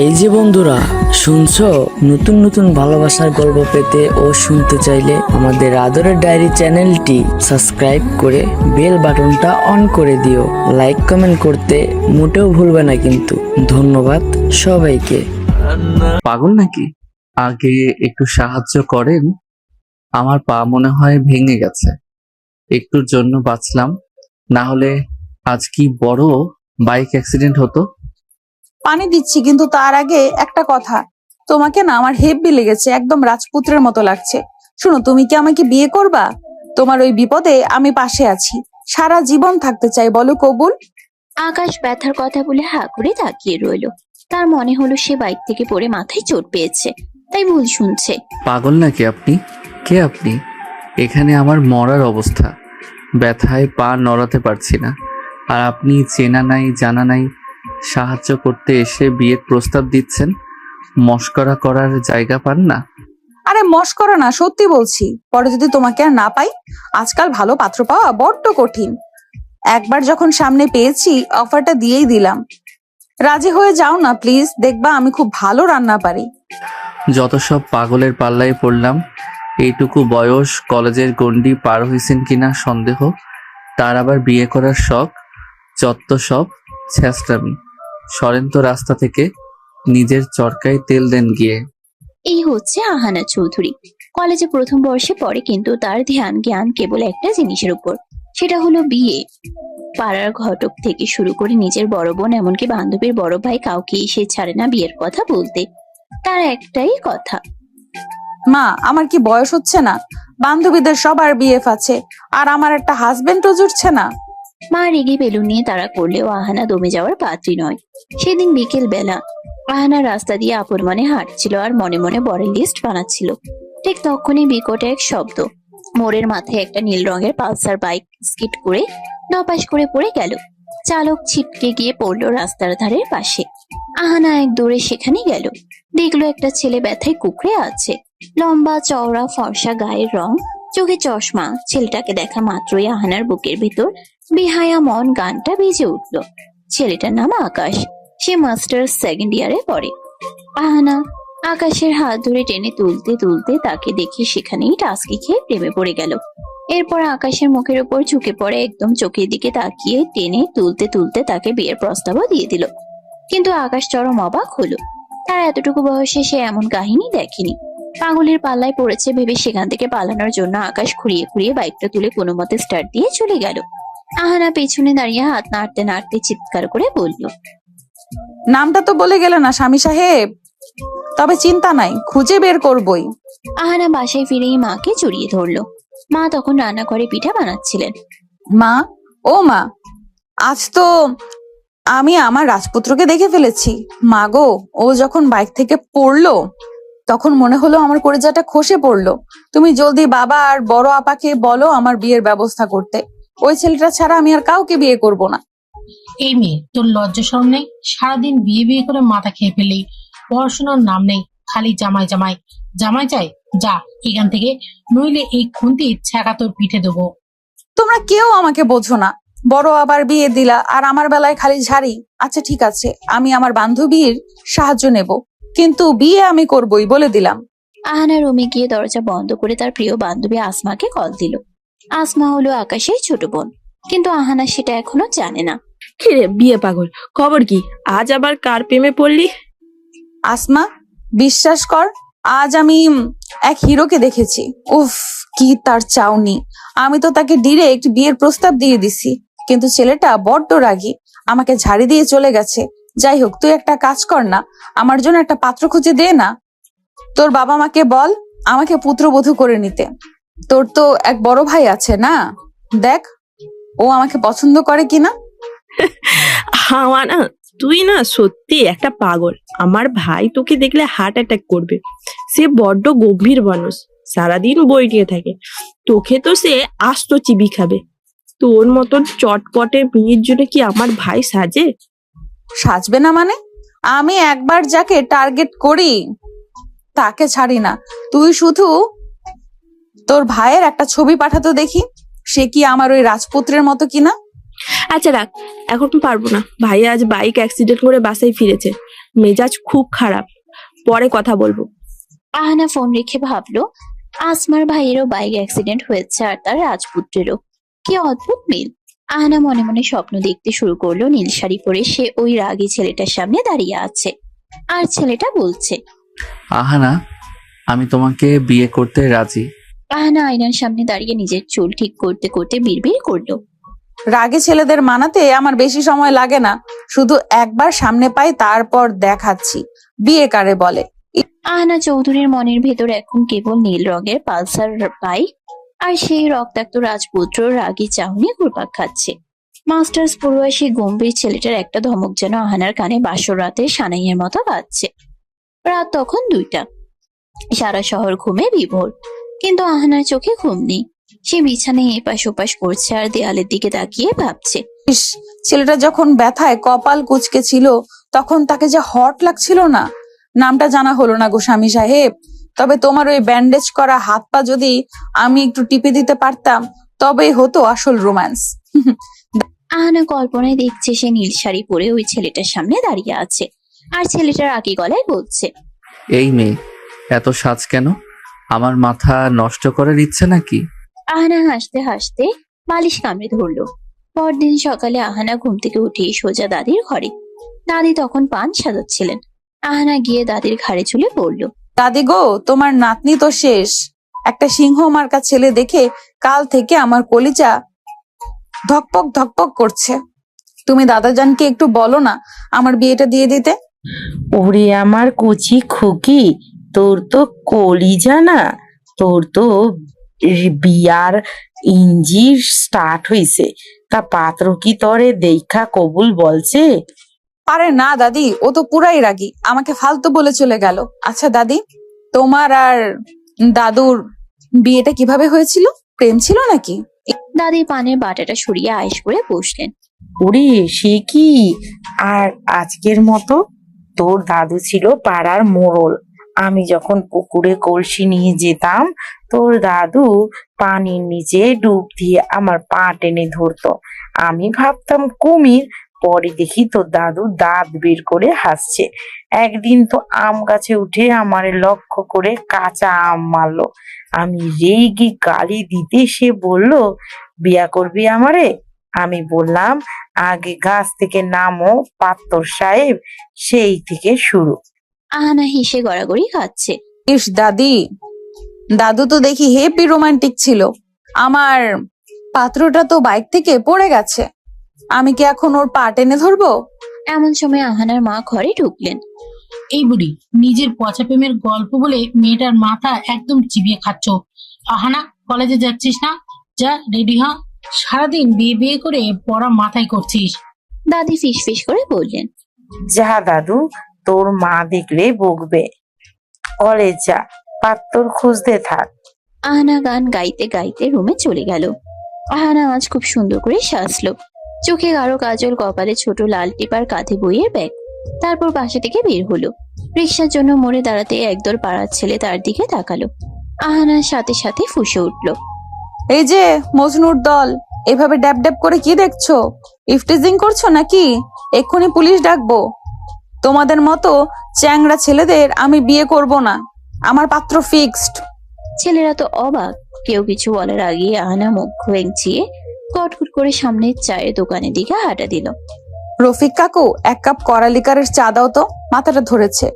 এই যে বন্ধুরা, শুনছো? নতুন নতুন ভালোবাসার গল্প পেতে ও শুনতে চাইলে আমাদের আদরের ডায়েরি চ্যানেলটি সাবস্ক্রাইব করে বেল বাটনটা অন করে দিও। লাইক কমেন্ট করতে মোটেও ভুলবে না কিন্তু। ধন্যবাদ সবাইকে। পাগল নাকি? আগে একটু সাহায্য করেন। আমার পা মনে হয় ভেঙে গেছে। একটুর জন্য বাঁচলাম, না হলে আজ কি বড় বাইক অ্যাক্সিডেন্ট হতো। পানি দিচ্ছি, কিন্তু তার আগে একটা কথা। তোমাকে না আমার হেব্বি লেগেছে, একদম রাজপুত্রের মতো লাগছে। শোনো, তুমি কি আমাকে বিয়ে করবা? তোমার ওই বিপদে আমি পাশে আছি, সারা জীবন থাকতে চাই, বলো কবুল? আকাশ ব্যথার কথা বলে হা করে তাকিয়ে রইল। তার মনে হলো সে বাইক থেকে পড়ে মাথায় চোট পেয়েছে, তাই ভুল শুনছে। পাগল নাকি আপনি? কে আপনি? এখানে আমার মরার অবস্থা, ব্যথায় পা নড়াতে পারছি না, আর আপনি চেনা নাই জানা নাই সাহায্য করতে এসে বিয়ের প্রস্তাব দিচ্ছেন। মস্করা করার জায়গা পান না? আরে মস্করা না, সত্যি বলছি। পরে যদি তোমাকে আর না পাই, আজকাল ভালো পাত্র পাওয়া বড্ড কঠিন। একবার যখন সামনে পেয়েছি, অফারটা দিয়েই দিলাম। রাজি হয়ে যাও না প্লিজ, দেখবা আমি খুব ভালো রান্না পারি। যত সব পাগলের পাল্লায় পড়লাম। এইটুকু বয়স, কলেজের গণ্ডি পার হয়েছেন কিনা সন্দেহ, তার আবার বিয়ে করার শখ। যত সব ছেঁচড়ামি। সরেন তো রাস্তা থেকে, নিজের চরকায় তেল দেন গিয়ে। এই হচ্ছে আহানা চৌধুরী। কলেজে প্রথম বর্ষে পড়ে, কিন্তু তার ধ্যান জ্ঞান কেবল একটা জিনিসের উপর, সেটা হলো বিয়ে। পাড়ার ঘটক থেকে শুরু করে নিজের বড় বোন, এমনকি বান্ধবীর বড় ভাই, কাউকে সে ছাড়ে না বিয়ের কথা বলতে। তার একটাই কথা, মা, আমার কি বয়স হচ্ছে না? বান্ধবীদের সবার বিএফ আছে, আর আমার একটা হাজবেন্ডও জুটছে না। মা রেগে বেলুন নিয়ে তাড়া করলেও আহানা দমে যাওয়ার পাত্রী নয়। সেদিন বিকেল বেলা আহানা রাস্তা দিয়ে আপন মনে হাঁটছিল আর মনে মনে বরের লিস্ট বানাচ্ছিল। ঠিক তখনই বিকট এক শব্দ। মোড়ের মাথায় একটা নীল রঙের পালসার বাইক স্কিড করে ধপাস করে পড়ে গেল। চালক ছিটকে গিয়ে পড়লো রাস্তার ধারের পাশে। আহানা এক দৌড়ে সেখানে গেল। দেখলো একটা ছেলে ব্যথায় কুঁকড়ে আছে। লম্বা চওড়া ফর্সা গায়ের রং, চোখে চশমা। ছেলেটাকে দেখা মাত্রই আহানার বুকের ভিতর বেহায়া মন গানটা বেজে উঠল। ছেলেটার নাম আকাশ। সে মাস্টার্স সেকেন্ড ইয়ারে পড়ে। আহানা আকাশের হাত ধরে টেনে তুলতে তুলতে তাকে দেখে সেখানেই টাসকি খেয়ে প্রেমে পড়ে গেল। এরপর আকাশের মুখের উপর ঝুঁকে পড়ে একদম চোখের দিকে তাকিয়ে টেনে তুলতে তুলতে তাকে বিয়ের প্রস্তাবও দিয়ে দিল। কিন্তু আকাশ চরম অবাক হলো। তার এতটুকু বয়সে সে এমন কাহিনী দেখেনি। পাগলের পাল্লায় পড়েছে ভেবে সেখান থেকে পালানোর জন্য আকাশ খুঁড়িয়ে খুঁড়িয়ে বাইকটা তুলে কোনো মতে স্টার্ট দিয়ে চলে গেল। আহানা পেছনে দাঁড়িয়ে হাত নাড়তে নাড়তে চিৎকার করে বলল, নামটা তো বলে গেলে না স্বামী সাহেব। তবে চিন্তা নাই, খুঁজে বের করবই। আহানা বাসায় ফিরেই মাকে জড়িয়ে ধরলো। মা তখন রান্নাঘরে পিঠা বানাচ্ছিলেন। মা, ও মা, আজ তো আমি আমার রাজপুত্রকে দেখে ফেলেছি। মা গো, ও যখন বাইক থেকে পড়লো, তখন মনে হলো আমার কলিজাটা খসে পড়লো। তুমি জলদি বাবা আর বড় আপাকে বলো আমার বিয়ের ব্যবস্থা করতে। ওই ছেলেটা ছাড়া আমি আর কাউকে বিয়ে করব না। এই মেয়ে, তোর লজ্জা শরম নেই? সারাদিন বিয়ে বিয়ে করে মাথা খেয়ে ফেললি, পড়াশোনার নাম নেই, খালি জামাই জামাই জামাই চাই। যা এখান থেকে, নইলে এই খুন্তি ছ্যাঁকা তোর পিঠে দেবো। তোমরা কেউ আমাকে বোঝো না। বড় আবার বিয়ে দিলা, আর আমার বেলায় খালি ঝাড়ি। আচ্ছা ঠিক আছে, আমি আমার বান্ধবীর সাহায্য নেব, কিন্তু বিয়ে আমি করবই, বলে দিলাম। আহানা রুমে গিয়ে দরজা বন্ধ করে তার প্রিয় বান্ধবী আসমাকে কল দিল। আসমা হলো আকাশের ছোট বোন, কিন্তু আহানা সেটা এখনো জানে না। কিরে বিয়ে পাগল, খবর কি? আজ আবার কার প্রেমে পড়লি? আসমা, বিশ্বাস কর, আজ আমি এক হিরোকে দেখেছি। উফ, কি তার চাউনি! আমি তো তাকে ডিরেক্ট বিয়ের প্রস্তাব দিয়ে দিছি, কিন্তু ছেলেটা বড্ড রাগী, আমাকে ঝাড়ি দিয়ে চলে গেছে। যাই হোক, তুই একটা কাজ কর না, আমার জন্য একটা পাত্র খুঁজে দে না। তোর বাবা মাকে বল আমাকে পুত্রবধূ করে নিতে। তোর তো এক বড় ভাই আছে না, দেখ ও আমাকে পছন্দ করে কিনা। আমার না, তুই না সত্যি একটা পাগল। আমার ভাই তোকে দেখলে হার্ট অ্যাটাক করবে। সে বড্ড গম্ভীর মানুষ, সারাদিন বই নিয়ে থাকে। তোকে তো সে আস্ত চিবি খাবে। তোর মতন চটপটে মেয়ের জন্য কি আমার ভাই সাজে? সাজবে না মানে? আমি একবার যাকে টার্গেট করি তাকে ছাড়ি না। তুই শুধু তোর ভাইয়ের একটা ছবি পাঠাতো দেখি, সে কি আমার ওই রাজপুত্রের মতো কিনা। আচ্ছা রাখ, এখন পারবো না। ভাই আজ বাইক অ্যাক্সিডেন্ট করে বাসায় ফিরেছে। মেজাজ খুব খারাপ, পরে কথা বলবো। আহানা ফোন রেখে ভাবলো, আসমার ভাইয়েরও বাইক অ্যাক্সিডেন্ট হয়েছে আর তার রাজপুত্রেরও। কি অদ্ভুত মিল। আহানা মনে মনে স্বপ্ন দেখতে শুরু করলো, নীল শাড়ি পরে সে ওই রাগী ছেলেটার সামনে দাঁড়িয়ে আছে, আর ছেলেটা বলছে। আহানা, আমি তোমাকে বিয়ে করতে রাজি। আহানা আয়নার সামনে দাঁড়িয়ে নিজের চুল ঠিক করতে করতে বিড়বিড় করলো। রাগে ছেলেদের মানাতে আমার বেশি সময় লাগে না, শুধু একবার সামনে পাই তারপর দেখাচ্ছি বিয়ে কারে বলে। আহানা চৌধুরীর মনের ভেতর এখন কেবল নীল রঙের পালসার বাইক আর সেই রক্তাক্ত রাজপুত্র রাগী চাহনি ঘুরপাক খাচ্ছে। মাস্টার্স পড়ুয়া সেই গম্ভীর ছেলেটার একটা ধমক যেন আহানার কানে বাসর রাতে সানাইয়ের মতো বাজছে। রাত তখন 2টা, সারা শহর ঘুমে বিভোর, কিন্তু আহানার চোখে ঘুম নেই। সে বিছানায় এপাশ ওপাশ করছে আর দেয়ালের দিকে তাকিয়ে ভাবছে। ইস, ছেলেটা যখন ব্যথায় কপাল কুঁচকে ছিল তখন তাকে যে হট লাগছিল না। নামটা জানা হলো না গো স্বামী সাহেব, তবে তোমার ওই ব্যান্ডেজ করা হাত পা যদি আমি একটু টিপে দিতে পারতাম তবেই হতো আসল রোম্যান্স। আহানা কল্পনায় দেখছে সে নীল শাড়ি পরে ওই ছেলেটার সামনে দাঁড়িয়ে আছে, আর ছেলেটার রাগী গলায় বলছে। এই মেয়ে, এত সাজ কেন? আমার মাথা নষ্ট করার ইচ্ছে নাকি? আহানা হাসতে হাসতে বালিশ কামড়ে ধরলো। পরদিন সকালে আহানা ঘুম থেকে উঠে সোজা দাদির ঘরে। দাদি তখন পান সাজাচ্ছিলেন। আহানা গিয়ে দাদির ঘাড়ে চুলে পড়ল। দাদি গো, তোমার নাতনি তো শেষ। একটা সিংহ মার্কা ছেলে দেখে কাল থেকে আমার কলিজা ধকপক ধকপক করছে। তুমি দাদাজানকে একটু বলো না আমার বিয়েটা দিয়ে দিতে। ওরে আমার কচি খুকি, তোর তো কলিজা না, তোর তো বিয়ার ইঞ্জিন স্টার্ট হইছে। তা পাত্র কি তরে দেখা কবুল বলছে? আরে না দাদি, ও তো পুরাই রাগী, আমাকে ফালতু বলে চলে গেল। আচ্ছা দাদি, তোমার আর দাদুর বিয়েটা কিভাবে হয়েছিল? প্রেম ছিল নাকি? দাদি পানের বাটাটা সরিয়ে আয়েশ করে বসলেন। ওরে সে কি আর আজকের মতো? তোর দাদু ছিল পাড়ার মোড়ল। আমি যখন পুকুরে কলসি নিয়ে যেতাম, তোর দাদু পানির নিচে ডুব দিয়ে আমার পা টেনে ধরতো। আমি ভাবতাম কুমির, পরে দেখি তোর দাদু দাঁত বের করে হাসছে। একদিন তো আম গাছে উঠে আমারে লক্ষ্য করে কাঁচা আম মারলো। আমি রেগে গালি দিতে সে বলল, বিয়া করবি আমারে? আমি বললাম, আগে গাছ থেকে নামো পাত্তর সাহেব। সেই থেকে শুরু। আহানা হেসে গড়াগড়ি খাচ্ছে। ইস দাদি, দাদু তো দেখি হেপি রোমান্টিক ছিল। আমার পাত্রটা তো বাইক থেকে পড়ে গেছে, আমি কি এখন ওর পা টেনে ধরবো? এমন সময় আহানার মা ঘরে ঢুকলেন। এই বুড়ি, নিজের পচা প্রেমের গল্প বলে মেয়েটার মাথা একদম চিবিয়ে খাচ্ছ। আহানা, কলেজে যাচ্ছিস না? যা রেডি হ, সারাদিন বিয়ে বিয়ে করে পড়া মাথায় করছিস। দাদি ফিস ফিস করে বললেন। যা দাদু, তোর মা দেখলে বকবে। কলেজ যা, পাত্তর খুঁজতে থাক। আহানা গান গাইতে গাইতে রুমে চলে গেল। আহানা আজ খুব সুন্দর করে সাজলো। চোখে গাঢ় কাজল, কপালে ছোট লাল টিপার, কাঁধে বইয়ের ব্যাগ। তারপর বাসা থেকে বের হলো। রিক্সার জন্য মোড়ে দাঁড়াতে একদল পাড়ার ছেলে তার দিকে তাকালো। আহানার সাথে সাথে ফুঁসে উঠল। এই যে মজনুর দল, এভাবে ড্যাব ড্যাব করে কি দেখছো? ইফটিজিং করছো নাকি? এক্ষুনি পুলিশ ডাকবো। তোমাদের মতো চ্যাংড়া ছেলেদের আমি বিয়ে করব না, আমার পাত্র ফিক্সড। ছেলেরা তো অবাক। কেউ কিছু বলার আগে আহানা মুখ ভেঙচিয়ে কটকট করে সামনের চায়ের দোকানের দিকে হাঁটা দিল। রফিক কাকু, 1 কাপ কড়া লিকারের চা দাও তো, মাথাটা ধরেছে।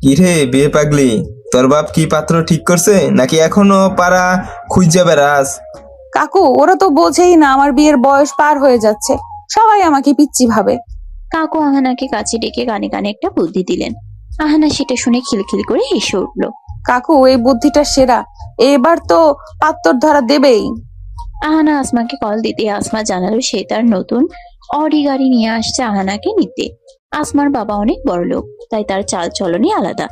কিরে বিয়ে পাগলি, তোর বাপ কি পাত্র ঠিক করছে নাকি এখনো পাড়া খুঁজে বেড়াস? কাকু, ওরা তো বোঝেই না আমার বিয়ের বয়স পার হয়ে যাচ্ছে, সবাই আমাকে পিচ্চি ভাবে। কাকু আহানাকে কাছে ডেকে কানে কানে একটা বুদ্ধি দিলেন। আহানা সেটা শুনে খিলখিল করে হেসে উঠল। কাকু, এই বুদ্ধিটা সেরা, এবার তো পাত্তর ধরা দেবেই। আহানা আসমাকে কল দিতে আসমা জানালো সে তার নতুন অডি গাড়ি নিয়ে আসছে আহানাকে নিতে। আসমার বাবা অনেক বড় লোক, তাই তার চাল চলনই আলাদা।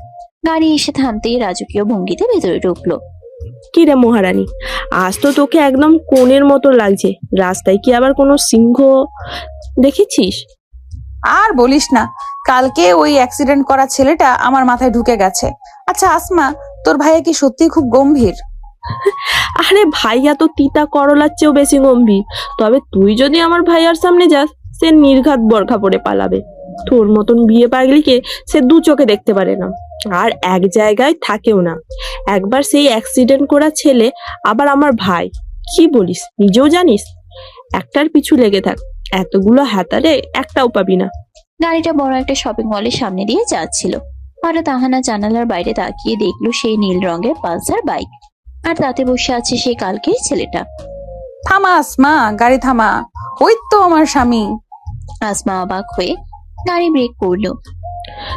গাড়ি এসে থামতেই রাজকীয় ভঙ্গিতে ভেতরে ঢুকলো। কি রে মহারানী, আজ তো তোকে একদম কোণের মতো লাগছে। রাস্তায় কি আবার কোনো সিংহ দেখেছিস? আর বলিস না, কালকে ওই অ্যাক্সিডেন্ট করা ছেলেটা আমার মাথায় ঢুকে গেছে। আচ্ছা আসমা, তোর ভাইয়া কি সত্যি খুব গম্ভীর? আরে ভাইয়া তো তিতা করলার চেয়েও বেশি গম্ভীর। তবে তুই যদি আমার ভাইয়ার সামনে যাস, সে নির্ঘাত বরখা পরে পালাবে। তোর মতন বিয়ে পাগলিকে সে দু চোখে দেখতে পারে না, আর এক জায়গায় থাকেও না। একবার সেই অ্যাক্সিডেন্ট করা ছেলে, আবার আমার ভাই। কি বলিস, নিজেও জানিস? একটার পিছু লেগে থাক, এতগুলো হাতারে একটাও পাবি না। গাড়িটা বড় একটা শপিং মলের সামনে দিয়ে যাচ্ছিল। হঠাৎ আহানা জানালার বাইরে তাকিয়ে দেখলো সেই নীল রঙের পালসার বাইক, আর তাতে বসে আছে সেই কালকের ছেলেটা। থামা আসমা, গাড়ি থামা, ওই তো আমার স্বামী। আসমা অবাক হয়ে গাড়ি ব্রেক করলো।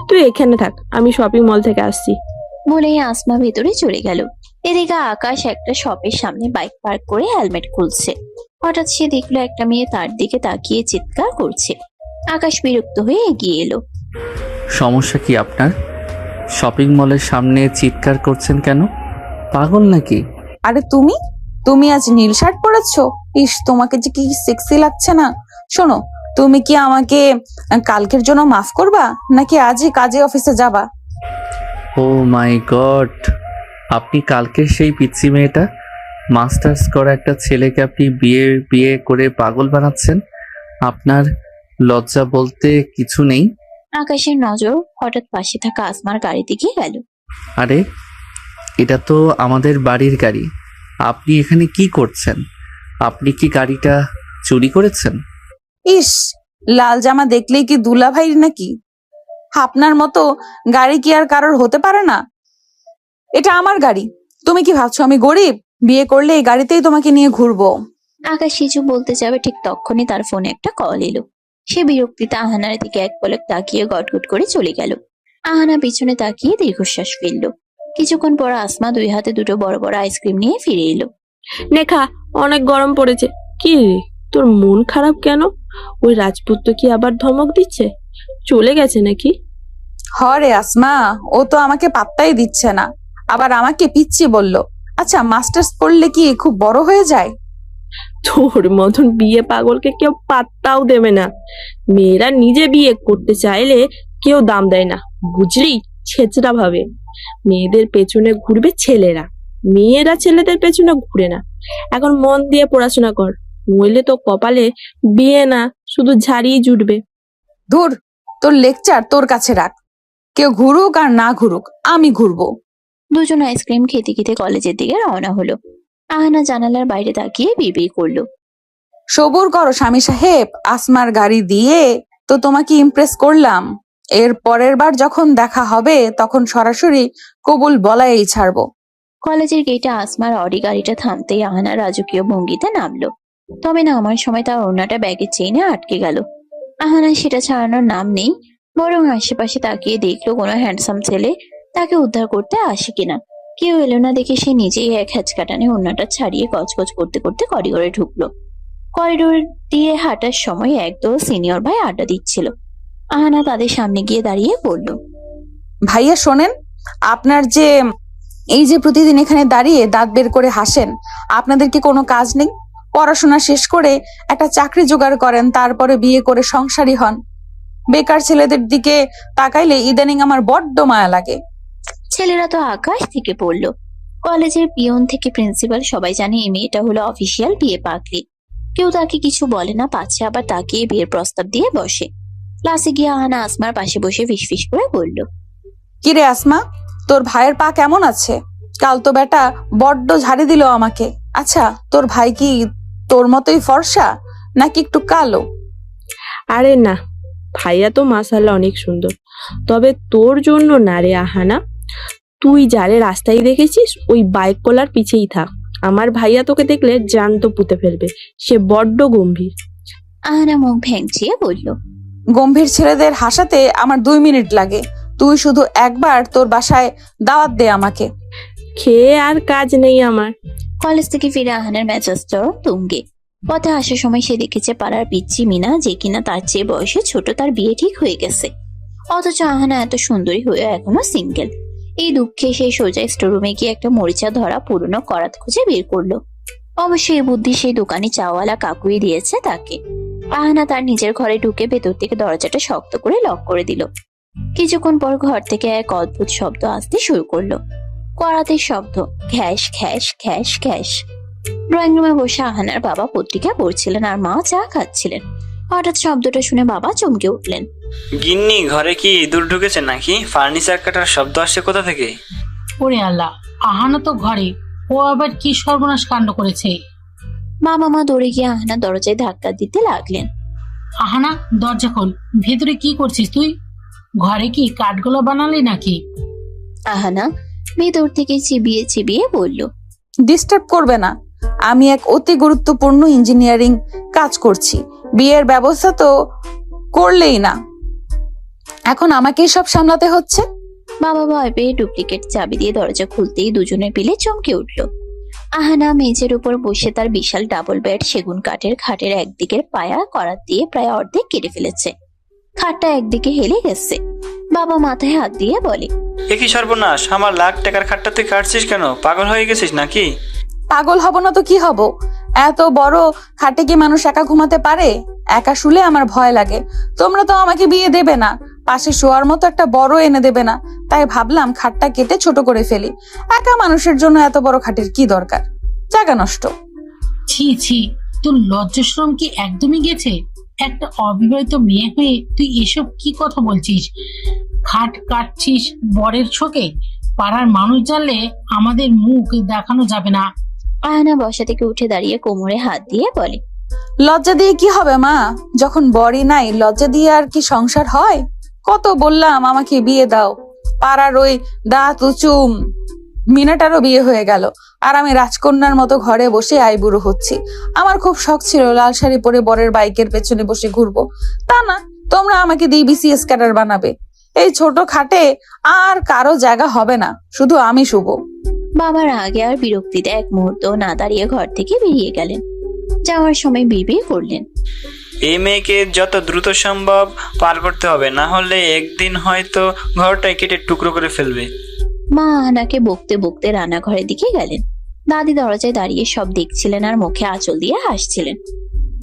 তুই এখানে থাক, আমি শপিং মল থেকে আসছি। বলেই আসমা ভেতরে চলে গেল। এদিকে আকাশ একটা শপের সামনে বাইক পার্ক করে হেলমেট খুলছে। হঠাৎ সে দেখলো একটা মেয়ে তার দিকে তাকিয়ে চিৎকার করছে। আকাশ বিরক্ত হয়ে এগিয়ে এলো। সমস্যা কি আপনার? শপিং মলের সামনে চিৎকার করছেন কেন? পাগল নাকি? আরে তুমি তুমি আজ নীল শার্ট পরেছো? ইস, তোমাকে যে কি সেক্সি লাগছে না। শোনো, তুমি কি আমাকে কালকের জন্য মাফ করবা, নাকি আজই কাজে অফিসে যাবা? ও মাই গড, আপনি কালকে সেই পিচ্চি মেয়েটা, মাস্টার্স করা একটা ছেলেকে আপনি বিয়ে বিয়ে করে পাগল বানাচ্ছেন? আপনার লজ্জা বলতে কিছু নেই? আকাশের নজর হঠাৎ পাশে থাকা আসমার গাড়ি দিকে গেল। আরে, এটা তো আমাদের বাড়ির গাড়ি। আপনি এখানে কি করছেন? আপনি কি গাড়িটা চুরি করেছেন? ইস, লাল জামা দেখলেই কি দুলা ভাই নাকি? আপনার মতো গাড়ি কি আর কারোর হতে পারে না? এটা আমার গাড়ি। তুমি কি ভাবছো আমি গরিব? বিয়ে করলে এই গাড়িতেই তোমাকে নিয়ে ঘুরবো। আকাশ কিছু বলতে যাবে, ঠিক তখনই তার ফোনে একটা কল এলো। সে বিরক্তিতে আহানার দিকে এক পলক তাকিয়ে গটগট করে চলে গেল। আহানা পিছনে তাকিয়ে দীর্ঘশ্বাস ফেললো। কিছুক্ষণ পর আসমা দুই হাতে দুটো বড় বড় আইসক্রিম নিয়ে ফিরে এলো। নেখা, অনেক গরম পড়েছে। কি রে, তোর মন খারাপ কেন? ওই রাজপুত্র কি আবার ধমক দিচ্ছে? চলে গেছে নাকি? হরে আসমা, ও তো আমাকে পাত্তাই দিচ্ছে না, আবার আমাকে পিচ্ছি বলল। আচ্ছা, মাস্টার্স করলে কি খুব বড় হয়ে যায়? তোর মতন বিয়ে পাগলকে কেউ পাত্তাও দেবে না। মেয়েরা নিজে বিয়ে করতে চাইলে কেউ দাম দেয় না, বুঝলি? ছেচরা ভাবে মেয়েদের পেছনে ঘুরবে ছেলেরা, মেয়েরা ছেলেদের পেছনে ঘুরে না। এখন মন দিয়ে পড়াশোনা কর, নইলে তো কপালে বিয়ে না, শুধু ঝাড়িয়ে জুটবে। ধুর, তোর লেকচার তোর কাছে রাখ। কেউ ঘুরুক আর না ঘুরুক, আমি ঘুরবো। দুজন আইসক্রিম খেতে খেতে কলেজের দিকে রওনা হলো। আহানা জানালার বাইরে তাকিয়ে বিড়বিড় করলো। সবুর করো স্বামী সাহেব, আসমার গাড়ি দিয়ে তো তোমাকে ইমপ্রেস করলাম। এর পরের বার যখন দেখা হবে তখন সরাসরি কবুল বলাই ছাড়বো। কলেজের গেটে আসমার অডি গাড়িটা থামতেই আহানা রাজকীয় ভঙ্গিতে নামলো। তবে নামার সময় তার ওড়নাটা ব্যাগের চেইনে আটকে গেল। আহানা সেটা ছাড়ানোর নাম নেই, বরং আশেপাশে তাকিয়ে দেখলো কোনো হ্যান্ডসাম ছেলে তাকে উদ্ধার করতে আসে কিনা। কেউ এলো না দেখে সে নিজেই এক হ্যাচকাটানে ওড়নাটা ছাড়িয়ে গজগজ করতে করতে করিডোরে ঢুকলো। করিডোর দিয়ে হাঁটার সময় একদল সিনিয়র ভাই আড্ডা দিচ্ছিল। আহানা তাদের সামনে গিয়ে দাঁড়িয়ে বলল, ভাইয়া শোনেন, আপনার যে এই যে প্রতিদিন এখানে দাঁড়িয়ে দাঁত বের করে হাসেন, আপনাদের কি কোনো কাজ নেই? পড়াশোনা শেষ করে একটা চাকরি জোগাড় করেন, তারপরে বিয়ে করে সংসারী হন। বেকার ছেলেদের দিকে তাকাইলে ইদানিং আমার বড্ড মায়া লাগে। ছেলেরা তো আকাশ থেকে পড়লো। কলেজের পিয়ন থেকে প্রিন্সিপাল সবাই জানে এই মেয়েটা হলো অফিসিয়াল বিয়ে পাগলি। কেউ তাকে কিছু বলে না, পাচ্ছে আবার তাকিয়ে বিয়ের প্রস্তাব দিয়ে বসে। ক্লাসে গিয়ে আহানা আসমার পাশে বসে ফিসফিস করে বলল, কিরে আসমা, তোর ভাইয়ের পা কেমন আছে? কাল তো বেটা বড্ড ঝাড়ি দিল আমাকে। আচ্ছা, তোর ভাই কি তোর মতোই ফর্সা নাকি একটু কালো? আরে না, ভাইয়া তো মাশাআল্লাহ অনেক সুন্দর, তবে তোর জন্য না রে আহানা। তুই যারে রাস্তায় দেখেছিস ওই বাইক কলার পিছেই থাক। আমার ভাইয়া তোকে দেখলে জ্যান্ত পুঁতে ফেলবে, সে বড্ড গম্ভীর। আহানা মুখ ভেঙচিয়ে বলল, গম্ভীর ছেলেদের হাসাতে আমার 2 মিনিট লাগে। তুই শুধু একবার তোর বাসায় দাওয়াত দে আমাকে। খেয়ে আর কাজ নেই আমার। কলেজ থেকে ফিরে আহানার মেজাজ চরম তুঙ্গে। পথে আসার সময় সে দেখেছে পাড়ার পিচ্চি মিনা, যে কিনা তার চেয়ে বয়সে ছোট, তার বিয়ে ঠিক হয়ে গেছে। অথচ আহানা এত সুন্দরী হয়ে এখনো সিঙ্গেল। এই দুঃখে সে সোজা স্টোররুমে গিয়ে একটা মরিচা ধরা পুরনো করাত খুঁজে বের করলো। অবশ্যই এই বুদ্ধি সেই দোকানি চাওয়ালা কাকুই দিয়েছে তাকে। আহানা তার নিজের ঘরে ঢুকে ভেতর থেকে দরজাটা শক্ত করে লক করে দিল। কিছুক্ষণ পর ঘর থেকে এক অদ্ভুত শব্দ আসতে শুরু করলো। করাতের শব্দ, ঘ্যাস ঘ্যাস ঘ্যাস ঘ্যাস। ড্রয়িং রুমে বসে আহানার বাবা পত্রিকা পড়ছিলেন আর মা চা খাচ্ছিলেন। হঠাৎ শব্দটা শুনে বাবা চমকে উঠলেন। গিন্নি, ঘরে কি ইঁদুর ঢুকেছে নাকি? ফার্নিচার কাটার শব্দ আসছে কোথা থেকে? ওরে আল্লাহ, আহানা তো ঘরে, ও আবার কি সর্বনাশ কাণ্ড করেছে। বাবা মা দৌড়ে গিয়ে আহানা দরজায় ধাক্কা দিতে লাগলেন। আহানা, দরজা খোল, ভেতরে কি করছিস তুই? ঘরে কি কাঠগোলা বানালি নাকি? আহানা ভেতর থেকে চিবিয়ে চিবিয়ে বলল, ডিস্টার্ব করবে না, আমি এক অতি গুরুত্বপূর্ণ ইঞ্জিনিয়ারিং কাজ করছি। বিয়ের ব্যবস্থা তো করলেই না, এখন আমাকেই সব সামলাতে হচ্ছে। বাবা ভয় পেয়ে ডুপ্লিকেট চাবি দিয়ে দরজা খুলতেই দুজনে পেলে চমকে উঠল। আহানা মেঝের উপর বসে তার বিশাল ডাবল বেড সেগুন কাঠের খাটের একদিকের পায়া করাত দিয়ে প্রায় অর্ধেক কেটে ফেলেছে। খাটটা একদিকে হেলে গেছে। বাবা মাথায় হাত দিয়ে বলে, এ কি সর্বনাশ! আমার লাখ টাকার খাটটা তুই কাটছিস কেন? পাগল হয়ে গেছিস নাকি? পাগল হব না তো কি হব? এত বড় খাটে কি মানুষ একা ঘুমাতে পারে? একা শুলে আমার ভয় লাগে। তোমরা তো আমাকে বিয়ে দেবে না, পাশে শোয়ার মতো একটা বড় এনে দেবে না, তাই ভাবলাম খাটটা কেটে ছোট করে ফেলি। একা মানুষের জন্য এত বড় খাটের কি দরকার? জায়গা নষ্ট। ছি ছি, তোর লজ্জাশরম কি একদমই গেছে? একটা অবিবাহিত মেয়ে হয়ে তুই এসব কি কথা বলছিস? খাট কাটছিস বরের ছোকে? পাড়ার মানুষ জানলে আমাদের মুখ দেখানো যাবে না। আহানা বসা থেকে উঠে দাঁড়িয়ে কোমরে হাত দিয়ে বলে, লজ্জা দিয়ে কি হবে মা? যখন বরই নাই, লজ্জা দিয়ে আর কি সংসার হয়? কত বললাম আমাকে বিয়ে দাও, পাড়ার ওই দাঁত উঁচু মিনাটারও বিয়ে হয়ে গেল, আর আমি রাজকন্যার মতো ঘরে বসে আইবুড়ো হচ্ছি। আমার খুব শখ ছিল লাল শাড়ি পরে বরের বাইকের পেছনে বসে ঘুরবো, তা না, তোমরা আমাকে দিয়ে বিসিএস ক্যাডার বানাবে। এই ছোট খাটে আর কারো জায়গা হবে না, শুধু আমি শুভ। বাবার আগে আর বিরক্তিতে এক মুহূর্ত না দাঁড়িয়ে ঘর থেকে বেরিয়ে গেলেন। যাওয়ার সময় বিড়বিড় করলেন, এই মেয়েকে যত দ্রুত সম্ভব পার করতে হবে, না হলে একদিন হয়তো ঘরটাই কেটে টুকরো করে ফেলবে। মা আহানাকে বকতে বকতে রান্নাঘরের দিকে গেলেন। দাদি দরজায় দাঁড়িয়ে সব দেখছিলেন আর মুখে আঁচল দিয়ে হাসছিলেন।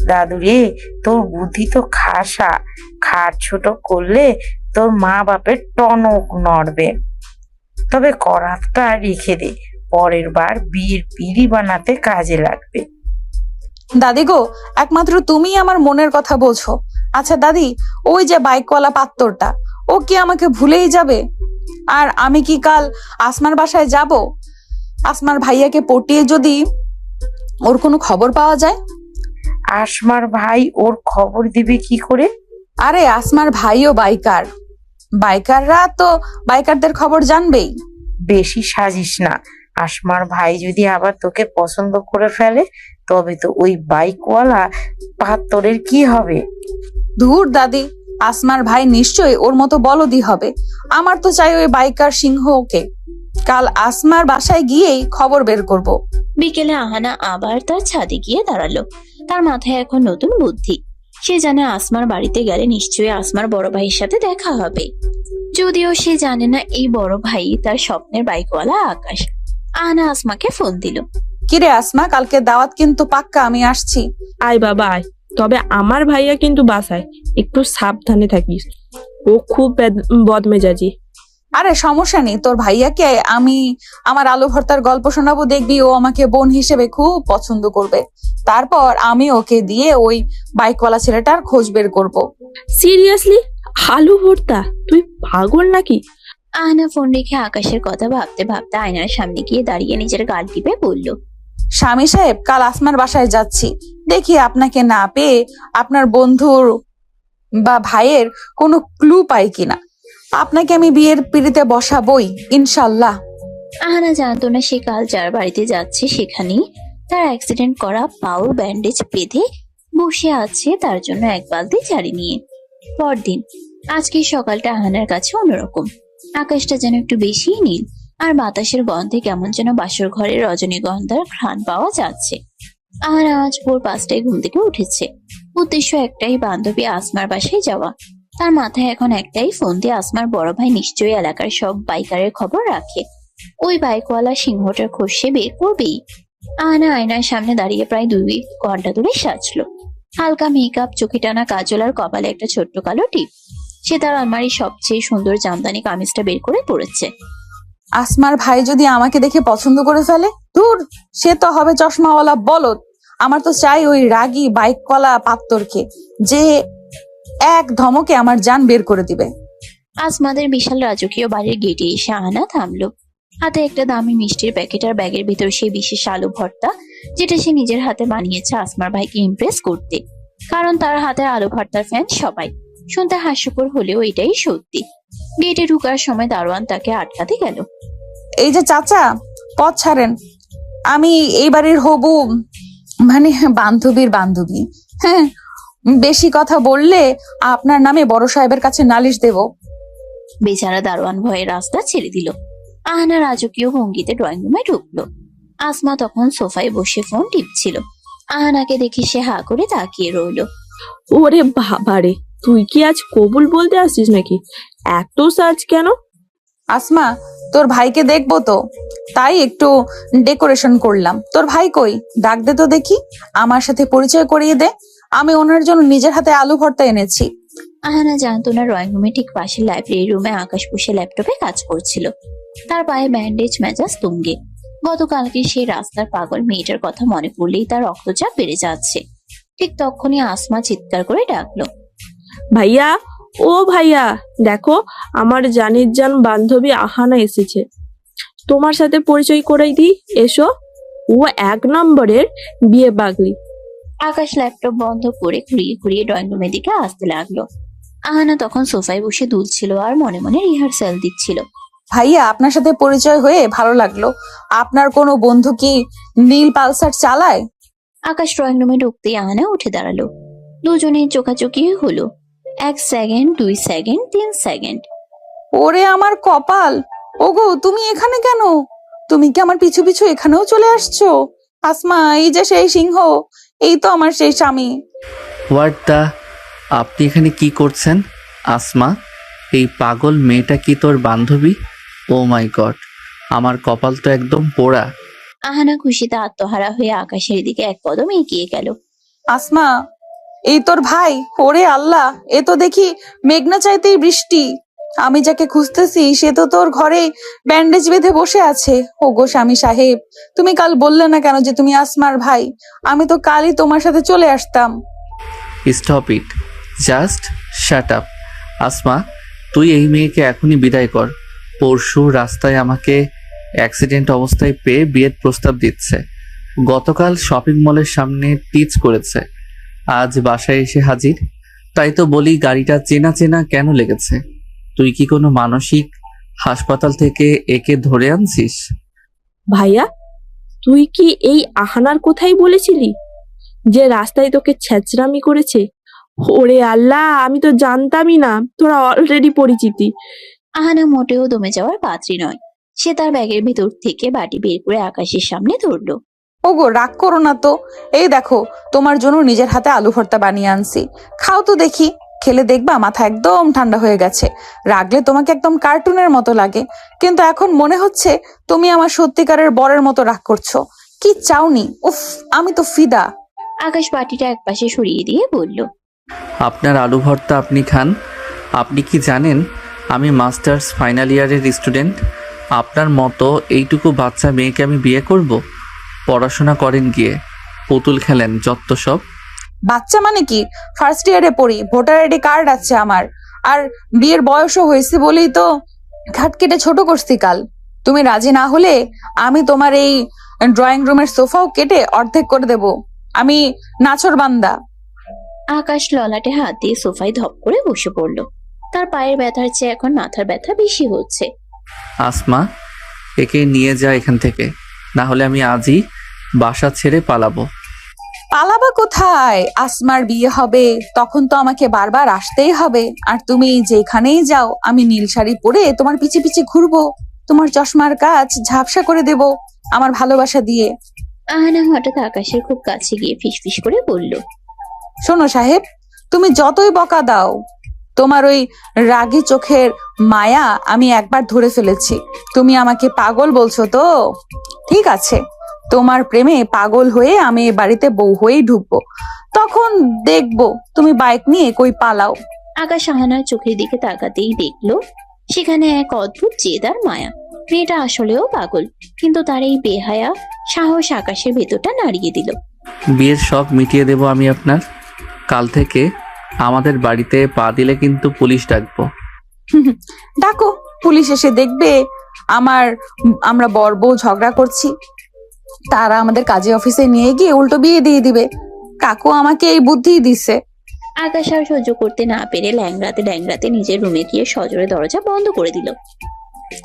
দাদু রে, তোর বুদ্ধি তো খাসা। খাট ছোট করলে তোর মা বাপের টনক নড়বে। তবে করাতটা রেখে দে, পরের বার বিয়ের পিড়ি বানাতে কাজে লাগবে। দাদি গো, একমাত্র তুমিই আমার মনের কথা বোঝো। আচ্ছা দাদি, ওই যে বাইকওয়ালা পাত্তরটা, ও কি আমাকে ভুলেই যাবে? আর আমি কি কাল আসমার বাসায় যাব? আসমার ভাইয়াকে পটিয়ে যদি ওর কোনো খবর পাওয়া যায়? আসমার ভাই ওর খবর দিবে কি করে? আরে আসমার ভাইও বাইকার, বাইকাররা তো বাইকারদের খবর জানবেই। বেশি সাজিস না। আসমার ভাই যদি আবার তোকে পছন্দ করে ফেলে, তবে তো ওই বাইকওয়ালা পাত্তরের কি হবে? ধুর দাদি, আসমার ভাই নিশ্চয়ই ওর মতো বলদি হবে। আমার তো চাই ওই বাইকার সিংহ ওকে। কাল আসমার বাসায় গিয়েই খবর বের করব। বিকেলে আহানা আবার তার ছাদে গিয়ে দাঁড়ালো। তার মাথায় এখন নতুন বুদ্ধি। সে জানে আসমার বাড়িতে গেলে নিশ্চয়ই আসমার বড় ভাইয়ের সাথে দেখা হবে, যদিও সে জানে না এই বড় ভাই তার স্বপ্নের বাইকওয়ালা আকাশ। আহানা আসমাকে ফোন দিল। কিরে আসমা, কালকে দাওয়াত কিন্তু পাক্কা, আমি আসছি। আয় বাবা আয়, তবে আমার ভাইয়া কিন্তু বাসায়, একটু সাবধানে থাকিস, ও খুব বদমেজাজি। আরে সমস্যা নেই, তোর ভাইয়াকে আমি আমার আলু ভর্তার গল্প শোনাবো, দেখবি ও আমাকে বোন হিসেবে খুব পছন্দ করবে। তারপর আমি ওকে দিয়ে ওই বাইকওয়ালা ছেলেটার খোঁজ বের করব। সিরিয়াসলি? আলু ভর্তা? তুই পাগল নাকি? আহানা ফোন রেখে আকাশের কথা ভাবতে ভাবতে আয়নার সামনে গিয়ে দাঁড়িয়ে নিজের গাল টিপে বলল, স্বামী সাহেব, কাল আসমার বাসায় যাচ্ছি, দেখি আপনাকে না পেয়ে আপনার বন্ধুর বা ভাইয়ের কোনো ক্লু পাই কিনা। আপনাকে আমি বিয়ের পিড়িতে বসাবই ইনশাল্লাহ। আহানা জানতো না সে কাল যার বাড়িতে যাচ্ছে সেখানেই তার অ্যাক্সিডেন্ট করা পাও ব্যান্ডেজ বেঁধে বসে আছে, তার জন্য এক বালতি ঝাড়ি নিয়ে। পরদিন আজকের সকালটা আহানার কাছে অন্যরকম। আকাশটা যেন একটু বেশি নীল, আর বাতাসের গন্ধে কেমন যেন বাসর ঘরে রজনীগন্ধার ঘ্রাণ পাওয়া যাচ্ছে। আহানা আজ ভোর 5টায় ঘুম থেকে উঠেছে। উদ্দেশ্য একটাই, বান্ধবী আসমার বাসায় যাওয়া। তার মাথায় এখন একটাই, ফোন দিয়ে আসমার বড় ভাই নিশ্চয়ই এলাকার সব বাইকারের খবর রাখে। ওই বাইকওয়ালা সিংহটার খোঁজ সে বের করবেই। আহানা আয়নার সামনে দাঁড়িয়ে প্রায় 2 ঘন্টা ধরে সাজলো। হালকা মেকআপ, চোখে টানা কাজল আর কপালে একটা ছোট্ট কালো টিপ। সে তার আলমারির সবচেয়ে সুন্দর জামদানি কামিজটা বের করে পড়েছে। আসমার ভাই যদি আমাকে দেখে পছন্দ করে ফেলে, দূর, সে তো হবে চশমাওয়ালা বলদ। আমার তো চাই ওই রাগী বাইক কলা পাত্তরকে, যে এক ধমকে আমার জান বের করে দিবে। আসমাদের বিশাল রাজকীয় বাড়ির গেটে এসে আহানা থামলো। হাতে একটা দামি মিষ্টির প্যাকেট আর ব্যাগের ভিতর সেই বিশেষ আলু ভর্তা, যেটা সে নিজের হাতে বানিয়েছে আসমার ভাইকে ইমপ্রেস করতে। কারণ তার হাতের আলু ভর্তার ফ্যান সবাই। শুনতে হাস্যকর হলেও এটাই সত্যি। গেটে ঢুকার সময় দারোয়ান তাকে আটকাতে গেল। এই যে চাচা, পথ ছাড়েন, আমি এই বাড়ির হবু মানে বান্ধবীর বান্ধবী। হ্যাঁ, বেশি কথা বললে আপনার নামে বড় সাহেবের কাছে নালিশ দেব। বেচারা দারোয়ান ভয়ে রাস্তা ছেড়ে দিল। আহানা রাজকীয় ভঙ্গিতে ড্রয়িং রুমে ঢুকলো। আসমা তখন সোফায় বসে ফোন টিপছিল। আহানাকে দেখে সে হা করে তাকিয়ে রইল। ওরে বাবারে, তুই কি আজ কবুল বলতে আসছিস নাকি? এত সার্চ কেন? আসমা, তোর ভাইকে দেখবো তো, তাই একটু ডেকোরেশন করলাম। তোর ভাই কই? ডাক দে তো দেখি, আমার সাথে পরিচয় করিয়ে দে। আমি ওনার জন্য নিজের হাতে আলু ভর্তা এনেছি। আহানা জানতো না ড্রয়িং রুমে ঠিক পাশের লাইব্রেরি রুমে আকাশ বসে ল্যাপটপে কাজ করছিল। তার পায়ে ব্যান্ডেজ, মেজাজ তুঙ্গে। গতকালকে সেই রাস্তার পাগল মেয়েটার কথা মনে পড়লেই তার রক্তচাপ বেড়ে যাচ্ছে। ঠিক তখনই আসমা চিৎকার করে ডাকলো, ভাইয়া, ও ভাইয়া, দেখো আমার জানির জান বান্ধবী আহানা এসেছে, তোমার সাথে পরিচয় করাই দিই, এসো। ও এক নম্বরের বিয়ে পাগলি। আকাশ ল্যাপটপ বন্ধ করে ঘুরিয়ে ঘুরিয়ে ড্রয়িং রুমের দিকে আসতে লাগলো। আহানা তখন সোফায় বসে দুলছিল আর মনে মনে রিহার্সাল দিচ্ছিল। ভাইয়া, আপনার সাথে পরিচয় হয়ে ভালো লাগলো। আপনার কোনো বন্ধু কি নীল পালসার চালায়? আকাশ ড্রয়িং রুমে ঢুকতেই আহানা উঠে দাঁড়ালো। দুজনের চোখাচোখি হলো। 1 সেকেন্ড, 2 সেকেন্ড, 3 সেকেন্ড। ওরে আমার কপাল! ওগো, তুমি এখানে কেন? তুমি কি আমার পিছু পিছু এখানেও চলে আসছো? আসমা, এই যে সেই সিংহ, এই তো আমার সেই স্বামী। হোয়াট দা, আপনি এখানে কি করছেন? আসমা, এই পাগল মেয়েটা কি তোর বান্ধবী? ও মাই গড, আমার কপাল তো একদম পোড়া। আহানা খুশিতে আত্মহারা হয়ে আকাশের দিকে এক কদম এগিয়ে গেল। আসমা, এই তোর ভাই? ওরে আল্লাহ, এ তো দেখি মেঘনা চাইতেই বৃষ্টি। আমি যাকে খুঁজতেছি সে তো তোর ঘরে ব্যান্ডেজ বেঁধে বসে আছে। ওগো স্বামী সাহেব, তুমি কাল বললে না কেন যে তুমি আসমার ভাই? আমি তো কালই তোমার সাথে চলে আসতাম। Stop it, just shut up. Asma, তুই এই মেয়েকে এখনই বিদায় কর। পরশু রাস্তায় আমাকে অ্যাক্সিডেন্ট অবস্থায় পেয়ে বিয়ের প্রস্তাব দিচ্ছে। গতকাল শপিং মলের সামনে টিচ করেছে, আজ বাসায় এসে হাজির। তাই তো বলি, গাড়িটা চেনা চেনা কেন লেগেছে? তুই কি কোনো মানসিক হাসপাতাল থেকে একে ধরে আনছিস? ভাইয়া, তুই কি এই আহানার কোথায় বলেছিলি যে রাস্তায় তোকে ছেঁচড়ামি করেছে? ওরে আল্লাহ, আমি তো জানতামই না তোরা অলরেডি পরিচিতি। আহানা মোটেও দমে যাওয়ার পাত্রী নয়। সে তার ব্যাগের ভিতর থেকে বাটি বের করে আকাশের সামনে ধরলো। ওগো, রাগ করো না তো। এই দেখো, তোমার জন্য নিজের হাতে আলু ভর্তা বানিয়ে আনছি, খাও তো দেখি। খেলে দেখবা মাথা একদম ঠান্ডা হয়ে গেছে। রাগলে তোমাকে একদম কার্টুনের মতো লাগে, কিন্তু এখন মনে হচ্ছে তুমি আমার সত্যিকারের বরের মতো রাগ করছো। কি চাওনি? উফ, আমি তো ফিদা। আকাশ বাটিটা একপাশে সরিয়ে দিয়ে বলল, আপনার আলু ভর্তা আপনি খান। আপনি কি জানেন আমি মাস্টার্স ফাইনাল ইয়ারের স্টুডেন্ট? আপনার মতো এইটুকু বাচ্চা মেয়েকে আমি বিয়ে করব? পড়াশোনা করেন গিয়ে, পুতুল খেলেন, যত সব। বাচ্চা মানে কি? ফার্স্ট ইয়ারে পড়ি, ভোটার আইডি কার্ড আছে আমার, আর বিয়ের বয়সও হয়েছে বলেই তো ঘাট কেটে ছোট করছি কাল। তুমি রাজি না হলে আমি তোমার এই ড্রয়িং রুমের সোফাও কেটে অর্ধেক করে দেব। আমি নাছর বান্দা। আকাশ ললাটে হাত দিয়ে সোফায় ধপ করে বসে পড়ল। তার পায়ের ব্যথার চেয়ে এখন মাথার ব্যথা বেশি হচ্ছে। আসমা, একে নিয়ে যা এখান থেকে, না হলে আমি আজই বাসা ছেড়ে পালাবো। পালাবা কোথায়? আসমার বিয়ে হবে, তখন তো আমাকে বারবার আসতেই হবে। আর তুমি যেখানেই যাও আমি নীল শাড়ি পরে তোমার পিছে পিছে ঘুরবো, তোমার চশমার কাজ ঝাপসা করে দেব আমার ভালোবাসা দিয়ে। আহানা হঠাৎ আকাশের খুব কাছে গিয়ে ফিসফিস করে বলল, শোনো সাহেব, তুমি যতই বকা দাও, তোমার ওই রাগী চোখের মায়া আমি একবার ধরে ফেলেছি। তুমি আমাকে পাগল বলছো তো? ঠিক আছে, তোমার প্রেমে পাগল হয়ে আমি এ বাড়িতে বউ হয়েই ঢুকবো, তখন দেখবো তুমি বাইক নিয়ে কই পালাও। আকাশ আহানার চোখের দিকে তাকাতেই দেখলো সেখানে এক অদ্ভুত জেদ আর মায়া। মেয়েটা আসলেও পাগল, কিন্তু তার এই বেহায়া সাহস আকাশের ভেতরটা নাড়িয়ে দিল। বিয়ের শখ মিটিয়ে দেব আমি আপনার। কাল থেকে আমাদের বাড়িতে পা দিলে কিন্তু পুলিশ ডাকবো। ডাকো, পুলিশ এসে দেখবে আমরা বর বউ ঝগড়া করছি, তারা আমাদের কাজী অফিসে নিয়ে গিয়ে উল্টো বিয়ে দিয়ে দিবে। কাকু আমাকে এই বুদ্ধি দিছে। আকাশ আর সহ্য করতে না পেরে ল্যাংড়াতে নিজের রুমে গিয়ে সজোরে দরজা বন্ধ করে দিল।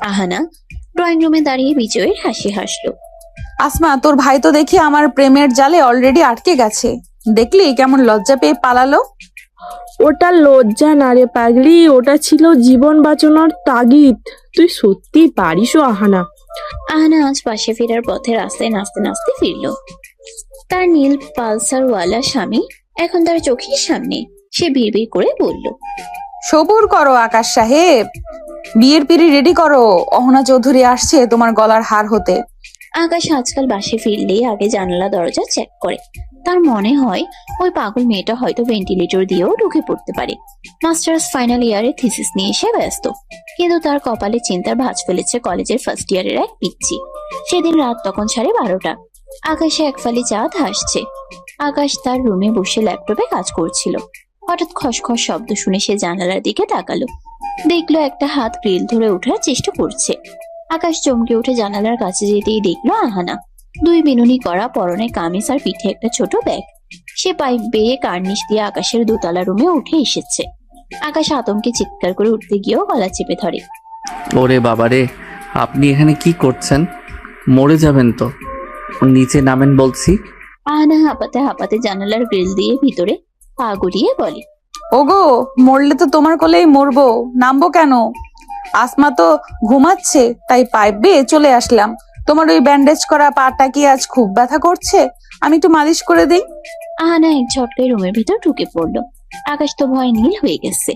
আহানা ড্রয়িং রুমে দাঁড়িয়ে বিজয়ের হাসি হাসলো। আসমা, তোর ভাই তো দেখি আমার প্রেমের জালে অলরেডি আটকে গেছে। দেখলি কেমন লজ্জা পেয়ে পালালো? ওটা লজ্জা না রে পাগলি, ওটা ছিল জীবন বাঁচানোর তাগিদ। তুই সত্যি পারিস ও আহানা। আহানা আজ বাসে ফেরার পথে রাস্তায় নাচতে নাচতে ফিরল। তার নীল পালসারওয়ালা স্বামী এখন তার চোখের সামনে। সে বিড়বিড় করে বলল, সবুর করো আকাশ সাহেব, বিয়ের পিড়ি রেডি করো, অহনা চৌধুরী আসছে তোমার গলার হার হতে। আকাশ আজকাল বাসে ফিরলেই আগে জানালা দরজা চেক করে। তার মনে হয় ওই পাগল মেয়েটা হয়তো ভেন্টিলেটর দিয়েও ঢুকে পড়তে পারে। মাস্টার্স ফাইনাল ইয়ারে থিসিস নিয়ে এসে ব্যস্ত, কিন্তু তার কপালে চিন্তার ভাঁজ ফেলেছে কলেজের ফার্স্ট ইয়ারের এক পিচ্চি। সেদিন রাত তখন 12:30। আকাশে এক ফালি চাঁদ হাসছে। আকাশ তার রুমে বসে ল্যাপটপে কাজ করছিল। হঠাৎ খসখস শব্দ শুনে সে জানালার দিকে তাকালো। দেখলো একটা হাত গ্রিল ধরে ওঠার চেষ্টা করছে। আকাশ চমকে উঠে জানালার কাছে যেতেই দেখলো আহানা, 2 বিনুনি করা, পরনে কামিজ আর পিঠে একটা ছোট ব্যাগ। সে পাইপ বেয়ে কার্নিশ দিয়ে আকাশের দোতলা রুমে উঠে এসেছে। আকাশ আতঙ্কে চিৎকার করে উঠতে গিয়েও গলা চেপে ধরে। ওরে বাবারে, আপনি এখানে কি করছেন? মরে যাবেন তো, নিচে নামেন বলছি। আহানা হাঁপাতে হাঁপাতে জানালার গ্রিল দিয়ে ভিতরে পা গড়িয়ে বলে, ওগো, মরলে তো তোমার কোলেই মরবো, নামবো কেন? আসমা তো ঘুমাচ্ছে, তাই পাইপ বেয়ে চলে আসলাম। তোমার ওই ব্যান্ডেজ করা পাটা কি আজ খুব ব্যথা করছে? আমি একটু মালিশ করে দিই। আহানা এক ঝটকায় রুমের ভিতর ঢুকে পড়লো। আকাশ তো ভয় নীল হয়ে গেছে।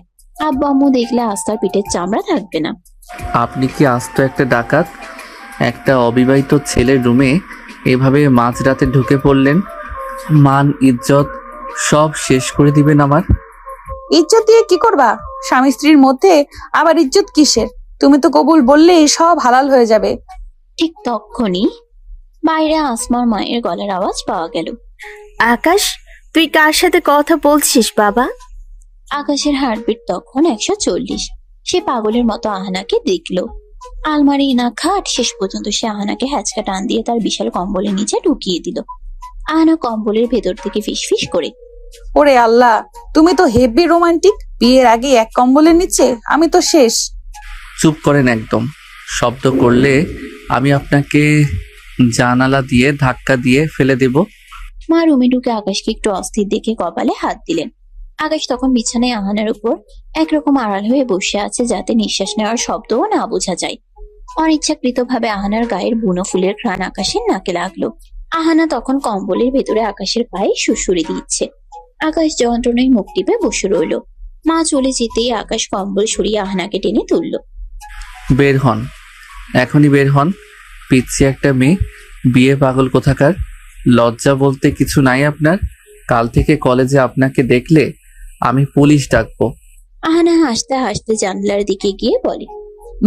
আব্বু আম্মু দেখলে আস্তার পিঠের চামড়া থাকবে না। আপনি কি আস্ত একটা ডাকাত? একটা অবিবাহিত ছেলের রুমে এভাবে মাঝরাতে ঢুকে পড়লেন। মান ইজ্জত সব শেষ করে দিবেন আমার। ইজ্জত দিয়ে কি করবা? স্বামী স্ত্রীর মধ্যে আবার ইজ্জত কিসের? তুমি তো কবুল বললেই সব হালাল হয়ে যাবে। ঠিক তখনই বাইরে আসমার মায়ের গলার আওয়াজ পাওয়া গেল। আকাশ, তুই কার সাথে কথা বলছিস বাবা? আকাশের হার্টবিট তখন 140। সে পাগলের মতো আহানাকে দেখলো। আলমারি না খাট, শেষ পর্যন্ত সে আহানাকে হ্যাচকা টান দিয়ে তার বিশাল কম্বলের নিচে ঢুকিয়ে দিল। আহানা কম্বলের ভেতর থেকে ফিসফিস করে, ওরে আল্লাহ, তুমি তো হেভি রোমান্টিক। বিয়ের আগে এক কম্বলের নিচে, আমি তো শেষ। চুপ করেন একদম। শব্দ করলে আমি আপনাকে জানালা দিয়ে ধাক্কা দিয়ে ফেলে দেব। মা রুমে ঢুকে আকাশকে একটু অস্থির দেখে কপালে হাত দিলেন। আকাশ তখন বিছানায় আহানার উপর একরকম আড়াল হয়ে বসে আছে, যাতে নিঃশ্বাস নেওয়ার শব্দও না বোঝা যায়। অনিচ্ছাকৃতভাবে আহানার গায়ের বুনো ফুলের ঘ্রাণ আকাশের নাকে লাগলো। আহানা তখন কম্বলের ভেতরে আকাশের পায়ে সুড়সুড়ি দিচ্ছে। আকাশ যন্ত্রণায় মুখ টিপে বসে রইল। মা চলে যেতেই আকাশ কম্বল সরিয়ে আহানাকে টেনে তুলল। বের হন, এখনই বের হন। পিচ্ছি একটা মেয়ে, বিয়ে পাগল কোথাকার। লজ্জা বলতে কিছু নাই আপনার? কাল থেকে কলেজে আপনাকে দেখলে আমি পুলিশ ডাকবো। আহানা হাসতে হাসতে জানলার দিকে গিয়ে বলে,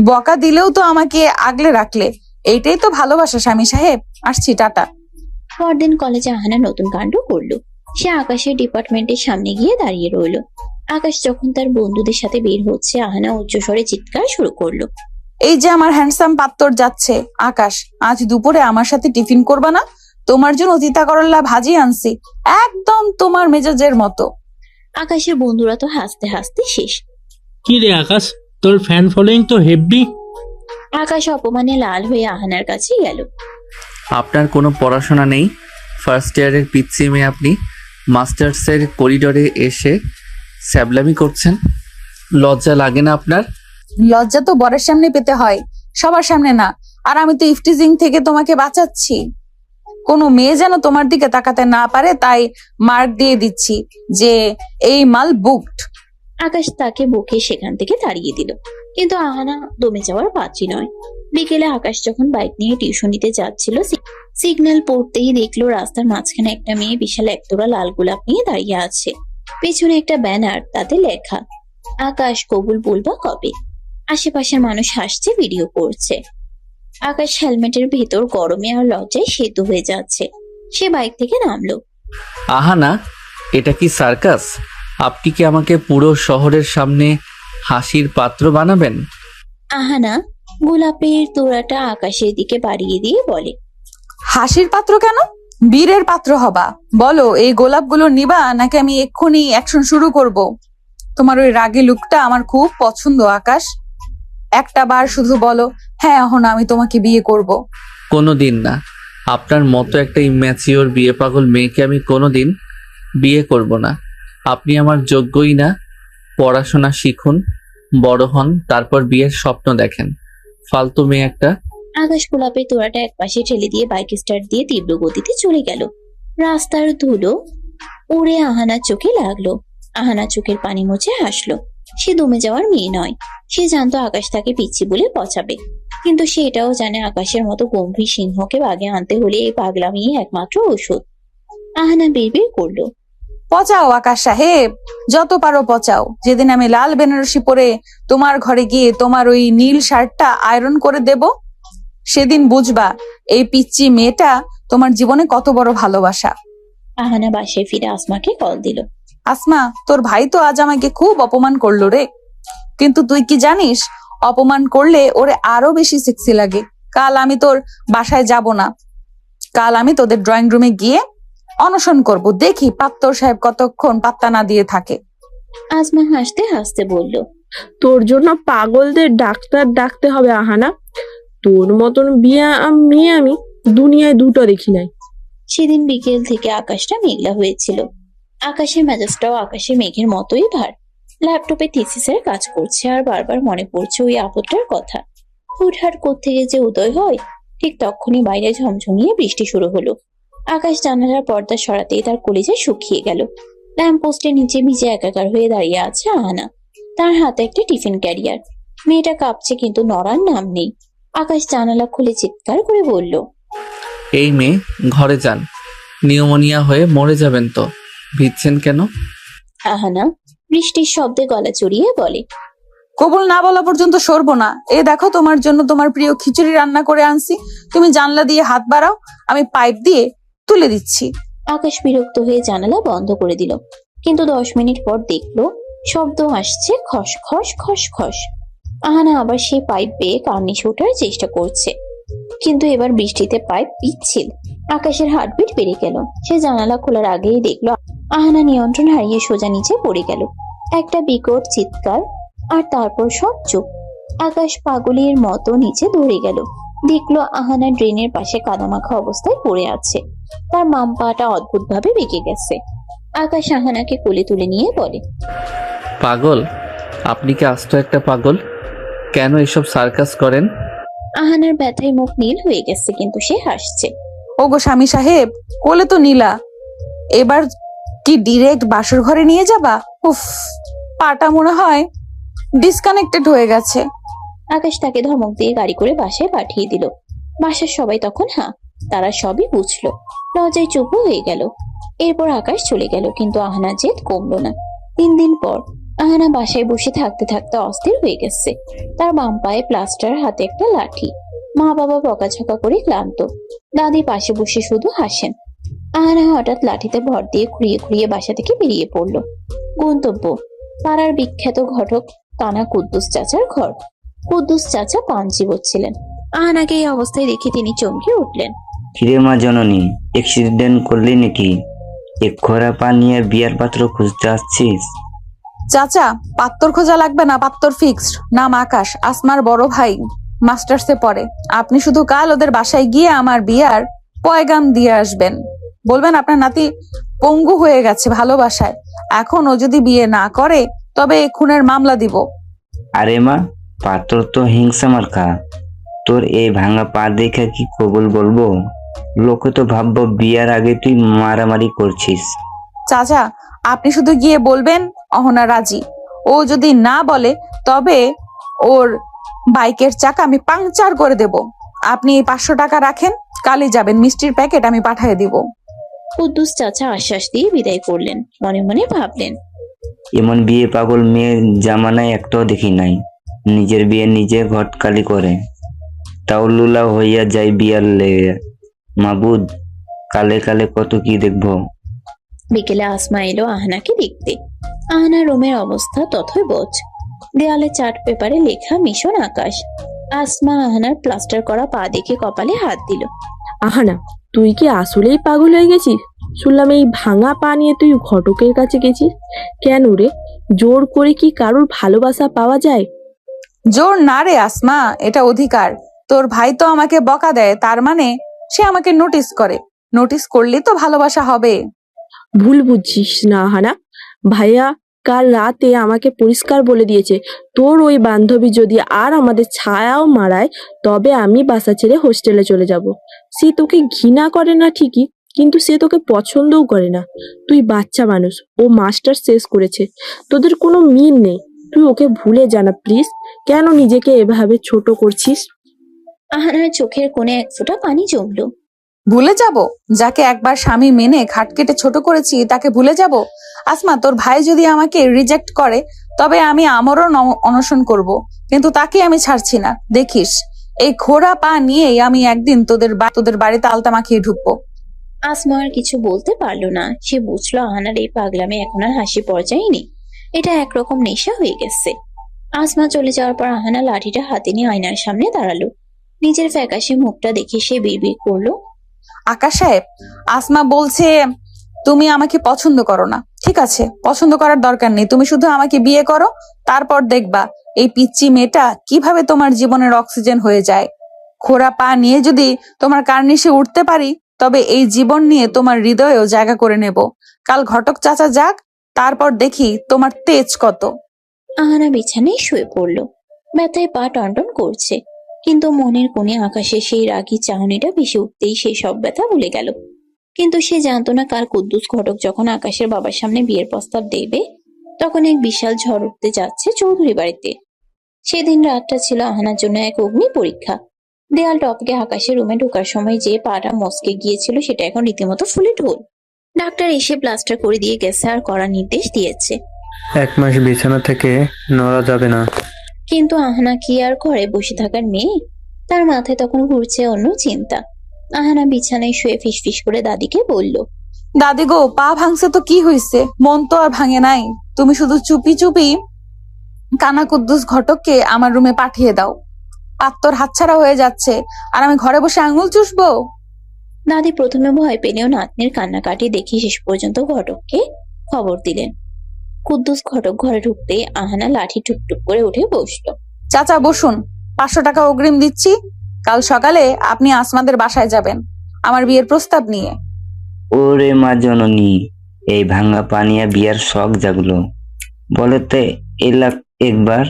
বকা দিলেও তো আমাকে আগলে রাখলে, এইটাই তো ভালোবাসা স্বামী সাহেব। আসছি, টাটা। পরদিন কলেজে আহানা নতুন কাণ্ড করলো। সে আকাশের ডিপার্টমেন্টের সামনে গিয়ে দাঁড়িয়ে রইল। আকাশ যখন তার বন্ধুদের সাথে বের হচ্ছে, আহানা উচ্চস্বরে চিৎকার শুরু করলো, এই যে আমার হ্যান্ডসাম পাত্তর যাচ্ছে। আকাশ, আজ দুপুরে আমার সাথে টিফিন করবা না? তোমার জন্য তিতা করল্লা ভাজি আনছি, একদম তোমার মেজাজের মতো। আকাশের বন্ধুরা তো হাসতে হাসতে শেষ। কি রে আকাশ, তোর ফ্যান ফলোয়িং তো হেভি। আকাশ অপমানে লাল হয়ে আহানার কাছে গেল। আপনার কোনো পড়াশোনা নেই? ফার্স্ট ইয়ারের পিচ্ছি মেয়ে আপনি মাস্টার্সের করিডোরে এসে স্যাবলামি করছেন। লজ্জা লাগে না আপনার? লজ্জা তো বরের সামনে পেতে হয়, সবার সামনে না। আর আমি তো ইফটিজিং থেকে তোমাকে বাঁচাচ্ছি। কোনো মেয়ে যেন তোমার দিকে তাকাতে না পারে, তাই মার্ক দিয়ে দিচ্ছি যে এই মাল বুকড। আকাশ তাকে বকে সেখান থেকে তাড়িয়ে দিল, কিন্তু আহানা দমে যাওয়ার পাত্রী নয়। বিকেলে আকাশ যখন বাইক নিয়ে টিউশনিতে যাচ্ছিল, সিগন্যাল পড়তেই দেখলো রাস্তার মাঝখানে একটা মেয়ে বিশাল একতোড়া লাল গোলাপ নিয়ে দাঁড়িয়ে আছে। পেছনে একটা ব্যানার, তাতে লেখা, আকাশ কবুল বলবা কবে। আশেপাশের মানুষ হাসছে, ভিডিও করছে। আকাশ হেলমেটের ভেতর গরমে আর লজ্জায় সেতু হয়ে যাচ্ছে। সে বাইক থেকে নামলো। আহানা, এটা কি সার্কাস? আপনি কি আমাকে পুরো শহরের সামনে হাসির পাত্র বানাবেন? আহানা গোলাপের তোড়াটা আকাশের দিকে বাড়িয়ে দিয়ে বলে, হাসির পাত্র কেন? বীরের পাত্র হবা। বলো, এই গোলাপগুলো নিবা নাকি আমি এক্ষুনি অ্যাকশন শুরু করব? তোমার ওই রাগী লুকটা আমার খুব পছন্দ আকাশ। একটা বার শুধু বলো, হ্যাঁ এখন আমি তোমাকে বিয়ে করব। কোনো দিন না। আপনার মতো একটা ইম্যাচিওর বিয়ে পাগল মেয়েকে আমি কোনো দিন বিয়ে করব না। আপনি আমার যোগ্যই না। পড়াশোনা শিখুন, বড় হন, তারপর বিয়ের স্বপ্ন দেখেন। ফালতু মেয়ে একটা। আকাশ গোলাপের তোড়াটা একপাশে ঠেলে দিয়ে বাইক স্টার্ট দিয়ে তীব্র গতিতে চলে গেল। রাস্তার ধুলো উড়ে আহানার চোখে লাগলো। আহানা চোখের পানি মুছে হাসলো। সে দমে যাওয়ার মেয়ে নয়। সে জানতো আকাশ তাকে পিচ্ছি বলে পচাবে, কিন্তু সে এটাও জানে আকাশের মতো গম্ভীর সিংহকে বাগে আনতে হলে এই পাগলামি একমাত্র ওষুধ। আহানা বিড়বিড় করলো, পচাও আকাশ সাহেব, যত পারো পচাও। যেদিন আমি লাল বেনারসি পরে তোমার ঘরে গিয়ে তোমার ওই নীল শার্টটা আয়রন করে দেব, সেদিন বুঝবা এই পিচ্চি মেয়েটা তোমার জীবনে কত বড় ভালোবাসা। আহানা বাসায় ফিরে আসমাকে কল দিল। আসমা, তোর ভাই তো আজ আমাকে খুব অপমান করলো রে। কিন্তু তুই কি জানিস, অপমান করলে ওরে আরো বেশি সেক্সি লাগে। কাল আমি তোর বাসায় যাব না, কাল আমি তোদের ড্রয়িং রুমে গিয়ে অনশন করব, দেখি পাত্তর সাহেব কতক্ষণ পাত্তা না দিয়ে থাকে। আসমা হাসতে হাসতে বলল, তোর জন্য পাগলদের ডাক্তার ডাকতে হবে আহানা। তোর মতন মেয়ে আমি দুনিয়ায় দুটো দেখি নাই। সেদিন বিকেল থেকে আকাশটা মেঘলা হয়েছিল। আকাশের মেজাজটাও আকাশের মেঘের মতোই ভার। ল্যাপটপে থিসিসের কাজ করছে আর বারবার মনে পড়ছে ওই আপদটার কথা। হুটহাট কোত্থেকে যে উদয় হয়। ঠিক তখনই বাইরে ঝমঝমিয়ে বৃষ্টি শুরু হলো। আকাশ জানালার পর্দা সরাতেই তার কলিজা শুকিয়ে গেল। ল্যাম্পপোস্টের নিচে ভিজে একাকার হয়ে দাঁড়িয়ে আছে আহানা। তার হাতে একটা টিফিন ক্যারিয়ার। মেয়েটা কাঁপছে কিন্তু নড়ার নাম নেই। আকাশ জানালা খুলে চিৎকার করে বলল, এই মেয়ে, ঘরে যান। নিউমোনিয়া হয়ে মরে যাবেন তো। ভিজছেন কেন? আহানা বৃষ্টির শব্দে গলা চড়িয়ে বলে, কবুল না বলা পর্যন্ত সরবো না। এ দেখো, তোমার জন্য তোমার প্রিয় খিচুড়ি রান্না করে আনছি। তুমি জানলা দিয়ে হাত বাড়াও, আমি পাইপ দিয়ে তুলে দিচ্ছি। আকাশ বিরক্ত হয়ে জানালা বন্ধ করে দিল। কিন্তু 10 মিনিট পর দেখলো শব্দ আসছে, খস খস খস খস। আহানা আবার সেই পাইপ বেয়ে কার্নিশে ওঠার চেষ্টা করছে, কিন্তু এবার বৃষ্টিতে পাইপ পিচ্ছিল। আকাশের হার্টবিট বেড়ে গেল। সে জানালা খোলার আগেই দেখলো আহানা নিয়ন্ত্রণ হারিয়ে সোজা নিচে পড়ে গেল। একটা বিকট চিৎকার, আর তারপর সব চুপ। আকাশ পাগলের মতো নিচে ধরে গেল। দেখলো আহানা ড্রেনের পাশে কাদামাখা অবস্থায় পড়ে আছে। তার বাম পাটা অদ্ভুত ভাবে বেঁকে গেছে। আকাশ আহানাকে কোলে তুলে নিয়ে বলে, পাগল? আপনি কি আস্ত একটা পাগল? কেন এসব সার্কাস করেন? আহানার ব্যথায় মুখ নীল হয়ে গেছে, কিন্তু সে হাসছে। ওগো স্বামী সাহেব, কোলে তো নিলা, এবার কি ডিরেক্ট বাসর ঘরে নিয়ে যাবা? উফ, পাটা মনে হয় ডিসকানেক্টেড হয়ে গেছে। আকাশ তাকে ধমক দিয়ে গাড়ি করে বাসায় পাঠিয়ে দিল। বাসার সবাই তখন তারা সবই বুঝলো। লজ্জায় চুপও হয়ে গেল। এরপর আকাশ চলে গেল, কিন্তু আহানার জেদ কমলো না। 3 দিন পর আহানা বাসায় বসে থাকতে থাকতে অস্থির হয়ে গেছে। তার বাম পায়ে প্লাস্টার, হাতে একটা লাঠি। মা বাবা বকাঝকা করে ক্লান্ত। দাদি পাশে বসে শুধু হাসেন। আহানা হঠাৎ লাঠিতে ভর দিয়ে খুঁড়িয়ে খুঁড়িয়ে বাসা থেকে বেরিয়ে পড়লো। গন্তব্য পাড়ার বিখ্যাত ঘটক কানা কুদ্দুস চাচার ঘর। কুদ্দুস চাচা পান চিবোচ্ছিলেন। আহানাকে এই অবস্থায় দেখে তিনি চমকে উঠলেন। কিরে মা জননী, অ্যাক্সিডেন্ট করলি নাকি? এক খরা পান নিয়ে বিয়ার পাত্র খুঁজতে আসছিস? চাচা, পাত্তর খোঁজা লাগবে না, পাত্তর ফিক্সড। নাম আকাশ, আসমার বড় ভাই, মাস্টার্সে পড়ে। আপনি শুধু কাল ওদের বাসায় গিয়ে আমার বিয়ার পয়গাম দিয়ে আসবেন। বলবেন আপনার নাতি পঙ্গু হয়ে গেছে ভালোবাসায়, এখন ও যদি বিয়ে না করে তবে খুনের মামলা দিব। আরে মা, পাত্র তো হিংসা মার্কা। তোর এই ভাঙা পা দেখে কি কবুল বলবো? লোকে তো ভাববো বিয়ার আগে তুই মারামারি করছিস। চাচা, আপনি শুধু গিয়ে বলবেন অহনা রাজি। ও যদি না বলে তবে ওর বাইকের চাকা আমি পাংচার করে দেব। আপনি 500 টাকা রাখেন, কালই যাবেন, মিষ্টির প্যাকেট আমি পাঠিয়ে দিব। কুদ্দুস চাচা আশ্বাস দিয়ে বিদায় করলেন। মনে মনে ভাবলেন, এমন বিয়ে পাগল মেয়ে জামানায় একটাও দেখি নাই। নিজের বিয়ে নিজে ঘটকালি করে, তাও লুলা হইয়া যায় বিয়ার লেগে। মাবুদ, কালে কালে কত কি দেখবো। বিকেলে আসমা এলো আহনাকে দেখতে। আহনার রুমের অবস্থা তথই বোঝ। দেয়ালে চার্ট পেপারে লেখা মিশন আকাশ। আসমা আহনার প্লাস্টার করা পা দেখে কপালে হাত দিল। আহানা, তুই কি আসলেই পাগল হয়ে গেছিস? শুনলাম এই ভাঙা পা নিয়ে তুই ঘটকের কাছে গেছিস। কেন রে? জোর করে কি কারোর ভালোবাসা পাওয়া যায়? জোর না রে আসমা, এটা অধিকার। তোর ভাই তো আমাকে বকা দেয়, তার মানে সে আমাকে নোটিস করে। নোটিস করলেই তো ভালোবাসা হবে। ভুল বুঝছিস না আহানা। ভাইয়া কাল রাতে আমাকে পরিষ্কার বলে দিয়েছে, তোর ওই বান্ধবী যদি আর আমাদের ছায়াও মারায় তবে আমি বাসা ছেড়ে হোস্টেলে চলে যাব। সে তোকে ঘৃণা করে না ঠিকই, কিন্তু সে তোকে পছন্দও করে না। তুই বাচ্চা মানুষ, ও মাস্টার শেষ করেছে, তোদের কোনো মিল নেই। তুই ওকে ভুলে জানা প্লিজ। কেন নিজেকে এভাবে ছোট করছিস? আহনার চোখের কোণে এক ফোঁটা পানি জমলো। ভুলে যাব? যাকে একবার স্বামী মেনে খাট কেটে ছোট করেছি তাকে ভুলে যাব? আসমা, তোর ভাই যদি আমাকে রিজেক্ট করে তবে আমি আমরণ অনশন করব, কিন্তু তাকে আমি ছাড়ছি না। দেখিস, এই খোড়া পা নিয়েই আমি একদিন তোদের বাড়িতে আলতা মাখিয়ে ঢুকবো। আসমা আর কিছু বলতে পারলো না। সে বুঝলো আহনার এই পাগলামি এখন আর হাসি পর্যায়ে নেই, এটা একরকম নেশা হয়ে গেছে। আসমা চলে যাওয়ার পর আহানা লাঠিটা হাতে নিয়ে আয়নার সামনে দাঁড়ালো। নিজের ফ্যাকাশে মুখটা দেখে সে বিড়বিড় করলো, আকাশ সাহেব, আসমা বলছে তুমি আমাকে পছন্দ করো না। ঠিক আছে, পছন্দ করার দরকার নেই, তুমি শুধু আমাকে বিয়ে করো, তারপর দেখবা এই পিচ্চি মেয়েটা কিভাবে তোমার জীবনের অক্সিজেন হয়ে যায়। খোড়া পা নিয়ে যদি তোমার কার্নিশে উঠতে পারি তবে এই জীবন নিয়ে তোমার হৃদয়েও জায়গা করে নেব। কাল ঘটক চাচা যাক, তারপর দেখি তোমার তেজ কত। আহানা বিছানায় শুয়ে পড়লো। ব্যথায় পা টনটন করছে, কিন্তু মনের কোণে আকাশে সেই রাগী চাহনিটা ভেসে উঠতেই সে সব ব্যথা ভুলে গেল। কিন্তু সে জানতো না কাল কুদ্দুস ঘটক যখন আকাশের বাবার সামনে বিয়ের প্রস্তাব দেবে তখন এক বিশাল ঝড় উঠতে যাচ্ছে চৌধুরী বাড়িতে। সেদিন রাতটা ছিল আহানার জন্য এক অগ্নি পরীক্ষা। দেয়াল টপকে আকাশের রুমে ঢোকার সময় যে পাটা মস্কে গিয়েছিল সেটা এখন রীতিমতো ফুলে ঢোল। ডাক্তার এসে প্লাস্টার করে দিয়ে গেছে আর কড়া নির্দেশ দিয়েছে। 1 মাস বিছানা থেকে নড়া যাবে না। কিন্তু আহানা কি আর ঘরে বসে থাকার মেয়ে? তার মাথায় তখন ঘুরছে অন্য চিন্তা। আহানা বিছানায় শুয়ে ফিসফিস করে দাদিকে বলল, দাদি গো, পা ভাঙছে তো কি হয়েছে, মন তো আর ভাঙে নাই। তুমি শুধু চুপি চুপি কানা কুদ্দুস ঘটককে আমার রুমে পাঠিয়ে দাও। পাত্তর হাতছাড়া হয়ে যাচ্ছে আর আমি ঘরে বসে আঙুল চুষবো। দাদি প্রথমে ভয় পেলেও নাতনির কান্নাকাটি দেখে শেষ পর্যন্ত ঘটককে খবর দিলেন। কুদ্দুস ঘটক ঘরে ঢুকতেই আহানা লাঠি টুকটুক করে উঠে বসলো। চাচা বসুন, 500 টাকা অগ্রিম দিচ্ছি। কাল সকালে আপনি আসমাদের বাসায় যাবেন আমার বিয়ের প্রস্তাব নিয়ে। ওরে মা জননী, এই ভাঙা পানিয়া বিয়ার শখ জাগলো। বলতে এলাক একবার,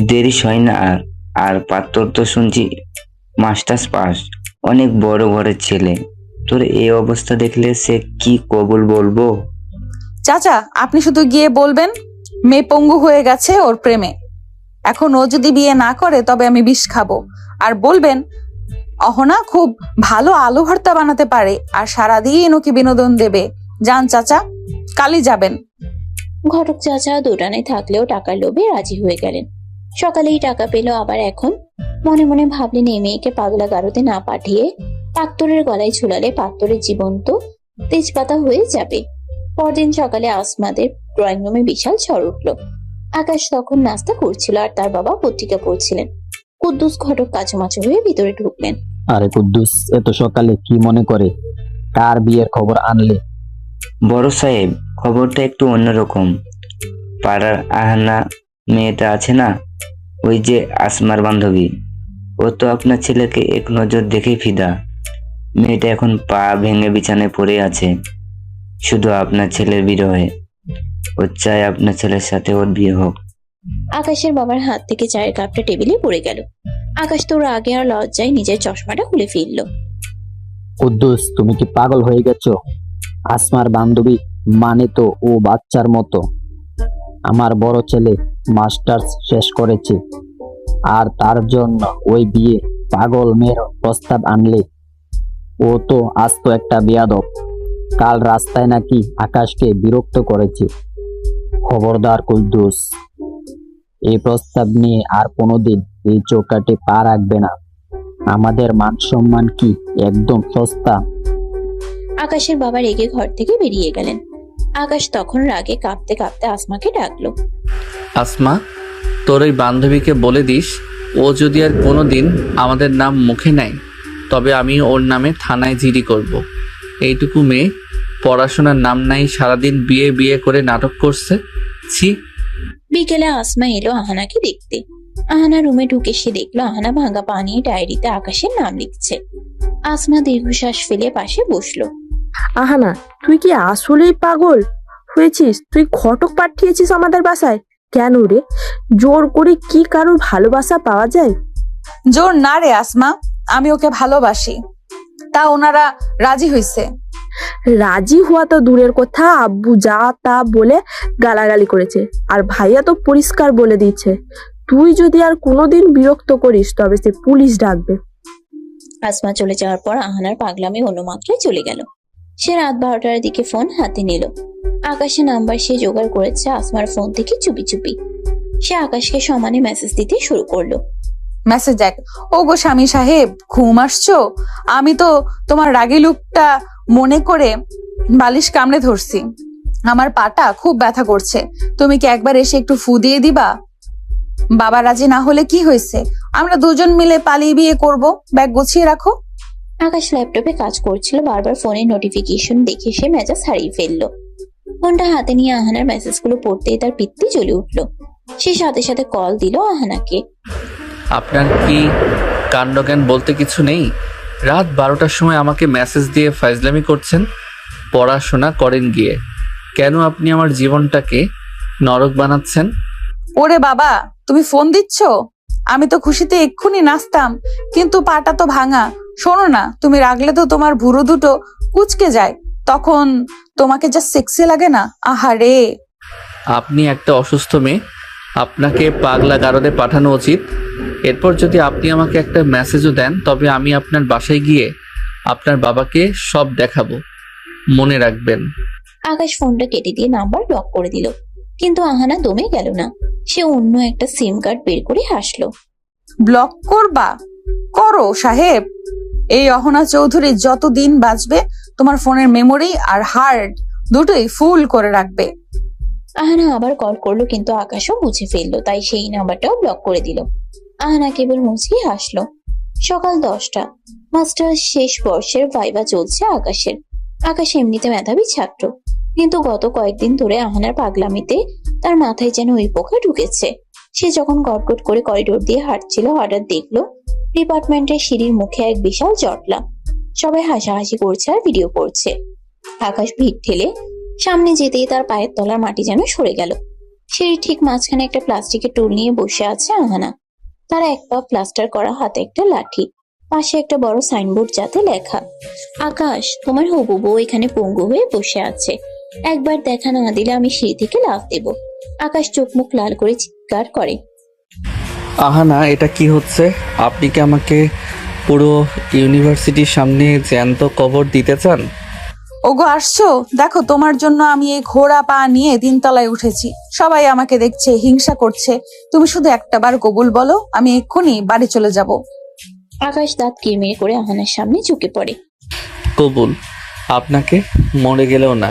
দেরি হয় না আর। আর পাত্র তো শুনছি মাস্টার্স পাস, অনেক বড় ঘরের ছেলে। তোর এই অবস্থা দেখলে সে কি কবুল বলবো? চাচা, আপনি শুধু গিয়ে বলবেন মেয়ে পঙ্গু হয়ে গেছে ওর প্রেমে, এখন ও যদি বিয়ে না করে তবে আমি বিষ খাবো। আর বলবেন অহনা খুব ভালো আলু ভর্তা বানাতে পারে আর সারাদিন ওকে বিনোদন দেবে। যান চাচা, কালই যাবেন। ঘটক চাচা দোটানে থাকলেও টাকার লোভে রাজি হয়ে গেলেন। সকালেই টাকা পেল আবার এখন। মনে মনে ভাবলেন এই মেয়েকে পাগলা গারদে না পাঠিয়ে পাত্তরের গলায় ঝুলালে পাত্তরের জীবন তো তেজপাতা হয়ে যাবে। পরদিন সকালে আসমাদের ড্রয়িং রুমে বিশাল ঝড় উঠলো। আকাশ তখন নাস্তা করছিল আর তার বাবা পত্রিকা পড়ছিলেন। কুদ্দুস ঘটক কাচুমাচু হয়ে ভিতরে ঢুকলেন। আরে কুদ্দুস, এত সকালে কি মনে করে? কার বিয়ের খবর আনলে? বড় সাহেব, খবরটা একটু অন্যরকম। পাড়ার আহানা মেয়েটা আছে না, ওই যে আসমার বান্ধবী, ও তো আপনার ছেলেকে এক নজর দেখে ফিদা। মেয়েটা এখন পা ভেঙে বিছানায় পড়ে আছে শুধু আপনার ছেলের বিরহে। ও চায় আপনার ছেলের সাথে ওর বিয়ে হোক। আকাশের বাবার হাত থেকে চায়ের কাপটা টেবিলে পড়ে গেল। আকাশ তো রাগে আর লজ্জায় নিজের চশমাটা খুলে ফেললো। কুদ্দুস, তুমি কি পাগল হয়ে গেছো? আসমার বান্ধবী মানে তো ও বাচ্চার মতো। আমার বড় ছেলে মাস্টার্স শেষ করেছে আর তার জন্য ওই বিয়ে পাগল মেয়ের প্রস্তাব আনলে? ও তো আস্ত একটা বেয়াদব। কাল রাস্তায় নাকি আকাশকে বিরক্ত করেছে। খবরদার কুদ্দুস, এই প্রস্তাব নিয়ে আর কোনোদিন এই চৌকাটে পা রাখবে না। আমাদের মান সম্মান কি একদম সস্তা? আকাশের বাবা রেগে ঘর থেকে বেরিয়ে গেলেন। আকাশ তখন রাগে কাঁপতে কাঁপতে আসমাকে ডাকলো। আসমা, তোর ওই বান্ধবীকে বলে দিস, ও যদি আর কোনো দিন আমাদের নাম মুখে নেয় তবে আমি ওর নামে থানায় জিডি করব। এইটুকু মেয়ে, পড়াশোনার নাম নাই, সারাদিন বিয়ে বিয়ে করে নাটক করছে। ছি। বিকেলে আসমা এলো আহানাকে দেখতে। আহানা রুমে ঢুকে সে দেখলো আহানা ভাঙা পানি ডায়েরিতে আকাশের নাম লিখছে। আসমা দীর্ঘশ্বাস ফেলে পাশে বসলো। আহানা, তুই কি আসলেই পাগল হয়েছিস? তুই ঘটক পাঠিয়েছিস আমাদের বাসায় কেন রে? জোর করে কি কারোর ভালোবাসা পাওয়া যায়? জোর না রে আসমা, আমি ওকে ভালোবাসি, তা ওনারা রাজি হয়েছে। রাজি হওয়া তো দূরের কথা, আব্বু যা তা বলে গালাগালি করেছে, আর ভাইয়া তো পরিষ্কার বলে দিচ্ছে তুই যদি আর কোনোদিন বিরক্ত করিস তবে সে পুলিশ ডাকবে। আসমা চলে যাওয়ার পর আহানার পাগলামি অন্য মাত্রায় চলে গেল। সে রাত 12টার দিকে ফোন হাতে নিল। আকাশের নাম্বার সে জোগাড় করেছে আসমার ফোন থেকে চুপি চুপি। সে আকাশকে সমানে মেসেজ দিতে শুরু করলো। মেসেজ দেখ। ও গো স্বামী সাহেব, ঘুম আসছো? আমি তো তোমার রাগী লুকটা মনে করে বালিশ কামড়ে ধরছি। আমার পাটা খুব ব্যথা করছে, তুমি কি একবার এসে একটু ফু দিয়ে দিবা? বাবা রাজি না হলে কি হয়েছে, আমরা দুজন মিলে পালিয়ে বিয়ে করব। ব্যাগ গুছিয়ে রাখো। আকাশ ল্যাপটপে কাজ করছিল, বারবার ফোনের নোটিফিকেশন দেখে সে মেজাজ হারিয়ে ফেললো। ফোনটা হাতে নিয়ে আহানার মেসেজগুলো পড়তেই তার পিত্তি জ্বলে উঠলো। সে সাথে সাথে কল দিল আহানাকে। আপনার কি কাণ্ডজ্ঞান বলতে কিছু নেই? রাত 12টার সময় আমাকে মেসেজ দিয়ে ফাইজলামি করছেন। পড়াশোনা করেন গিয়ে, কেন আপনি আমার জীবনটাকে নরক বানাচ্ছেন? ওরে বাবা, তুমি ফোন দিচ্ছ? আমি তো খুশিতে এক্ষুনি নাচতাম, কিন্তু পাটা তো ভাঙা। শোনো না, তুমি রাগলে তো তোমার ভুরু দুটো কুচকে যায়, তখন তোমাকে যা সেক্সি লাগে না, আহারে। আপনি একটা অসুস্থ মেয়ে, আপনাকে পাগলা গারদে পাঠানো উচিত। এরপর যদি আপনি আমাকে একটা মেসেজও দেন তবে আমি আপনার বাসায় গিয়ে আপনার বাবাকে সব দেখাবো, মনে রাখবেন। আকাশ ফোনটা কেটে দিয়ে নাম্বার ব্লক করে দিল, কিন্তু আহানা দমে গেল না। সে অন্য একটা সিম কার্ড বের করে হাসলো। ব্লক করবা? করো সাহেব। এই অহনা চৌধুরী যত দিন বাঁচবে তোমার ফোনের মেমোরি আর হার্ড দুটোই ফুল করে রাখবে। আহানা আবার কল করলো, কিন্তু আকাশও বুঝে ফেললো, তাই সেই নাম্বারটাও ব্লক করে দিল। আহানা কেবল মুচকি হাসলো। সকাল 10টা, মাস্টার শেষ বর্ষের ভাইবা চলছে আকাশের। আকাশ এমনিতে মেধাবী ছাত্র, কিন্তু গত কয়েকদিন ধরে আহানার পাগলামিতে তার মাথায় যেন ওই পোকা ঢুকেছে। সে যখন গটগট করে করিডোর দিয়ে হাঁটছিল, হঠাৎ দেখলো ডিপার্টমেন্টের সিঁড়ির মুখে এক বিশাল জটলা। সবাই হাসাহাসি করছে আর ভিডিও করছে। আকাশ ভিড় ঠেলে সামনে যেতেই তার পায়ের তলার মাটি যেন সরে গেল। সিঁড়ির ঠিক মাঝখানে একটা প্লাস্টিকের টুল নিয়ে বসে আছে আহানা। তার এক পা প্লাস্টার করা, হাতে একটা লাঠি, পাশে একটা বড় সাইনবোর্ড যাতে লেখা, আকাশ তোমার হবু বউ এখানে পঙ্গু হয়ে বসে আছে, একবার দেখা না দিলে আমি সিঁড়ি থেকে লাফ দেব। আকাশ চোখ মুখ লাল করে চিৎকার করে। আহানা, এটা কি হচ্ছে? আপনি কি আমাকে পুরো ইউনিভার্সিটির সামনে জ্যান্ত কবর দিতে চান? ওগো আসছো? দেখো, তোমার জন্য আমি এই ঘোড়া পা নিয়ে 3 তলায় উঠেছি। সবাই আমাকে দেখছে, হিংসা করছে। তুমি শুধু একটাবার কবুল বলো, আমি এক্ষুনি বাড়ি চলে যাব। আকাশ দাঁত কিরমির করে আহানার সামনে ঝুঁকে পড়ে। কবুল? আপনাকে মরে গেলেও না।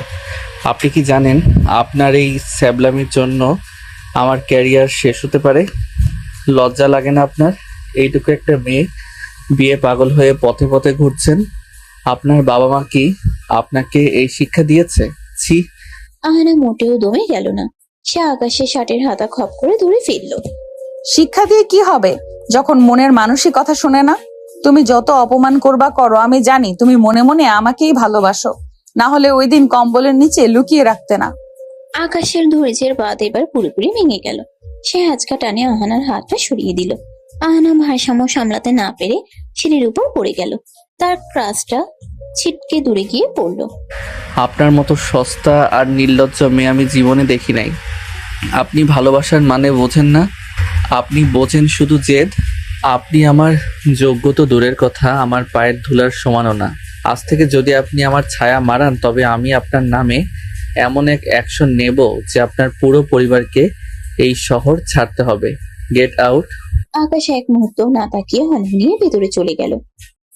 আপনি কি জানেন আপনার এই স্যাবলামির জন্য আমার ক্যারিয়ার শেষ হতে পারে? লজ্জা লাগে না আপনার? এইটুকু একটা মেয়ে বিয়ে পাগল হয়ে পথে পথে ঘুরছেন। আপনার বাবা মা কি আপনাকে এই শিক্ষা দিয়েছে? ছি। আহানা মোটেও দমে গেল না। সে আকাশের শার্টের হাতা খপ করে ধরে ফেললো। শিক্ষা দিয়ে কি হবে যখন মনের মানুষই কথা শোনে না? তুমি যত অপমান করবা করো, আমি জানি তুমি মনে মনে আমাকেই ভালোবাসো, না হলে ওই দিন কম্বলের নিচে লুকিয়ে রাখতে না। আকাশের ধৈর্যের বাঁধ এবার পুরোপুরি ভেঙে গেল। সে আঁচকা টানে আহানার হাতটা সরিয়ে দিল। আহানা ভারসাম্য সামলাতে না পেরে সিঁড়ির উপর পড়ে গেল। তার ক্রাশটা ছিটকে দূরে গিয়ে পড়লো। আপনার মতো সস্তা আর নির্লজ্জ মেয়ে আমি জীবনে দেখি নাই। আপনি ভালোবাসার মানে বোঝেন না, আপনি বোঝেন শুধু জেদ। আপনি আমার যোগ্য তো দূরের কথা, আমার পায়ের ধুলার সমানও না। আজ থেকে যদি আপনি আমার ছায়া মারান তবে আমি আপনার নামে এমন এক অ্যাকশন নেব যে আপনার পুরো পরিবারকে এই শহর ছাড়তে হবে। Get out. আকাশ এক মুহূর্ত না তাকিয়ে হনহনিয়ে ভেতরে চলে গেল।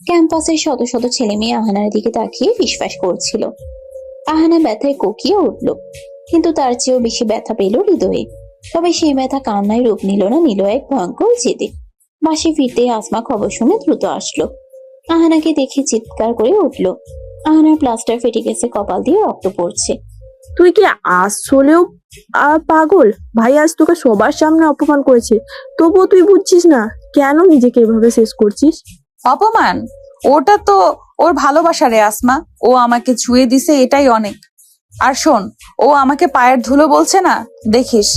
ক্যাম্পাসের শত শত ছেলে মেয়ে আহানার দিকে তাকিয়ে ফিসফাস করছিল। আহানা ব্যথায় কোকিয়ে উঠল, কিন্তু তার চেয়েও বেশি ব্যথা পেল হৃদয়ে। তবে সেই ব্যথা কান্নায় রূপ নিল এক ভয়ঙ্কর জেদে। বাসে ফিরতে আসমা খবর শুনে দ্রুত আসলো। আহানাকে দেখে চিৎকার করে উঠল। আহানার প্লাস্টার ফেটে গেছে, কপাল দিয়ে রক্ত পড়ছে। তুই কি আসলেও পাগল? ভাই আজ তোকে সবার সামনে অপমান করেছে, তবুও তুই বুঝছিস না কেন নিজেকে এভাবে শেষ করছিস? অপমান? ওটা তো ওর ভালোবাসা রে আসমা। ও আমাকে ছুঁয়ে দিছে, এটাই অনেক। আর শোন, ও আমাকে পায়ের ধুলো বলছে না, দেখিস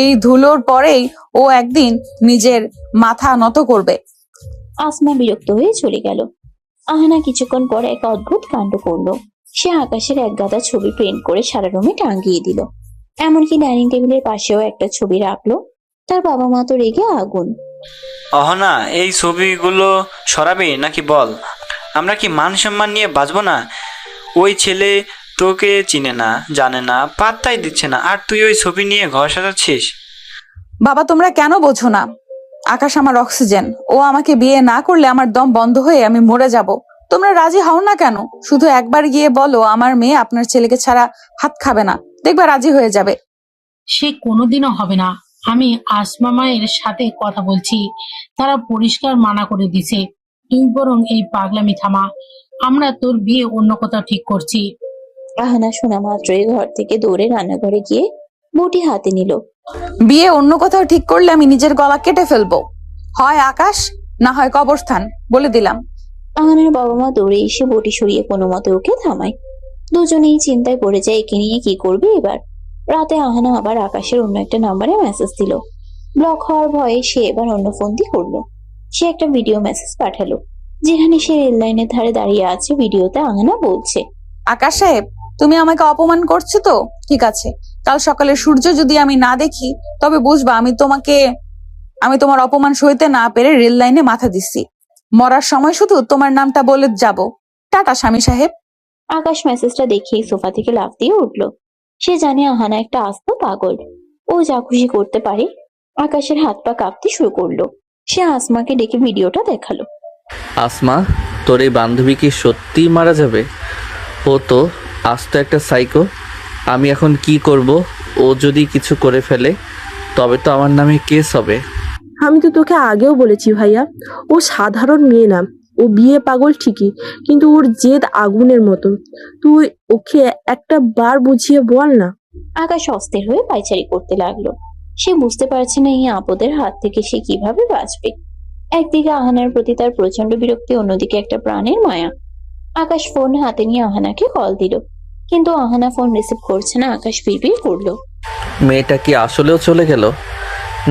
এই ধুলোর পরেই ও একদিন নিজের মাথা নত করবে। আসমা বিরক্ত হয়ে চলে গেল। আহানা কিছুক্ষণ পরে এক অদ্ভুত কাণ্ড করলো। সে আকাশের এক গাদা ছবি প্রিন্ট করে সারা রুমে টাঙ্গিয়ে দিল। এমনকি ডাইনিং টেবিলের পাশেও একটা ছবি রাখলো। তার বাবা মা তো রেগে আগুন। অহনা, এই ছবিগুলো সরাবি নাকি বল? আমরা কি মান সম্মান নিয়ে বাঁচবো না? ওই ছেলে তোকে চিনে না, জানে না, পাত্তাই দিচ্ছে না, আর তুই ওই ছবি নিয়ে ঘর সাজাচ্ছিস। বাবা, তোমরা কেন বোঝো না? আকাশ আমার অক্সিজেন। ও আমাকে বিয়ে না করলে আমার দম বন্ধ হয়ে আমি মরে যাব। তোমরা রাজি হও না কেন? শুধু একবার গিয়ে বলো আমার মেয়ে আপনার ছেলেকে ছাড়া হাত খাবে না, দেখবা রাজি হয়ে যাবে। সে কোনোদিনও হবে না। আমি আসমা মায়ের সাথে কথা বলছি, তারা পরিষ্কার মানা করে দিছে। তুই বরং এই পাগলামি থামা, আমরা তোর বিয়ে অন্য কোথাও ঠিক করছি। আহানা শোনা মাত্রই ঘর থেকে দৌড়ে রান্নাঘরে গিয়ে বটি হাতে নিল। বিয়ে অন্য কোথাও ঠিক করলে আমি নিজের গলা কেটে ফেলবো, হয় আকাশ না হয় কবরস্থান, বলে দিলাম। আহানার বাবা মা দৌড়ে এসে বটি সরিয়ে কোনো মতে ওকে থামায়। দুজনেই চিন্তায় পড়ে যায় একে নিয়ে কি করবে এবার। রাতে আহানা আবার আকাশের অন্য একটা নাম্বারে মেসেজ দিল। ব্লক হওয়ার ভয়ে সে এবার অন্য ফোন দিয়ে করলো। সে একটা ভিডিও মেসেজ পাঠালো, যেখানে সে রেল লাইনের ধারে দাঁড়িয়ে আছে। ভিডিওতে আহানা বলছে, আকাশ সাহেব, তুমি আমাকে অপমান করছো তো? ঠিক আছে, কাল সকালে সূর্য যদি আমি না দেখি তবে বুঝবা আমি তোমার অপমান সইতে না পেরে রেল লাইনে মাথা দিচ্ছি। মরার সময় শুধু তোমার নামটা বলে যাব। টাটা স্বামী সাহেব। আকাশ মেসেজটা দেখেই সোফা থেকে লাফ দিয়ে উঠলো। সে জানে আহানা একটা আস্ত পাগল, ও যা খুশি করতে পারে। আকাশের হাত পা কাঁপতে শুরু করলো। সে আসমাকে ডেকে ভিডিওটা দেখালো। আসমা, তোর এই বান্ধবী কি সত্যিই মারা যাবে? ও তো আস্ত একটা সাইকো। আমি এখন কি করব? ও যদি কিছু করে ফেলে তবে তো আমার নামে কেস হবে। আমি তো তোকে আগেও বলেছি ভাইয়া, ও সাধারণ মেয়ে না। ও বিয়ে পাগল ঠিকই, কিন্তু ওর জেদ আগুনের মতো। তুই ওকে একটা বার বুঝিয়ে বল না। আকাশ অস্থির হয়ে পায়চারি করতে লাগলো। সে বুঝতে পারছে না এই আপদের হাত থেকে সে কিভাবে বাঁচবে। একদিকে আহানার প্রতি তার প্রচন্ড বিরক্তি, অন্যদিকে একটা প্রাণের মায়া। আকাশ ফোন হাতে নিয়ে আহানাকে কল দিল, কিন্তু আহানা ফোন রিসিভ করছে না। আকাশ বিড়বিড় করলো, মেয়েটা কি আসলেও চলে গেল?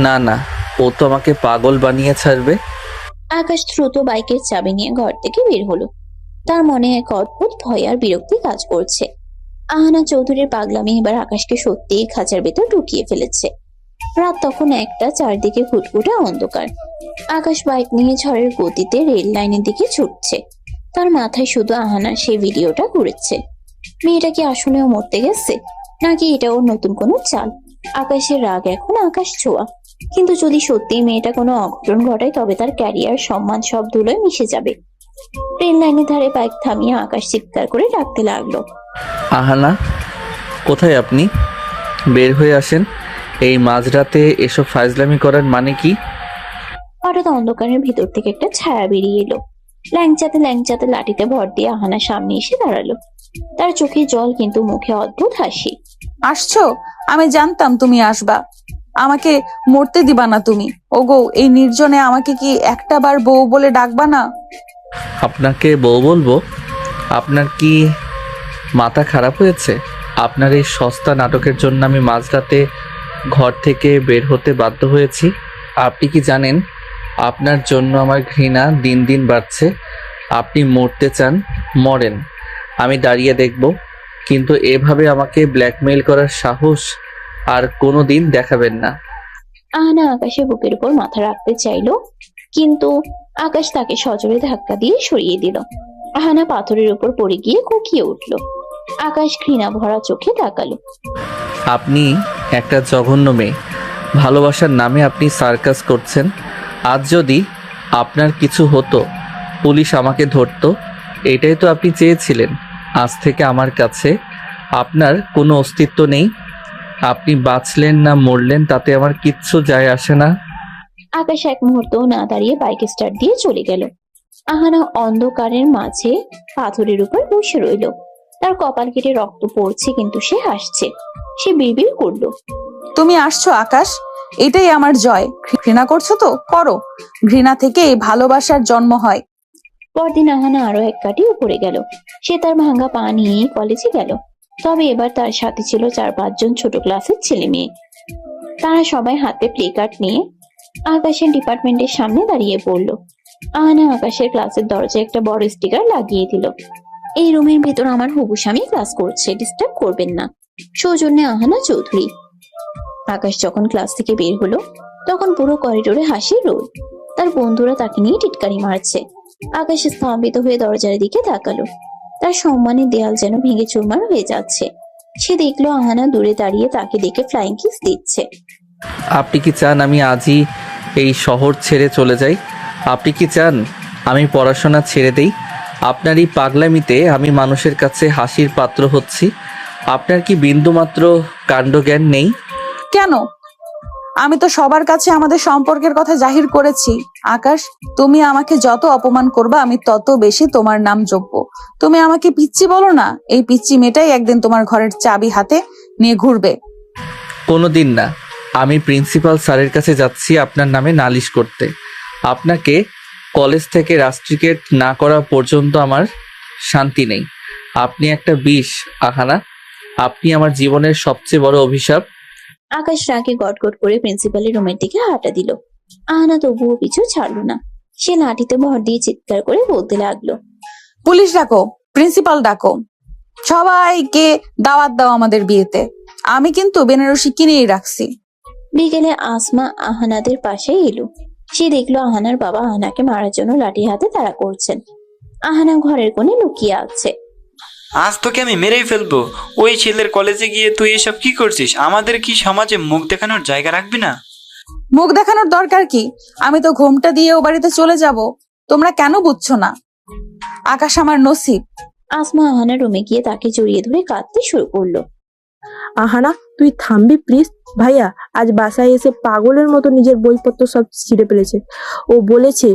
না না, ও তো আমাকে পাগল বানিয়ে ছাড়বে। আকাশ দ্রুত বাইকের চাবি নিয়ে ঘর থেকে বের হলো। তার মনে এক অদ্ভুত ভয় আর বিরক্তি কাজ করছে। আহানা চৌধুরীর পাগলামি এবার আকাশকে সত্যিই খাঁচার ভেতর ঢুকিয়ে ফেলেছে। রাত তখন একটা, চারদিকে ঘুটঘুটে অন্ধকার। আকাশ বাইক নিয়ে ঝড়ের গতিতে রেল লাইনের দিকে ছুটছে। তার মাথায় শুধু আহানার সেই ভিডিওটা ঘুরেছে। মেয়েটা কি আসলেও মরতে গেছে, নাকি এটা ওর নতুন কোনো চাল? আকাশের রাগ এখন আকাশ ছোঁয়া, কিন্তু যদি সত্যি মেয়েটা কোনো অঘটন ঘটায় তবে তার ক্যারিয়ার, সম্মান সব ধুলোয় মিশে যাবে। রেল লাইনের ধারে বাইক থামিয়ে আকাশ চিৎকার করে ডাকতে লাগলো, আহানা, কোথায় আপনি? বের হয়ে আসেন। এই মাঝরাতে এসব ফাজলামি করার মানে কি? হঠাৎ অন্ধকারের ভিতর থেকে একটা ছায়া বেরিয়ে এলো। ল্যাংচাতে ল্যাংচাতে লাঠিতে ভর দিয়ে আহানার সামনে এসে দাঁড়ালো। তার চোখে জল, কিন্তু মুখে অদ্ভুত হাসি। আসছো? আমি জানতাম তুমি আসবা। আমাকে মরতে দিবা না তুমি। ওগো, এই নির্জনে আমাকে কি একটা বার বউ বলে ডাকবা না? আপনাকে বউ বলবো? আপনার কি মাথা খারাপ হয়েছে? আপনার এই সস্তা নাটকের জন্য আমি মাঝরাতে ঘর থেকে বের হতে বাধ্য হয়েছি। আপনি কি জানেন আপনার জন্য আমার ঘৃণা দিন দিন বাড়ছে? আপনি মরতে চান, মরেন, আমি দাঁড়িয়ে দেখব। কিন্তু এভাবে আমাকে ব্ল্যাকমেইল করার সাহস আর কোনো দিন দেখাবেন না। আহানা আকাশের বুকের উপর মাথা রাখতে চাইলো, কিন্তু আকাশ তাকে সজোরে ধাক্কা দিয়ে সরিয়ে দিল। আহানা পাথরের উপর পড়ে গিয়ে কুকিয়ে উঠল। আকাশ ঘৃণা ভরা চোখে তাকালো। আপনি একটা জঘন্য মেয়ে। ভালোবাসার নামে আপনি সার্কাস করছেন। আজ যদি আপনার কিছু হতো, পুলিশ আমাকে ধরতো, এটাই তো আপনি চেয়েছিলেন। আজ থেকে আমার কাছে আপনার কোনো অস্তিত্ব নেই। আপনি বাঁচলেন না মরলেন তাতে আমার কিচ্ছু যায় আসে না। আকাশ এক মুহূর্ত না দাঁড়িয়ে বাইক স্টার্ট দিয়ে চলে গেল। আহানা অন্ধকারের মাঝে পাথরের উপর বসে রইল। তার কপাল কেটে রক্ত পড়ছে, কিন্তু সে হাসছে। সে বিড়বিড় করলো, তুমি আসছো আকাশ, এটাই আমার জয়। ঘৃণা করছো তো করো, ঘৃণা থেকেই ভালোবাসার জন্ম হয়। পরদিন আহানা আরো এক কাটি উপরে গেল। সে তার ভাঙা পা নিয়ে কলেজে গেল। তবে এবার তার সাথে ছিল 4-5 জন ছোট ক্লাসের ছেলে মেয়ে। তারা সবাই হাতে প্লে কার্ড নিয়ে আকাশের ডিপার্টমেন্টের সামনে দাঁড়িয়ে পড়লো। আহানা আকাশের ক্লাসের দরজায় একটা বড় স্টিকার লাগিয়ে দিল, এই রুমের ভেতর আমার হবু স্বামী ক্লাস করছে, ডিস্টার্ব করবেন না, সৌজন্যে আহানা চৌধুরী। আকাশ যখন ক্লাস থেকে বের হলো তখন পুরো করিডোরে হাসির রোল। তার বন্ধুরা তাকে নিয়ে টিটকারি মারছে। আকাশ স্তম্ভিত হয়ে দরজার দিকে তাকালো। তার সম্মানের দেয়াল যেন ভেঙে চুরমার হয়ে যাচ্ছে। সে দেখলো আহানা দূরে দাঁড়িয়ে তাকে দেখে ফ্লাইং কিস দিচ্ছে। আপনি কি চান আমি আজই এই শহর ছেড়ে চলে যাই? আপনি কি চান আমি পড়াশোনা ছেড়ে দেই? আপনার এই পাগলামিতে আমি মানুষের কাছে হাসির পাত্র হচ্ছি। আপনার কি বিন্দুমাত্র কাণ্ডজ্ঞান নেই? কেন? আমি তো সবার কাছে আমাদের সম্পর্কের কথা জাহির করেছি। আকাশ, তুমি আমাকে যত অপমান করবে আমি তত বেশি তোমার নাম জপব। তুমি আমাকে পিচ্চি বলো না, এই পিচ্চি মেয়েটাই একদিন তোমার ঘরের চাবি হাতে নিয়ে ঘুরবে। কোনোদিন না। আমি প্রিন্সিপাল স্যারের কাছে যাচ্ছি আপনার নামে নালিশ করতে। আপনাকে কলেজ থেকে রাস্ট্রিকেট না করা পর্যন্ত আমার শান্তি নেই। আপনি একটা বিষ আহানা। আপনি আমার জীবনের সবচেয়ে বড় অভিশাপ। আকাশ রাগে গটগট করে প্রিন্সিপালের রুমের দিকে হাঁটা দিল। আহানা তবুও পিছু ছাড়লো না। সে লাঠিতে ভর দিয়ে চিৎকার করে বলতে লাগলো, পুলিশ ডাকো, প্রিন্সিপাল ডাকো, সবাইকে দাওয়াত দাও আমাদের বিয়েতে। আমি কিন্তু বেনারসি কিনেই রাখছি। বিকেলে আসমা আহানাদের পাশে এলো। সে দেখলো আহানার বাবা আহানাকে মারার জন্য লাঠি হাতে তাড়া করছেন। আহানা ঘরের কোণে লুকিয়ে আছে। আজ তোকে আমি মেরেই ফেলবো। ওই ছেলের কলেজে গিয়ে তুই এসব কি করছিস? আমাদের কি সমাজে মুখ দেখানোর জায়গা রাখবি না? মুখ দেখানোর দরকার কি? আমি তো ঘোমটা দিয়ে ও বাড়িতে চলে যাব। তোমরা কেন বুঝছো না? আকাশ আমার নসিব। আসমা আহানার রুমে গিয়ে তাকে জড়িয়ে ধরে কাঁদতে শুরু করলো। আহানা, তুই থামবি প্লিজ? ভাইয়া আজ বাসায় এসে পাগলের মতো নিজের বইপত্র সব ছিঁড়ে ফেলেছে। ও বলেছে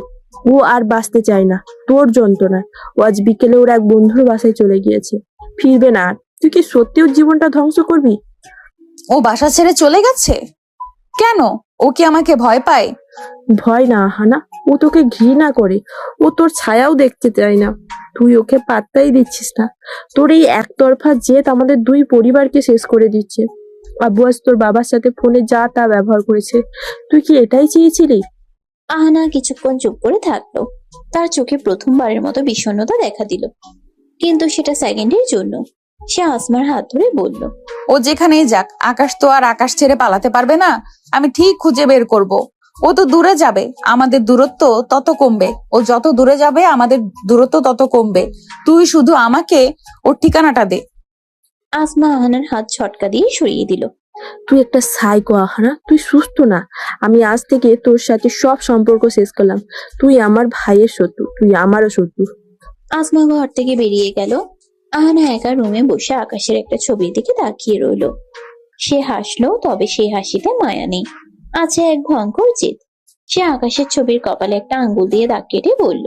ও আর বাঁচতে চায় না তোর যন্ত্রণায়। ও আজ বিকেলে ওর এক বন্ধুর বাসায় চলে গিয়েছে, ফিরবে না আর। তুই কি সত্যি ওর জীবনটা ধ্বংস করবি? ও বাসা ছেড়ে চলে গেছে কেন? ও কি আমাকে ভয় পায়? ভয় না আহানা, ও তোকে ঘৃণা করে। ও তোর ছায়াও দেখতে চায় না। তুই ওকে পাত্তাই দিচ্ছিস না। তোর এই একতরফা জেদ আমাদের দুই পরিবারকে শেষ করে দিচ্ছে। আব্বু আজ তোর বাবার সাথে ফোনে যা তা ব্যবহার করেছে। তুই কি এটাই চেয়েছিলি? আহানা কিছুক্ষণ চুপ করে থাকলো। তার চোখে প্রথমবারের মতো বিষণ্ণতা দেখা দিল, কিন্তু সেটা সেকেন্ডের জন্য। সে আসমার হাত ধরে বলল, ও যেখানেই যাক, আকাশ তো আর আকাশ ছেড়ে পালাতে পারবে না। আমি ঠিক খুঁজে বের করব। ও তো দূরে যাবে, আমাদের দূরত্ব তত কমবে। ও যত দূরে যাবে আমাদের দূরত্ব তত কমবে। তুই শুধু আমাকে ওর ঠিকানাটা দে। আসমা আহানার হাত ছটকা দিয়ে সরিয়ে দিল। তুই একটা সাইকো আহানা, তুই সুস্থ না। আমি আজ থেকে তোর সাথে সব সম্পর্ক শেষ করলাম। তুই আমার ভাইয়ের শত্রু, তুই আমারও শত্রু। আসমা ঘর থেকে বেরিয়ে গেল। আহানা একা রুমে বসে আকাশের একটা ছবির দিকে তাকিয়ে রইল। সে হাসলো, তবে সেই হাসিতে মায়া নেই, আছে এক ভয়ঙ্কর জেদ। সে আকাশের ছবির কপালে একটা আঙ্গুল দিয়ে দাগ কেটে বলল,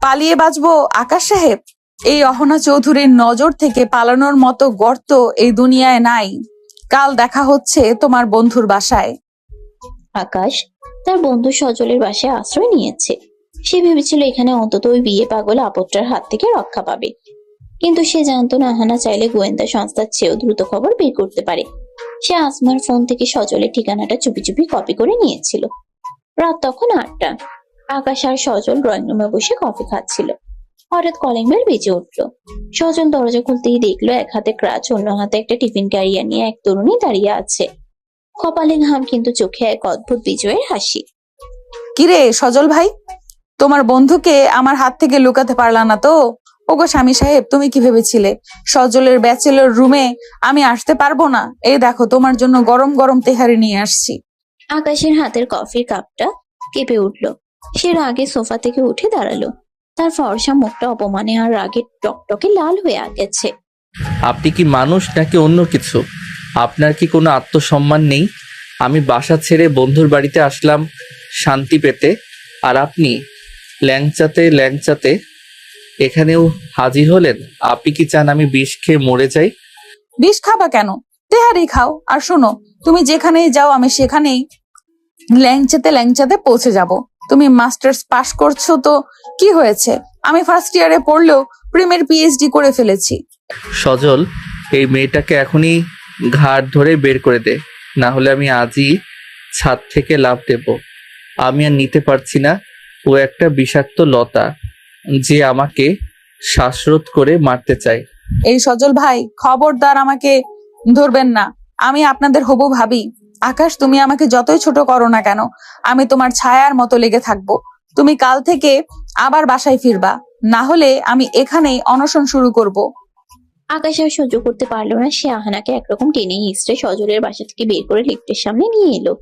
পালিয়ে বাঁচবো আকাশ সাহেব? এই অহনা চৌধুরীর নজর থেকে পালানোর মতো গর্ত এই দুনিয়ায় নাই। কাল দেখা হচ্ছে তোমার বন্ধুর বাসায়। আকাশ তার বন্ধু সজলের বাসায় আশ্রয় নিয়েছে। সে ভেবেছিল এখানে অন্তত ওই বিয়ে পাগল আপদটার হাত থেকে রক্ষা পাবে। কিন্তু সে জানতো না আহানা চাইলে গোয়েন্দা সংস্থার চেয়েও দ্রুত খবর বের করতে পারে। সে আসমার ফোন থেকে সজলের ঠিকানাটা চুপি চুপি কপি করে নিয়েছিল। রাত তখন 8টা। আকাশ আর সজল ড্রয়িং রুমে বসে কফি খাচ্ছিল। হঠাৎ কলিং বেল বেজে উঠলো। সজল দরজা খুলতেই দেখলো এক হাতে ক্রাচ, অন্য হাতে একটা টিফিন ক্যারিয়ার নিয়ে এক তরুণী দাঁড়িয়ে আছে। কপালে ঘাম, কিন্তু চোখে এক অদ্ভুত বিজয়ের হাসি। কিরে সজল ভাই, তোমার বন্ধুকে আমার হাত থেকে লুকাতে পারলা না তো? ওগো স্বামী সাহেব, তুমি কি ভেবেছিলে সজলের ব্যাচেলর রুমে আমি আসতে পারবো না? এই দেখো তোমার জন্য গরম গরম তেহারি নিয়ে আসছি। আকাশের হাতের কফির কাপটা কেঁপে উঠলো। সে রাগে সোফা থেকে উঠে দাঁড়ালো। তার ফর্সা মুখটা অপমানে আর রাগে টকটকে লাল হয়ে গেছে। আপনি কি মানুষ নাকি অন্য কিছু? আপনার কি কোনো আত্মসম্মান নেই? আমি বাসা ছেড়ে বন্ধুর বাড়িতে আসলাম শান্তি পেতে, আর আপনি ল্যাংচাতে ল্যাংচাতে এখানেও হাজির হলেন। আপনি কি চান আমি বিষ খেয়ে মরে যাই? বিষ খাবা কেন? তেহারি খাও। আর শোনো, তুমি যেখানেই যাও আমি সেখানেই ল্যাংচাতে ল্যাংচাতে পৌঁছে যাব। তুমি মাস্টার্স পাশ করছো তো কি হয়েছে? আমি ফার্স্ট ইয়ারে পড়লেও প্রেমের পিএইচডি করে ফেলেছি। সজল, এই মেয়েটাকে এখনই ঘাড় ধরে বের করে দে, না হলে আমি আজই ছাদ থেকে লাফ দেব। আমি আর নিতে পারছি না। ও একটা বিষাক্ত লতা যে আমাকে শ্বাসরোধ করে মারতে চায়। এই সজল ভাই, খবরদার আমাকে ধরবেন না। আমি আপনাদের হবু ভাবি। আকাশ, তুমি আমাকে যতই ছোট করো না কেন, আমি তোমার ছায়ার মতো লেগে থাকবো। তুমি কাল থেকে আবার বাসায় ফিরবা, না হলে আমি এখানেই অনশন শুরু করব। আকাশ আর সহ্য করতে পারলো না। সে আহানাকে একরকম টেনে হিঁচড়ে সজলের বাসা থেকে বের করে লিফটের সামনে নিয়ে এলো।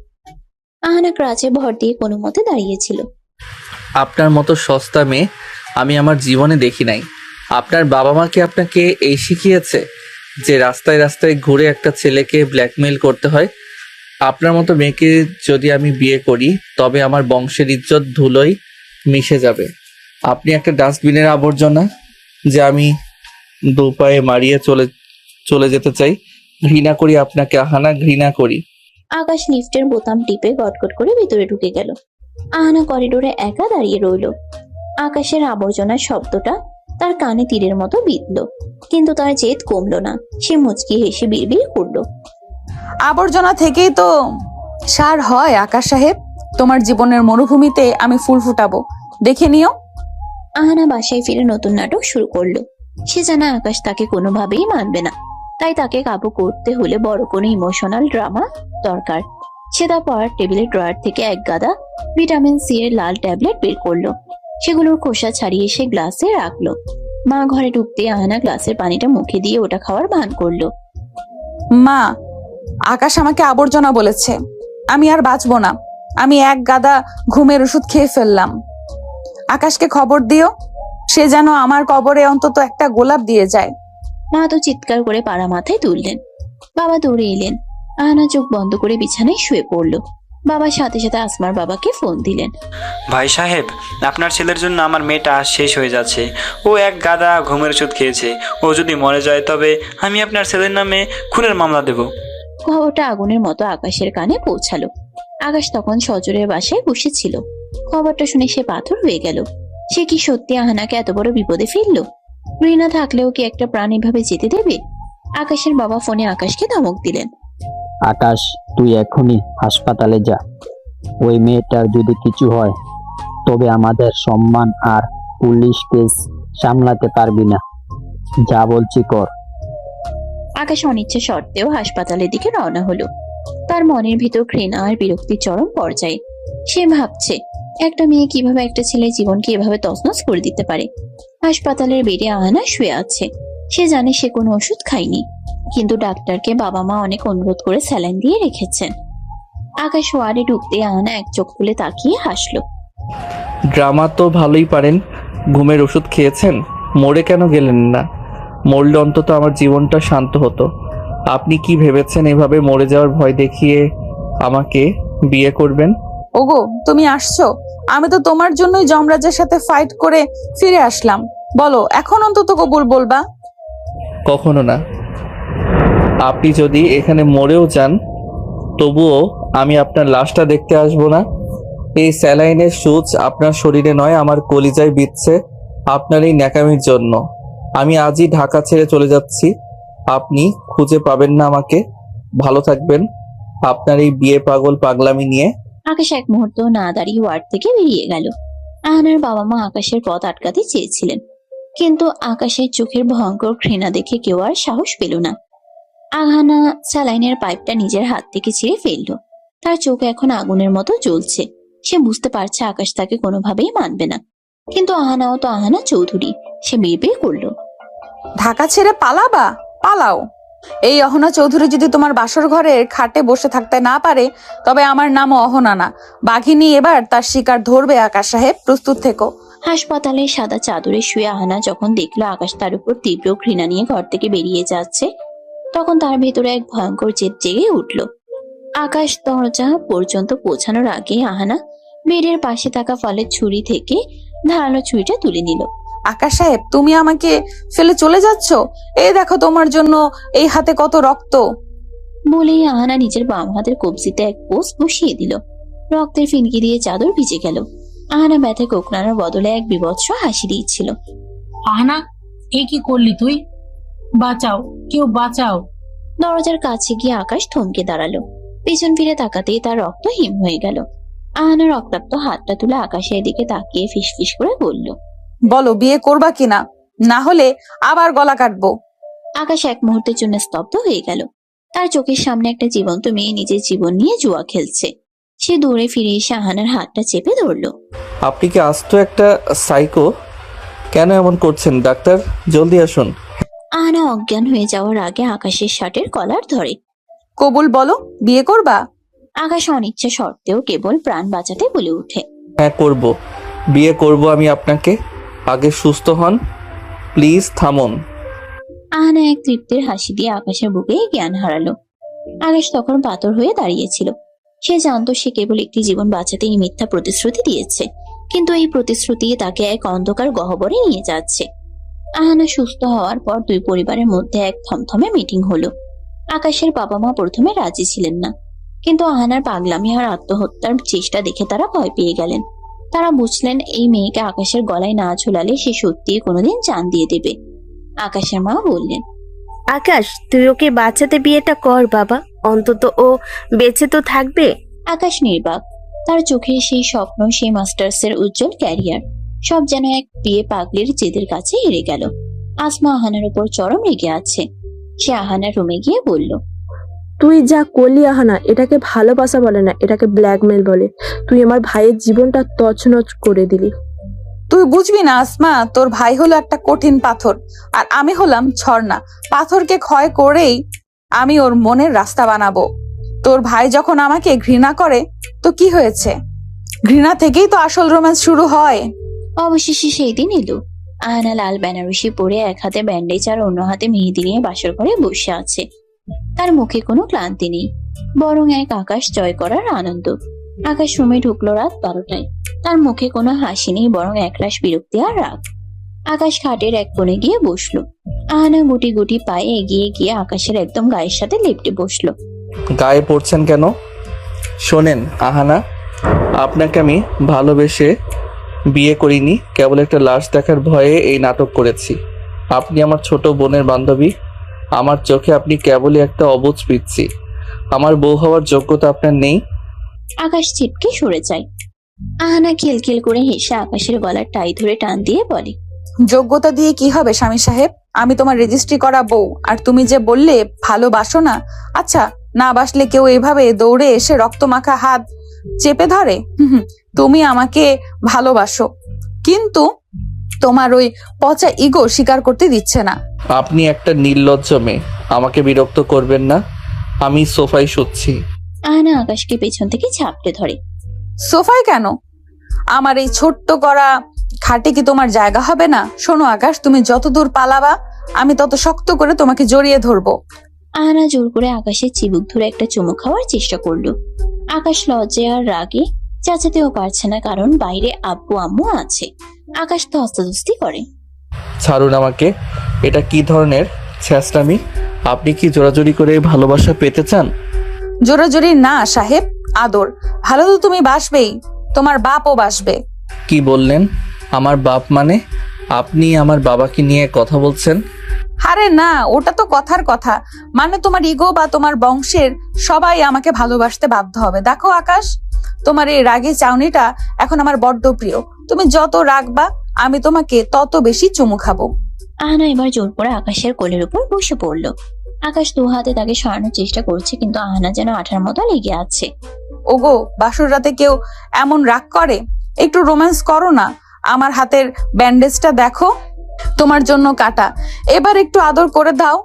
আহানা ক্রাচে ভর দিয়ে কোনো মতে দাঁড়িয়েছিল। আপনার মতো সস্তা মেয়ে আমি আমার জীবনে দেখি নাই। আপনার বাবা মা কি আপনাকে এই শিখিয়েছে যে রাস্তায় রাস্তায় ঘুরে একটা ছেলেকে ব্ল্যাকমেইল করতে হয়? আপনার মতো মেয়েকে যদি আমি বিয়ে করি তবে আমার বংশের ইজ্জত ধুলোয় মিশে যাবে। আপনি একটা ডাস্টবিনের আবর্জনা যে আমি দুপায়ে মারিয়ে চলে যেতে চাই। ঘৃণা করি আপনাকে আহানা, ঘৃণা করি। আকাশ লিফটের বোতাম টিপে গটগট করে ভিতরে ঢুকে গেল। আহানা করিডোরে একা দাঁড়িয়ে রইল। আকাশের আবর্জনার শব্দটা তার কানে তীরের মতো বিঁধল, কিন্তু তার জেদ কমলো না। সে মুচকি হেসে বিড়বিড় করলো, আবর্জনা থেকেই তো সার হয় আকাশ সাহেব। তোমার জীবনের মরুভূমিতে আমি ফুল ফুটাবো, দেখে নিও। আহানা বাসায় ফিরে নতুন নাটক শুরু করলো। সে জানে আকাশ তাকে কোনোভাবেই মানবে না, তাই তাকে কাবু করতে হলে বড় কোনো ইমোশনাল ড্রামা দরকার। সে তার পড়ার টেবিলের ড্রয়ার থেকে এক গাদা ভিটামিন সি এর লাল ট্যাবলেট বের করলো। সেগুলোর খোসা ছাড়িয়ে সে গ্লাসে রাখলো। মা ঘরে ঢুকতে আহানা গ্লাসের পানিটা মুখে দিয়ে ওটা খাওয়ার ভান করলো। মা, আকাশ আমাকে আবর্জনা বলেছে। আমি আর বাঁচবো না। আমি এক গাদা ঘুমের ওষুধ খেয়ে ফেললাম। আকাশকে খবর দিও, সে যেন আমার কবরে অন্তত একটা গোলাপ দিয়ে যায়। মা তো চিৎকার করে পাড়া মাথায় তুললেন। বাবা দৌড়ে এলেন। আহানা চোখ বন্ধ করে বিছানায় শুয়ে পড়লো। বাবার সাথে সাথে আসমার বাবাকে ফোন দিলেন। ভাই সাহেব, আপনার ছেলের জন্য আমার মেয়েটা শেষ হয়ে যাচ্ছে। ও এক গাদা ঘুমের ওষুধ খেয়েছে। ও যদি মরে যায় তবে আমি আপনার ছেলের নামে খুনের মামলা দেব। খবরটা আগুনের মতো আকাশের কানে পৌঁছালো। আকাশ তখন সজরের বাসায় বসেছিল। খবরটা শুনে সে পাথর হয়ে গেল। সে কি সত্যি আহানাকে এত বড় বিপদে ফেললো? রিনা থাকলেও কি একটা প্রাণ এভাবে যেতে দেবে? আকাশের বাবা ফোনে আকাশকে ধমক দিলেন। আকাশ, তুই এখনই হাসপাতালে যা। ওই মেয়েটার যদি কিছু হয় তবে আমাদের সম্মান আর পুলিশ কেস সামলাতে পারবি না। যা বলছি কর। আকাশ অনিচ্ছা সত্ত্বেও হাসপাতালের দিকে রওনা হলো। তার মনের ভিতর ঘৃণা আর বিরক্তির চরম পর্যায়ে। সে ভাবছে, একটা মেয়ে কিভাবে একটা ছেলের জীবনকে এভাবে তছনছ করে দিতে পারে। হাসপাতালের বেডে আহানা শুয়ে আছে। সে জানে সে কোনো ওষুধ খায়নি, কিন্তু ডাক্তারকে বাবা মা অনেক অনুরোধ করে স্যালাইন দিয়ে রেখেছেন। আকাশ ওয়ার্ডে ঢুকতে আহানা এক চোখ খুলে তাকিয়ে হাসলো। ড্রামা তো ভালোই পারেন। ঘুমের ওষুধ খেয়েছেন, মরে কেন গেলেন না? মরলে অন্তত আমার জীবনটা শান্ত হতো। আপনি কি ভেবেছেন এভাবে মরে যাওয়ার ভয় দেখিয়ে আমাকে বিয়ে করবেন? ওগো, তুমি আসছো? আমি তো তোমার জন্যই যমরাজের সাথে ফাইট করে ফিরে আসলাম। বলো, এখন অন্তত কবুল বলবা? কখনো না। আপনি যদি এখানে মরেও যান তবুও আমি আপনার লাশটা দেখতে আসবো না। এই স্যালাইনের সুচ আপনার শরীরে নয়, আমার কলিজায় বিচ্ছে আপনার এই ন্যাকামির জন্য। আমি আজই ঢাকা ছেড়ে চলে যাচ্ছি। আপনি খুঁজে পাবেন না আমাকে। ভালো থাকবেন আপনার এই বিয়ে পাগল পাগলামি নিয়ে। আকাশ এক মুহূর্ত না দাঁড়িয়ে ওয়ার্ড থেকে বেরিয়ে গেল। আহানার বাবা মা আকাশের পথ আটকাতে চেয়েছিলেন, কিন্তু আকাশের চোখের ভয়ঙ্কর ঘৃণা দেখে কেউ আর সাহস পেল না। আহানা স্যালাইনের পাইপটা নিজের হাত থেকে ছিঁড়ে ফেললো। তার চোখ এখন আগুনের মতো জ্বলছে। সে বুঝতে পারছে আকাশ তাকে কোনোভাবেই মানবে না, কিন্তু আহানাও তো আহানা চৌধুরী। সে বিড়বিড় করলো, ঢাকা ছেড়ে পালাবা? পালাও। এই অহনা চৌধুরী যদি তোমার বাসর ঘরের খাটে বসে থাকতে না পারে তবে আমার নামও অহনা না। বাঘিনী এবার তার শিকার ধরবে। আকাশ সাহেব, প্রস্তুত থেকো। হাসপাতালের সাদা চাদরে শুয়ে আহানা যখন দেখলো আকাশ তার উপর তীব্র ঘৃণা নিয়ে ঘর থেকে বেরিয়ে যাচ্ছে, তখন তার ভেতরে এক ভয়ঙ্কর জেদ জেগে উঠল। আকাশ দরজা পর্যন্ত পৌঁছানোর আগে আহানা বেডের পাশে থাকা ফলের ছুরি থেকে ধারালো ছুরিটা তুলে নিল। আকাশ সাহেব, তুমি আমাকে ফেলে চলে যাচ্ছ? এই দেখো তোমার জন্য এই হাতে কত রক্ত। বলেই আহানা নিজের বাম হাতের কবজিতে এক পোস্ট বসিয়ে দিল। রক্তের ফিনকি দিয়ে চাদর ভিজে গেল। আহানা ব্যথে কোকড়ানোর বদলে এক বিভৎস হাসি দিচ্ছিল। আহানা, এ কি করলি তুই? বাঁচাও, কেউ বাঁচাও। দরজার কাছে গিয়ে আকাশ থমকে দাঁড়ালো। পিছন ফিরে তাকাতেই তার রক্ত হিম হয়ে গেল। আহানা রক্তাক্ত হাতটা তুলে আকাশের দিকে তাকিয়ে ফিসফিস করে বলল, বলো বিয়ে করবা কিনা, না হলে আবার গলা কাটবো। আকাশ এক মুহূর্তের জন্য স্তব্ধ হয়ে গেল। তার চোখের সামনে একটা জীবন্ত মেয়ে নিজের জীবন নিয়ে জুয়া খেলছে। সে দৌড়ে ফিরে এসে আহানার হাতটা চেপে ধরলো। আপনি কি আস্ত একটা সাইকো? কেন এমন করছেন ডাক্তার? জলদি আসুন। আহানা অজ্ঞান হয়ে যাওয়ার আগে আকাশের শার্টের কলার ধরে। কবুল বলো, বিয়ে করবা? আকাশ অনিচ্ছা সত্ত্বেও কেবল প্রাণ বাঁচাতে বলে উঠে, হ্যাঁ করব, বিয়ে করব আমি আপনাকে। আগে সুস্থ হন, প্লিজ থামুন। আহানা এক তৃপ্তির হাসি দিয়ে আকাশের বুকে জ্ঞান হারালো। আকাশ তখন পাথর হয়ে দাঁড়িয়েছিল। সে জানতো সে কেবল একটি জীবন বাঁচাতে এই মিথ্যা প্রতিশ্রুতি দিয়েছে, কিন্তু এই প্রতিশ্রুতি তাকে এক অন্ধকার গহ্বরে নিয়ে যাচ্ছে। আহানা সুস্থ হওয়ার পর দুই পরিবারের মধ্যে এক থমথমে মিটিং হলো। আকাশের বাবা মা প্রথমে রাজি ছিলেন না, কিন্তু আহানার পাগলামি আর আত্মহত্যার চেষ্টা দেখে তারা ভয় পেয়ে গেলেন। তারা বুঝলেন এই মেয়েকে আকাশের গলায় না ঝুলালে সে সত্যিই কোনোদিন জান দিয়ে দেবে। আকাশের মা বললেন, আকাশ, তুই ওকে বাঁচাতে বিয়েটা কর বাবা, অন্তত ও বেঁচে তো থাকবে। আকাশ নির্বাক। তার চোখে সেই স্বপ্ন, সেই মাস্টার্সের উজ্জ্বল ক্যারিয়ার, সব যেন এক বিয়ে পাগলির জেদের কাছে হেরে গেল। আসমা আহানার উপর চরম রেগে আছে। সে আহানার রুমে গিয়ে বলল, তুই যা করলি আহানা, এটাকে ভালোবাসা বলে না, এটাকে ব্ল্যাকমেল বলে। তুই আমার ভাইয়ের জীবনটা তছনছ করে দিলি। তুই বুঝবি না আসমা, তোর ভাই হলো একটা কঠিন পাথর আর আমি হলাম ঝর্ণা। পাথরকে ক্ষয় করেই আমি ওর মনের রাস্তা বানাবো। তোর ভাই যখন আমাকে ঘৃণা করে তো কি হয়েছে? ঘৃণা থেকেই তো আসল রোম্যান্স শুরু হয়। অবশেষে সেই দিন এলো। আহানা লাল বেনারসি পরে এক হাতে ব্যান্ডেজ আর অন্য হাতে মেহেদি নিয়ে বাসর ঘরে বসে আছে। তার মুখে কোনো ক্লান্তি নেই, বরং এক আকাশ জয় করার আনন্দ। আকাশ রুমে ঢুকলো রাত 12টায়। তার মুখে কোনো হাসি নেই, বরং একরাশ বিরক্তি আর রাগ। আকাশ খাটের এক কোণে গিয়ে বসলো। আহানা গুটি গুটি পায়ে এগিয়ে গিয়ে আকাশের একদম গায়ের সাথে লেপটে বসলো। গায়ে পড়ছেন কেন? শোনেন আহানা, আপনাকে আমি ভালোবেসে বিয়ে করিনি, কেবল একটা লাশ দেখার ভয়ে এই নাটক করেছি। আপনি আমার ছোট বোনের বান্ধবী। আমার চোখে আপনি কেবলই একটা অবুঝ পিচ্ছি। আমার বউ হওয়ার যোগ্যতা আপনার নেই। আকাশ ছিটকে সরে যায়। আহানা খিলখিল করে হেসে আকাশের গলার টাই ধরে টান দিয়ে বলে, যোগ্যতা দিয়ে কি হবে স্বামী সাহেব? আমি তোমার রেজিস্ট্রি করা বউ, আর তুমি যে বললে ভালোবাসো না। আচ্ছা, না বাসলে কেউ এভাবে দৌড়ে এসে রক্তমাখা হাত চেপে ধরে? তুমি আমাকে ভালোবাসো, কিন্তু তোমার ওই পচা ইগো স্বীকার করতে দিচ্ছে না। আপনি একটা নির্লজ্জ মেয়ে, আমাকে বিরক্ত করবেন না। আমি সোফায় শুচ্ছি। আহানা আকাশকে পেছন থেকে ঝাপটে ধরে। সোফায় কেন? আমার এই ছোট্ট করা খাটে কি তোমার জায়গা হবে না? শোনো আকাশ, তুমি যত দূর পালাবা আমি তত শক্ত করে তোমাকে জড়িয়ে ধরবো। আহানা জোর করে আকাশের চিবুক ধরে একটা চুমু খাওয়ার চেষ্টা করলো। আকাশ লজ্জায় আর রাগে চেঁচাতেও পারছে না, কারণ বাইরে আব্বু আম্মু আছে। আকাশ তো হস্তাধস্তি করে। ছাড়ুন আমাকে, এটা কি ধরনের ছেঁচড়ামি? আপনি কি জোরাজুরি করে ভালোবাসা পেতে চান? জোরাজোরি না সাহেব, আদর। ভালো তো তুমি বাসবেই, তোমার বাপও বাসবে। কি বললেন? আমার বাপ মানে? আপনি আমার বাবাকে নিয়ে কথা বলছেন? আরে না, ওটা তো কথার কথা। মানে তোমার ইগো বা তোমার বংশের সবাই আমাকে ভালোবাসতে বাধ্য হবে। দেখো আকাশ, তোমার এই রাগের চাউনিটা এখন আমার বড্ড প্রিয়। তুমি যত রাগবা আমি তোমাকে তত বেশি চুমু খাবো। আহানা এবার জোর করে আকাশের কোলের উপর বসে পড়লো। আকাশ দু হাতে তাকে সরানোর চেষ্টা করছে, কিন্তু আহানা যেন আঠার মতো লেগে আছে। ওগো, বাসর রাতে কেউ এমন রাগ করে? একটু রোম্যান্স করো না। আমার হাতের ব্যান্ডেজটা দেখো, তোমার জন্য কাটা। এবার একটু আদর করে দাও।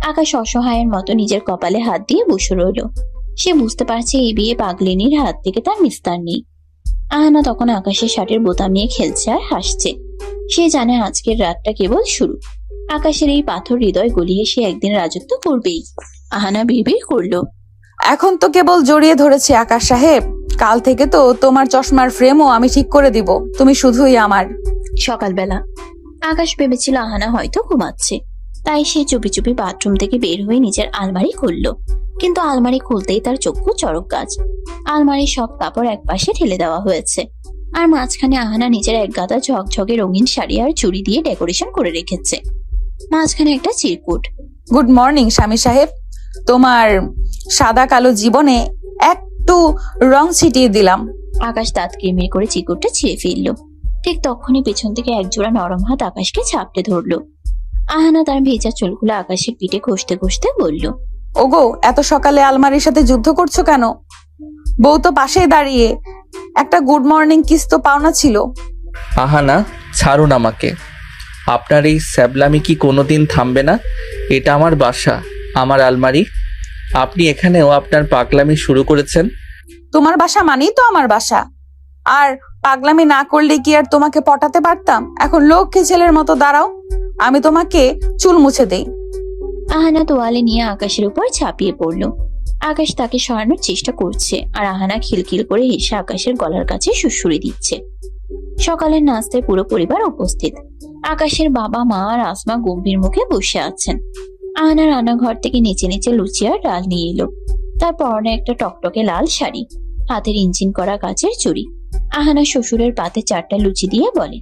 আকাশ অসহায়ের মতো নিজের কপালে হাত দিয়ে বসে রইল। সে বুঝতে পারছে এই বিয়ে পাগলিনীর হাত থেকে তার নিস্তার নেই। আহানা তখন আকাশের শার্টের বোতাম নিয়ে খেলছে আর হাসছে। সে জানে আজকের রাতটা কেবল শুরু। আকাশের এই পাথর হৃদয় গলিয়ে সে একদিন রাজত্ব করবেই। আহানা বিড়বিড় করলো, এখন তো কেবল জড়িয়ে ধরেছি আকাশ সাহেব, কাল থেকে তো তোমার চশমার ফ্রেমও আমি ঠিক করে দিব, তুমি শুধুই আমার। সকালবেলা আকাশ ভেবেছিল আহানা হয়তো ঘুমাচ্ছে, তাই সে চুপি চুপি বাথরুম থেকে বের হয়ে নিজের আলমারি খুললো। কিন্তু আলমারি খুলতেই তার চক্ষু চড়ক গাছ। আলমারির সব কাপড় একপাশে ঠেলে দেওয়া হয়েছে, আর মাঝখানে আহানা নিজের এক গাদা ঝকঝকে রঙিন শাড়ি আর চুড়ি দিয়ে ডেকোরেশন করে রেখেছে। মাঝখানে একটা চিরকুট। গুড মর্নিং স্বামী সাহেব, তোমার সাদা কালো জীবনে একটু রং ছিটিয়ে দিলাম। আকাশ দাঁত কিরমির করে চিরকুটটা ছিঁড়ে ফেললো। ঠিক তখনই পেছন থেকে একজোড়া নরম হাত আকাশকে চাপটে ধরলো। আহানা তার ভেজা চুলগুলো আকাশের পিঠে ঘষতে ঘষতে বলল, ওগো, এত সকালে আলমারির সাথে যুদ্ধ করছো কেন? বউ তো পাশেই দাঁড়িয়ে, একটা গুড মর্নিং কিস তো পাওনা ছিল। আহানা, ছাড়ুন আমাকে। আপনার এই স্যাবলামি কি কোনোদিন থামবে না? এটা আমার বাসা, আমার আলমারি। আপনি এখানেও আপনার পাগলামি শুরু করেছেন। তোমার বাসা মানেই তো আমার বাসা, আর পাগলামি না করলে কি আর তোমাকে পটাতে পারতাম? এখন লক্ষ্মী ছেলের মতো দাঁড়াও, আমি তোমাকে চুল মুছে দেই। আহানা তোয়ালে নিয়ে আকাশের উপর ঝাঁপিয়ে পড়লো। আকাশ তাকে সরানোর চেষ্টা করছে, আর আহানা খিলখিল করে হেসে আকাশের গলার কাছে সুড়সুড়ি দিচ্ছে। সকালের নাস্তায় পুরো পরিবার উপস্থিত। আকাশের বাবা, মা আর আসমা গম্ভীর মুখে বসে আছেন। আহানা রান্নাঘর থেকে নিচে নিচে লুচি আর ডাল নিয়ে এলো। তার পরনে একটা টকটকে লাল শাড়ি, হাতের ইঞ্জিন করা কাচের চুড়ি। আহানা শ্বশুরের পাতে 4টা লুচি দিয়ে বলে,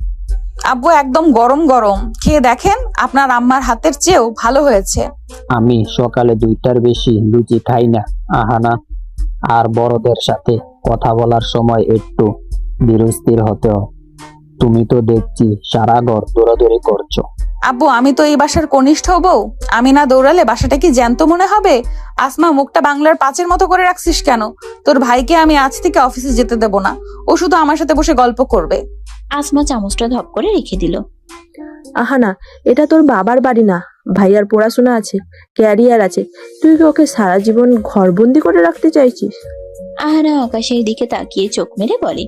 আব্বু একদম গরম গরম, খেয়ে দেখেন, আপনার আম্মার হাতের চেয়েও ভালো হয়েছে। আমি সকালে 2টার বেশি লুচি খাই না আহানা, আর বড়দের সাথে কথা বলার সময় একটু ধীরস্থির হতে হয়। তুমি তো দেখছি সারা ঘর দৌড়াদৌড়ি করছো। আব্বু, আমি তো এই বাসার কনিষ্ঠ বউ, আমি না দৌড়ালে বাসাটা কি জ্যান্ত মনে হবে? আসমা, মুখটা বাংলার পাঁচের মতো করে রাখছিস কেন? তোর ভাইকে আমি আজ থেকে অফিসে যেতে দেব না, ও শুধু আমার সাথে বসে গল্প করবে। আসমা চামচটা ধপ করে রেখে দিল। আহানা, এটা তোর বাবার বাড়ি না, ভাইয়ার পড়াশোনা আছে, ক্যারিয়ার আছে, তুই কি ওকে সারা জীবন ঘরবন্দি করে রাখতে চাইছিস? আহানা আকাশের দিকে তাকিয়ে চোখ মেরে বলে,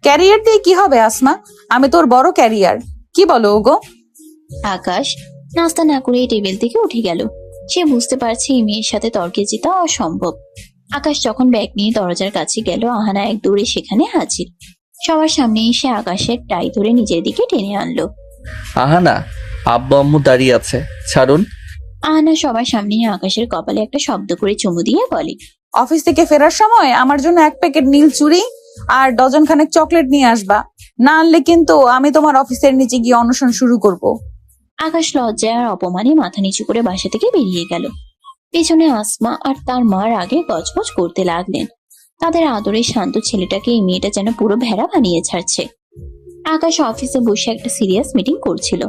ক্যারিয়ার দিয়ে কি হবে আসমা? আমি তোর বড় ক্যারিয়ার, কি বলো ওগো? আকাশ নাস্তা না করে টেবিল থেকে উঠে গেল। সে বুঝতে পারছে এই মেয়ের সাথে তর্কে জেতা অসম্ভব। আকাশ যখন ব্যাগ নিয়ে দরজার কাছে গেল, আহানা এক দৌড়ে সেখানে হাজির। সবার সামনে এসে আকাশের টাই ধরে নিজের দিকে টেনে আনলো। আহানা, আব্বু আম্মু দাঁড়িয়ে আছে, ছাড়ুন। আহানা সবার সামনে আকাশের কপালে একটা শব্দ করে চুমু দিয়ে বলে, অফিস থেকে ফেরার সময় আমার জন্য 1 প্যাকেট নীল চুড়ি আর ডজন খানেক চকলেট নিয়ে আসবা, না আনলে কিন্তু আমি তোমার অফিসের নিচে গিয়ে অনশন শুরু করব। আকাশ লজ্জায় আর অপমানে মাথা নিচু করে বাসা থেকে বেরিয়ে গেল। পেছনে আসমা আর তার মার আগে গজগজ করতে লাগলেন। তাদের আদরের শান্ত ছেলেটাকে এই মেয়েটা যেন পুরো ভেড়া বানিয়ে ছাড়ছে। আকাশ অফিসে বসে একটা সিরিয়াস মিটিং করছিল।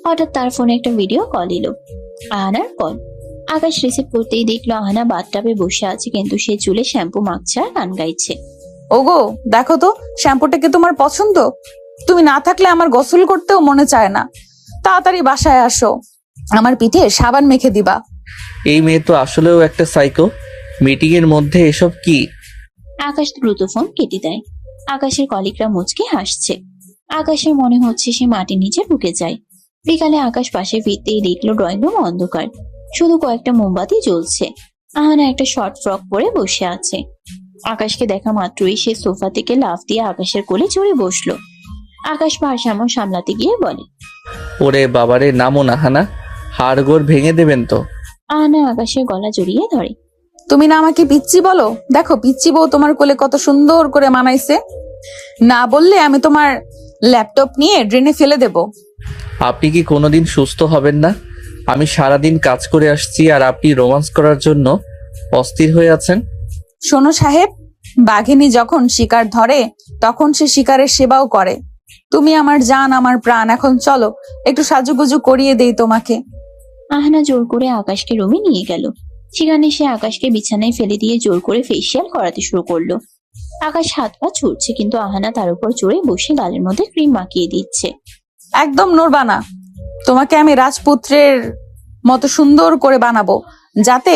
হঠাৎ তার ফোনে একটা ভিডিও কল এলো, আহানার কল। আকাশ রিসিভ করতেই দেখলো আহানা বাথটাবে বসে আছে, কিন্তু সে চুলে শ্যাম্পু মাখছে আর গান গাইছে। ওগো, দেখো তো শ্যাম্পুটা কি তোমার পছন্দ? তুমি না থাকলে আমার গোসল করতেও মনে চায় না। তাড়াতাড়ি বাসায় আসো, আমার পিঠে সাবান মেখে দিবা। এই মেয়ে তো আসলেও একটা সাইকো। মিটিং এর মধ্যে এসব কি? আকাশ দ্রুত ফোন কেটে দেয়। আকাশের কলিগরা মুচকে হাসছে। আকাশের মনে হচ্ছে সে মাটির নিচে ঢুকে যায়। বিকালে আকাশ পাশে ফিরতেই দেখলো ড্রয়িং রুম অন্ধকার, শুধু কয়েকটা মোমবাতি জ্বলছে। আহানা একটা শর্ট ফ্রক পরে বসে আছে। আকাশকে দেখা মাত্রই সে সোফা থেকে লাফ দিয়ে আকাশের কোলে চড়ে বসলো। আকাশ ভারসাম্য সামলাতে গিয়ে বলে, ওরে বাবারে, নামো না আহানা, হাড়গোড় ভেঙে দেবেন তো। আহানা আকাশের গলা জড়িয়ে ধরে। তুমি না আমাকে পিচ্চি বলো? দেখো পিচ্চি বউ তোমার কোলে কত সুন্দর করে মানাইছে। না বললে আমি তোমার ল্যাপটপ নিয়ে ড্রেনে ফেলে দেব। আপনি কি কোনোদিন সুস্থ হবেন না? আমি সারাদিন কাজ করে আসছি, আর আপনি রোমান্স করার জন্য অস্থির হয়ে আছেন। শোনো সাহেব, বাঘিনী যখন শিকার ধরে তখন সে শিকারের সেবাও করে। তুমি আমার জান, আমার প্রাণ, এখন চলো একটু সাজুগুজু করিয়ে দেই তোমাকে। আহানা জোর করে আকাশকে রুমে নিয়ে গেল। সেখানে সে আকাশকে বিছানায় ফেলে দিয়ে জোর করে ফেসিয়াল করাতে শুরু করলো। আকাশ হাত পা ছুটছে, কিন্তু আহানা তার উপর চড়ে বসে গালের মধ্যে ক্রিম মাখিয়ে দিচ্ছে। একদম নড়বা না, তোমাকে আমি রাজপুত্রের মতো সুন্দর করে বানাবো, যাতে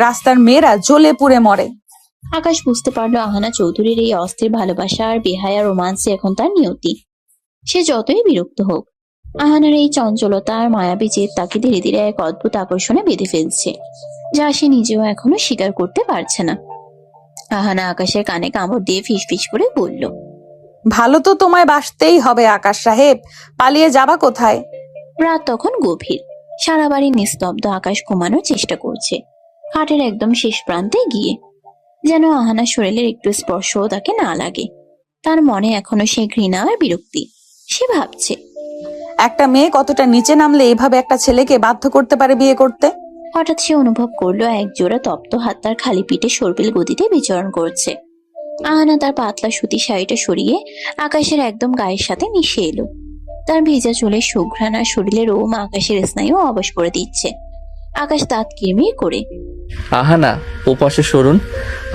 রাস্তার মেয়েরা জ্বলে পুড়ে মরে। আকাশ বুঝতে পারলো আহানা চৌধুরীর এই অস্থির ভালোবাসা আর বেহায়া রোমান্সে এখন তার নিয়তি। সে যতই বিরক্ত হোক, আহানার এই চঞ্চলতা আর মায়াবী জেদ তাকে ধীরে ধীরে এক অদ্ভুত আকর্ষণে বেঁধে ফেলছে, যা সে নিজেও এখনো স্বীকার করতে পারছে না। আহানা আকাশের কানে কামড় দিয়ে ফিসফিস করে বলল, ভালো তো তোমায় বাসতেই হবে আকাশ সাহেব, পালিয়ে যাবা কোথায়? রাত তখন গভীর, সারা বাড়ি নিস্তব্ধ। আকাশ ঘুমানোর চেষ্টা করছে খাটের একদম শেষ প্রান্তে গিয়ে, যেন আহানার শরীরের একটু স্পর্শও তাকে না লাগে। তার মনে এখনো সে ঘৃণা আর বিরক্তি। সে ভাবছে, একটা মেয়ে কতটা নিচে নামলে এভাবে একটা ছেলেকে বাধ্য করতে পারে বিয়ে করতে। হঠাৎ সে অনুভব করলো এক জোড়া তপ্ত হাত তার খালি পিঠে সর্পিল গতিতে বিচরণ করছে। আহানা তার পাতলা সুতি শাড়িটা সরিয়ে আকাশের একদম গায়ের সাথে মিশে এলো। তার ভেজা চুলের সুঘ্রাণ আর শরীরের রোম আকাশের স্নায়ু অবশ করে দিচ্ছে। আকাশ দাঁত কিরমির করে, আহানা, ওপাশে সরুন।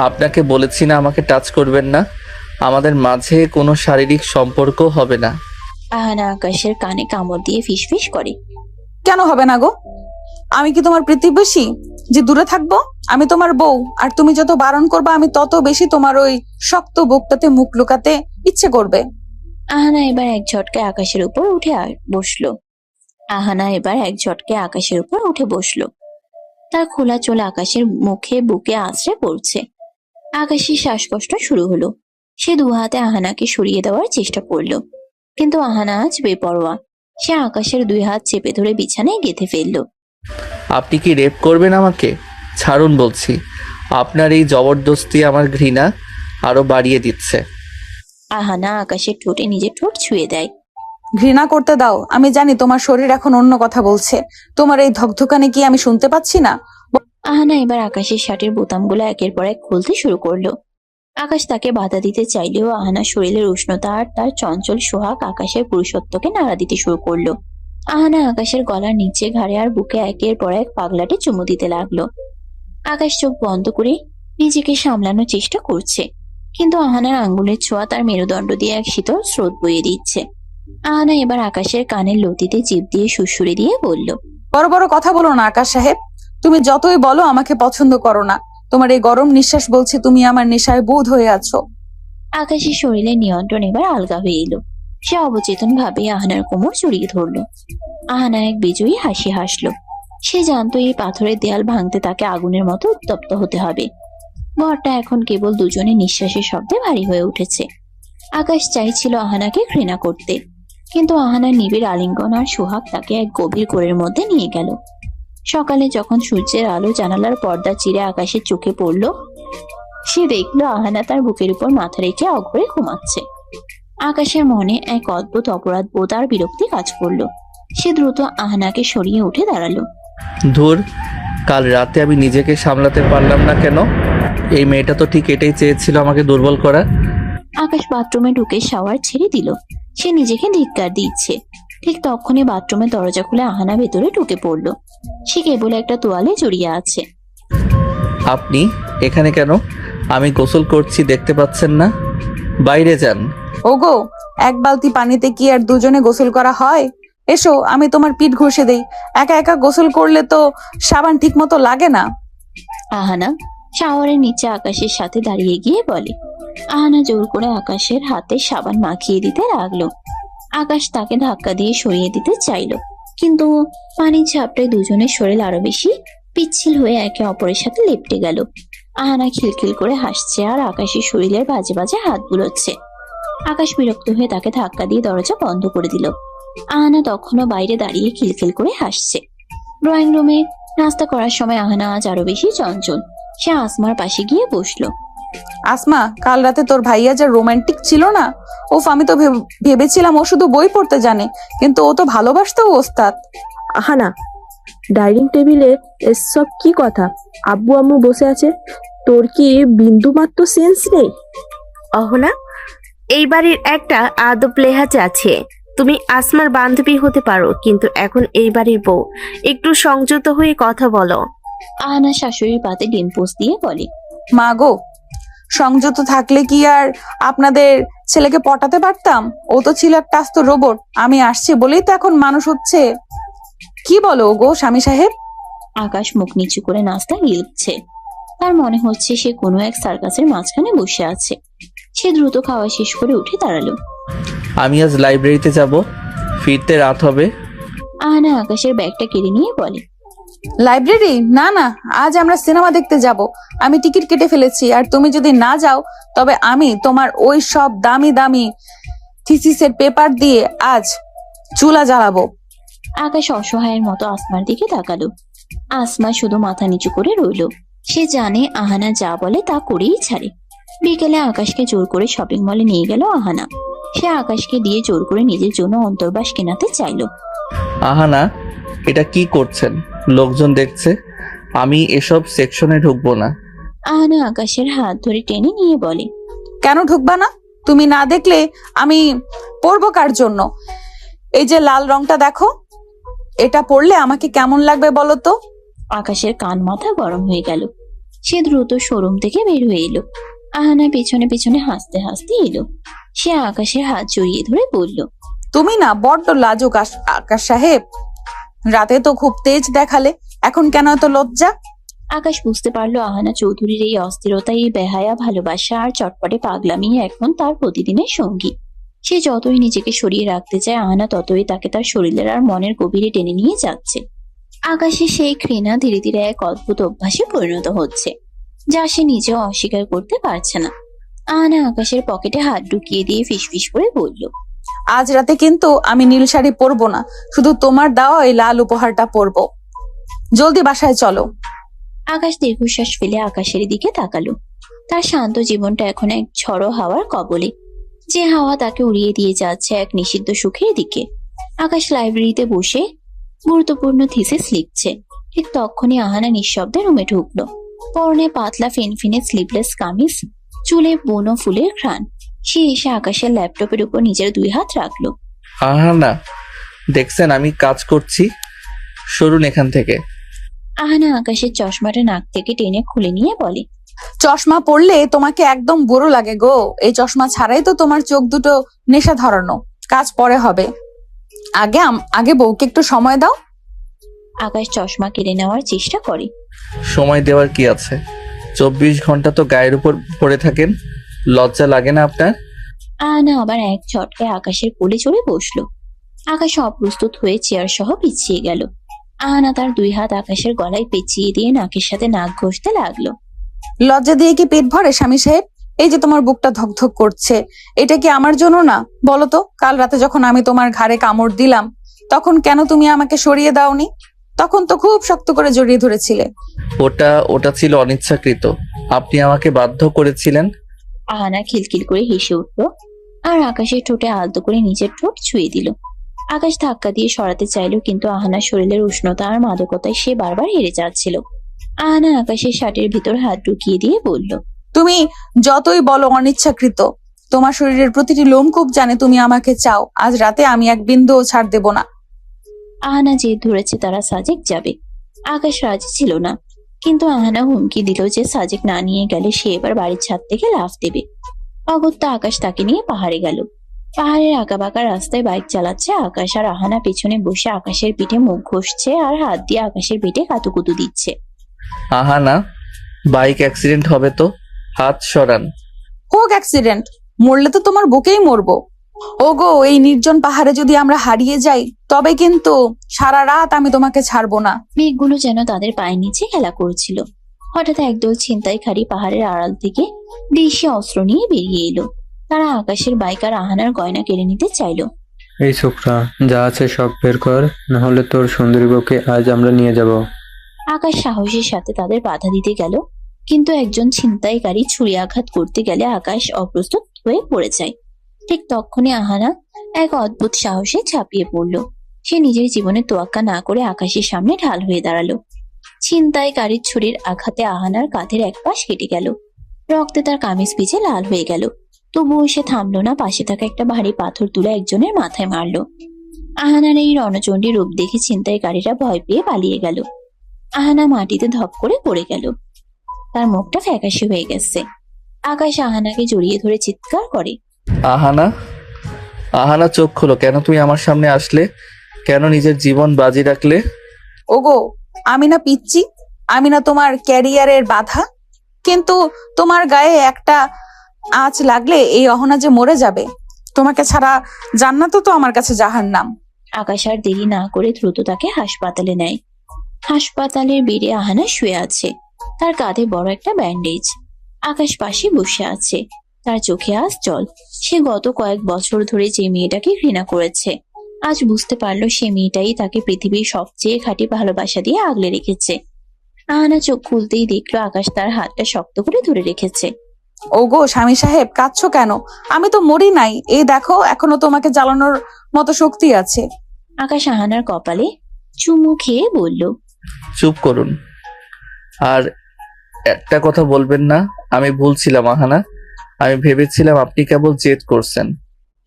আপনাকে বলেছি না আমাকে টাচ করবেন না, আমাদের মাঝে কোনো শারীরিক সম্পর্ক হবে না। আহানা আকাশের কানে কামড় দিয়ে ফিসফিস করে, কেন হবে না গো? আমি কি তোমার প্রতিবেশী যে দূরে থাকবো? আমি তোমার বউ, আর তুমি যত বারণ করবে আমি তত বেশি তোমার ওই শক্ত বুকটাতে মুখ লুকাতে ইচ্ছে করবে। আহানা এবার এক ঝটকে আকাশের উপর উঠে বসলো। তার খোলা চুল আকাশের মুখে বুকে আছড়ে পড়ছে। আকাশের শ্বাসকষ্ট শুরু হলো। সে দু হাতে আহানাকে সরিয়ে দেওয়ার চেষ্টা করলো, কিন্তু আহানা আজ বেপরোয়া। সে আকাশের দুই হাত চেপে ধরে বিছানায় গেঁথে ফেললো। আপনি কি রেপ করবেন আমাকে? ছাড়ুন বলছি। আপনার এই জবরদস্তি আমার ঘৃণা আরো বাড়িয়ে দিচ্ছে। আহানা আকাশের ঠোঁটে নিজের ঠোঁট ছুঁয়ে দেয়। ঘৃণা করতে দাও, আমি জানি তোমার শরীর এখন অন্য কথা বলছে। তোমার এই ধকধকানি কি আমি শুনতে পাচ্ছি না? আহানা এবার আকাশের শার্টের বোতামগুলো একের পর এক খুলতে শুরু করলো। আকাশ তাকে বাধা দিতে চাইলেও আহানার শরীরের উষ্ণতা আর তার চঞ্চল সোহাগ আকাশের পুরুষত্বকে নাড়া দিতে শুরু করলো। আহানা আকাশের গলার নিচে, ঘাড়ে আর বুকে একের পর এক পাগলাটে চুমু দিতে লাগলো। আকাশ চোখ বন্ধ করে নিজেকে সামলানোর চেষ্টা করছে, কিন্তু আহানার আঙ্গুলের ছোঁয়া তার মেরুদণ্ড দিয়ে এক শীতল স্রোত বইয়ে দিচ্ছে। আহানা এবার আকাশের কানের লতিতে জিভ দিয়ে সুড়সুড়ি দিয়ে বলল, বড় বড় কথা বলো না আকাশ সাহেব। তুমি যতই বলো আমাকে পছন্দ করো না, তোমার এই গরম নিঃশ্বাস বলছে তুমি আমার নেশায় বোধ হয়ে আছো। আকাশের শরীরের নিয়ন্ত্রণ এবার আলগা হয়ে এলো। সে অবচেতন ভাবে আহানার কোমর জড়িয়ে ধরলো। আহানা এক বিজয়ী হাসি হাসলো। সে জানতো এই পাথরের দেয়াল ভাঙতে তাকে আগুনের মতো উত্তপ্ত হতে হবে। ঘরটা এখন কেবল দুজনের নিঃশ্বাসের শব্দে ভারী হয়ে উঠেছে। আকাশ চাইছিল আহানাকে ঘৃণা করতে, কিন্তু আহানার নিবিড় আলিঙ্গন আর সোহাগ তাকে এক গভীর কোরের মধ্যে নিয়ে গেল। সকালে যখন সূর্যের আলো জানালার পর্দা চিরে আকাশের চোখে পড়ল, সে দেখলো আহানা তার বুকের উপর মাথা রেখে অঘরে ঘুমাচ্ছে। আকাশের মনে এক অদ্ভুত অপরাধ বোধ আর বিরক্তি কাজ করলো। সে দ্রুত আহানাকে সরিয়ে উঠে দাঁড়ালো। ধুর, কাল রাতে আমি নিজেকে সামলাতে পারলাম না কেন? এই মেয়েটা তো ঠিক এটাই চেয়েছিল, আমাকে দুর্বল করা। আকাশ বাথরুমে ঢুকে শাওয়ার ছেড়ে দিল। সে নিজেকে ধিক্কার দিচ্ছে। ঠিক তখনই বাথরুমের দরজা খুলে আহানা ভেতরে ঢুকে পড়লো। সে কেবল একটা তোয়ালে জড়িয়ে আছে। আপনি এখানে কেন? আমি গোসল করছি, দেখতে পাচ্ছেন না? বাইরে যান। ওগো, এক বালতি পানিতে কি আর দুজনে গোসল করা হয়? এসো, আমি তোমার পিঠ ঘষে দেই। একা একা গোসল করলে তো সাবান ঠিক মতো লাগে না। আহানা শাওয়ারের নিচে আকাশের সাথে দাঁড়িয়ে গিয়ে বলে। আহানা জোর করে আকাশের হাতে সাবান মাখিয়ে দিতে লাগলো। আকাশ তাকে ধাক্কা দিয়ে সরিয়ে দিতে চাইলো, কিন্তু পানির ঝাপটায় দুজনের শরীর আরো বেশি পিচ্ছিল হয়ে একে অপরের সাথে লেপটে গেল। আহানা খিলখিল করে হাসছে আর আকাশের শরীরের বাজে বাজে হাত বুলোচ্ছে। আকাশ বিরক্ত হয়ে তাকে ধাক্কা দিয়ে দরজা বন্ধ করে দিল। আহানা তখনও বাইরে দাঁড়িয়ে খিলখিল করে হাসছে। ড্রয়িং রুমে নাস্তা করার সময় আহানা আজ আরো বেশি চঞ্চল। সে আসমার পাশে গিয়ে বসলো। আসমা, কাল রাতে তোর ভাইয়া যা রোমান্টিক ছিল না, ওফ, আমি তো ভেবেছিলাম ও শুধু বই পড়তে জানে, কিন্তু ও তো ভালোবাসতেও ওস্তাদ। আহানা, ডাইনিং টেবিলে এসব কি কথা? আব্বু আম্মু বসে আছে, তোর কি বিন্দু মাত্র সেন্স নেই? অহনা, এই বাড়ির একটা আদব লেহাজ আছে। তুমি আসমার বান্ধবী হতে পারো, কিন্তু এখন এই বাড়ির বউ। একটু সংযত হয়ে কথা বলো। আহানা শাশুড়ির পাতে ডিম পোস্ট দিয়ে বলে। মা গো, সংযত থাকলে কি আর আপনাদের ছেলেকে পটাতে পারতাম? ও তো ছিল একটা আস্ত রোবট। আমি আসছি বলেই তো এখন মানুষ হচ্ছে। কি বলো গো স্বামী সাহেব? আকাশ মুখ নিচু করে নাস্তা গিলছে। তার মনে হচ্ছে সে কোনো এক সার্কাসের মাঝখানে বসে আছে। সে দ্রুত খাওয়া শেষ করে উঠে দাঁড়ালো। আমি আজ লাইব্রেরিতে যাব, ফিরতে রাত হবে। আহানা আকাশের ব্যাগটা কেড়ে নিয়ে বলে, লাইব্রেরি? না না, আজ আমরা সিনেমা দেখতে যাব। আমি টিকিট কেটে ফেলেছি, আর তুমি যদি না যাও তবে আমি তোমার ওই সব দামি দামি থিসিসের পেপার দিয়ে আজ চুলা জ্বালাবো। আকাশ অসহায়ের মতো আসমার দিকে তাকালো। আসমা শুধু মাথা নিচু করে রইল। সে জানে আহানা যা বলে তা করেই ছাড়ে। বিকেলে আকাশকে জোর করে শপিং মলে নিয়ে গেল আহানা। সে আকাশকে দিয়ে জোর করে নিজের জন্য অন্তর্বাস কেনাতে চাইলো। আহানা, এটা কি করছেন? লোকজন দেখছে। আমি এসব সেকশনে ঢুকবো না। আহানা আকাশের হাত ধরে টেনে নিয়ে বলে, কেন ঢুকবা না? তুমি না দেখলে আমি পরবো কার জন্য? এই যে লাল রংটা দেখো, এটা পরলে আমাকে কেমন লাগবে বলো তো? আকাশের কান মাথা গরম হয়ে গেল। সে দ্রুত শোরুম থেকে বের হয়ে এলো। আহানা পেছনে পেছনে হাসতে হাসতে এলো। সে আকাশের হাত জড়িয়ে ধরে বলল, তুমি না বড্ড লাজুক আকাশ সাহেব। রাতে তো খুব তেজ দেখালে, এখন কেন এত লজ্জা? আকাশ বুঝতে পারলো আহানা চৌধুরীর এই অস্থিরতা, এই বেহায়া ভালোবাসা আর চটপটে পাগলামি এখন তার প্রতিদিনের সঙ্গী। সে যতই নিজেকে সরিয়ে রাখতে চায়, আহানা ততই তাকে তার শরীরের আর মনের গভীরে টেনে নিয়ে যাচ্ছে। আকাশে সেই ঘৃণা ধীরে ধীরে এক অদ্ভুত অভ্যাসে পরিণত হচ্ছে, যা সে নিজেও অস্বীকার করতে পারছে না। আহানা আকাশের পকেটে হাত ঢুকিয়ে দিয়ে ফিসফিস করে বলল, আজ রাতে কিন্তু আমি নীল শাড়ি পরবো না, শুধু তোমার দেওয়া এই লাল উপহারটা পরবো। জলদি বাসায় চলো। আকাশ দীর্ঘশ্বাস ফেলে আকাশের দিকে তাকালো। তার শান্ত জীবনটা এখন এক ঝড়ো হাওয়ার কবলে, যে হাওয়া তাকে উড়িয়ে দিয়ে যাচ্ছে এক নিষিদ্ধ সুখের দিকে। আকাশ লাইব্রেরিতে বসে গুরুত্বপূর্ণ থিসিস লিখছে। ঠিক তখনই আহানা নিঃশব্দে রুমে ঢুকলো। পরনে পাতলা ফিনফিনে স্লিভলেস কামিজ, চুলে বুনো ফুলের ঘ্রাণ। সে এসে আকাশের ল্যাপটপের উপর নিজের 2 হাত রাখলো। আহানা, দেখছেন আমি কাজ করছি, সরুন এখান থেকে। আহানা আকাশের চশমাটা নাক থেকে টেনে খুলে নিয়ে বলে, চশমা পরলে তোমাকে একদম বুড়ো লাগে গো। এই চশমা ছাড়াই তো তোমার চোখ দুটো নেশা ধরানো। কাজ পরে হবে, আগে বউকে একটু সময় দাও। আকাশ চশমা কেড়ে নেওয়ার চেষ্টা করে। সময় দেওয়ার কি আছে? 24 ঘন্টা তো গায়ের উপর পড়ে থাকেন, লজ্জা লাগে না আপনার? আহানা আবার এক ঝটকায় আকাশের কোলে চড়ে বসলো। আকাশ অপ্রস্তুত হয়ে চেয়ার সহ পিছিয়ে গেল। আহানা তার 2 হাত আকাশের গলায় পেঁচিয়ে দিয়ে নাকের সাথে নাক ঘষতে লাগলো। লজ্জা দিয়ে কি পেট ভরে স্বামী সাহেব? এই যে তোমার বুকটা ধকধক করছে, এটা কি আমার জন্য না? বলো তো, কাল রাতে যখন আমি তোমার ঘাড়ে কামড় দিলাম, তখন কেন তুমি আমাকে সরিয়ে দাওনি? তখন তো খুব শক্ত করে জড়িয়ে ধরেছিলে। ওটা ছিল অনিচ্ছাকৃত, আপনি আমাকে বাধ্য করেছিলেন। আহানা খিলখিল করে হেসে উঠলো আর আকাশের ঠোঁটে আলতো করে নিজের ঠোঁট ছুঁয়ে দিল। আকাশ ধাক্কা দিয়ে সরাতে চাইলো, কিন্তু আহানার শরীরের উষ্ণতা আর মাদকতায় সে বারবার হেরে যাচ্ছিল। আহানা আকাশের শার্টের ভিতর হাত ঢুকিয়ে দিয়ে বলল, তুমি যতই বলো অনিচ্ছাকৃত, তোমার শরীরের প্রতিটি লোমকূপ জানে তুমি আমাকে চাও। আজ রাতে আমি এক বিন্দুও ছাড় দেব না। আহানা জেদ ধরেছে তারা সাজেক যাবে। আকাশ রাজি ছিল না, কিন্তু আহানা হুমকি দিল যে সাজেক না নিয়ে গেলে সে এবার বাড়ির ছাদ থেকে লাফ দেবে। অগত্যা আকাশ তাকে নিয়ে পাহাড়ে গেল। পাহাড়ের আঁকাবাঁকা রাস্তায় বাইক চালাচ্ছে আকাশ, আর আহানা পেছনে বসে আকাশের পিঠে মুখ ঘষছে আর হাত দিয়ে আকাশের পিঠে কাতুকুতু দিচ্ছে। আহানা, বাইক অ্যাক্সিডেন্ট হবে তো, হাত সরান। হোক অ্যাক্সিডেন্ট, মরলে তো তোমার বুকেই মরবো। ওগো, এই নির্জন পাহাড়ে যদি আমরা হারিয়ে যাই, তবে কিন্তু সারা রাত আমি তোমাকে ছাড়বো না। মেঘগুলো যেন তাদের পায়ের নিচে খেলা করছিল। হঠাৎ একদল ছিনতাইকারী পাহাড়ের আড়াল থেকে দেশি অস্ত্র নিয়ে বেরিয়ে এলো। তারা আকাশের বাইক আর আহানার গয়না কেড়ে নিতে চাইলো। এই ছোকরা, যা আছে সব বের কর, নাহলে তোর সুন্দরী বউকে আজ আমরা নিয়ে যাব। আকাশ সাহসের সাথে তাদের বাধা দিতে গেল, কিন্তু একজন ছিনতাইকারী ছুরি আঘাত করতে গেলে আকাশ অপ্রস্তুত হয়ে পড়ে যায়। ঠিক তখনই আহানা এক অদ্ভুত সাহসে ঝাঁপিয়ে পড়ল। সে নিজের জীবনে তোয়াক্কা না করে আকাশের সামনে ঢাল হয়ে দাঁড়ালো। ছিনতাইকারীর ছুরির আঘাতে আহানার কাঁধের এক পাশ কেটে গেল। রক্তে তার কামিজ পিছে লাল হয়ে গেল। তবুও সে থামলো না, পাশে থাকা একটা ভারী পাথর তুলে একজনের মাথায় মারলো। আহানার এই রণচণ্ডী রূপ দেখে ছিনতাইকারীরা ভয় পেয়ে পালিয়ে গেল। আহানা মাটিতে ধপ করে পড়ে গেল। তার মুখটা ফ্যাকাশে হয়ে গেছে। আকাশ আহানাকে জড়িয়ে ধরে চিৎকার করে, আহানা, আহানা চোখ খোলো, কেন তুমি আমার সামনে আসলে? কেন নিজের জীবন বাজি রাখলে? ওগো, আমি না পিচ্ছি, আমি না তোমার ক্যারিয়ারের বাধা। আমি তোমাকে ভালোবাসি, আমি তোমাকে চাই। কিন্তু তুমি আমাকে ছেড়ে চলে গেলে। আমি তোমাকে ছাড়বো না। কিন্তু তোমার গায়ে একটা আঁচ লাগলে এই অহনা যে মরে যাবে। তোমাকে ছাড়া জান্নাতও তো আমার কাছে জাহান্নাম। আকাশ আর দেরি না করে দ্রুত তাকে হাসপাতালে নেয়। হাসপাতালের বেডে আহানা শুয়ে আছে, তার কাঁধে বড় একটা ব্যান্ডেজ। আকাশ পাশে বসে আছে, তার চোখে আজ জল। সে গত কয়েক বছর ধরে যে মেয়েটাকে ঘৃণা করেছে, আজ বুঝতে পারলো সে মেয়েটাই তাকে পৃথিবীর সবচেয়ে খাঁটি ভালোবাসা দিয়ে আগলে রেখেছে। আহানা চোখ খুলতেই দেখলো আকাশ তার হাতটা শক্ত করে ধরে রেখেছে। ওগো স্বামী সাহেব, কাঁদছো কেন? আমি তো মরি নাই, এই দেখো এখনো তোমাকে জ্বালানোর মতো শক্তি আছে। আকাশ আহানার কপালে চুমু খেয়ে বলল, চুপ করুন। আর একটা কথা বলবেন না। আমি ভুলছিলাম আহানা। আমি ভেবেছিলাম আপনি কেবল জেদ করছেন,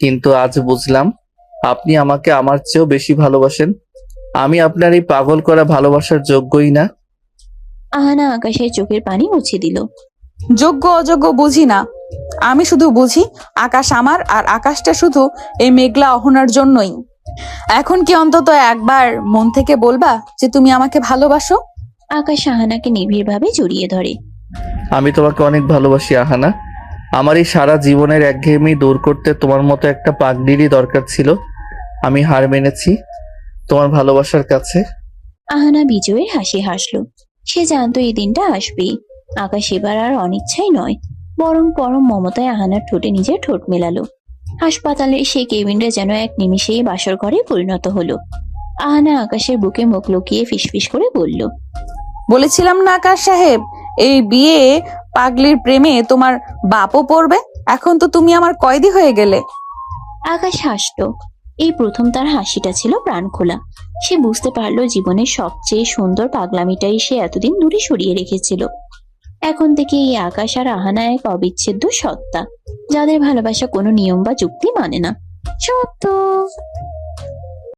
কিন্তু আজ বুঝলাম আপনি আমাকে আমার চেয়েও বেশি ভালোবাসেন। আমি আপনার এই পাগল করা ভালোবাসার যোগ্যই না। আহানা আকাশের চোখের পানি মুছে দিল। যোগ্য অযোগ্য বুঝি না, আমি শুধু বুঝি আকাশ আমার, আর আকাশটা শুধু এই মেঘলা অহনার জন্যই। এখন কি অন্তত একবার মন থেকে বলবা যে তুমি আমাকে ভালোবাসো? আকাশ আহানাকে নিবিড় ভাবে জড়িয়ে ধরে। আমি তোমাকে অনেক ভালোবাসি আহানা। আমার এই সারা জীবনের একঘেয়েমি দূর করতে তোমার মতো একটা পাগলিরই দরকার ছিল। আমি হার মেনেছি তোমার ভালোবাসার কাছে। আহানা বিজয়ের হাসি হাসলো। সে জানতো এই দিনটা আসবেই। আকাশ এবার আর অনিচ্ছাই নয়, বরং পরম মমতায় আহানার ঠোঁটে নিজের ঠোঁট মেলালো। হাসপাতালের সেই কেবিনটা যেন এক নিমিষেই বাসর ঘরে পরিণত হলো। আহানা আকাশের বুকে মুখ লুকিয়ে ফিসফিস করে বলল, বলেছিলাম না আকাশ সাহেব, এই বিয়ে পাগলির প্রেমে তোমার বাপও পড়বে। এখন তো তুমি আমার কয়েদি হয়ে গেলে। আকাশ হাসলো। এই প্রথম তার হাসিটা ছিল প্রাণ খোলা। সে বুঝতে পারলো জীবনের সবচেয়ে সুন্দর পাগলামিটাই সে এতদিন দূরে সরিয়ে রেখেছিল। এখন থেকে এই আকাশ আর আহানা এক অবিচ্ছেদ্য সত্তা, যাদের ভালোবাসা কোনো নিয়ম বা যুক্তি মানে না। সত্য।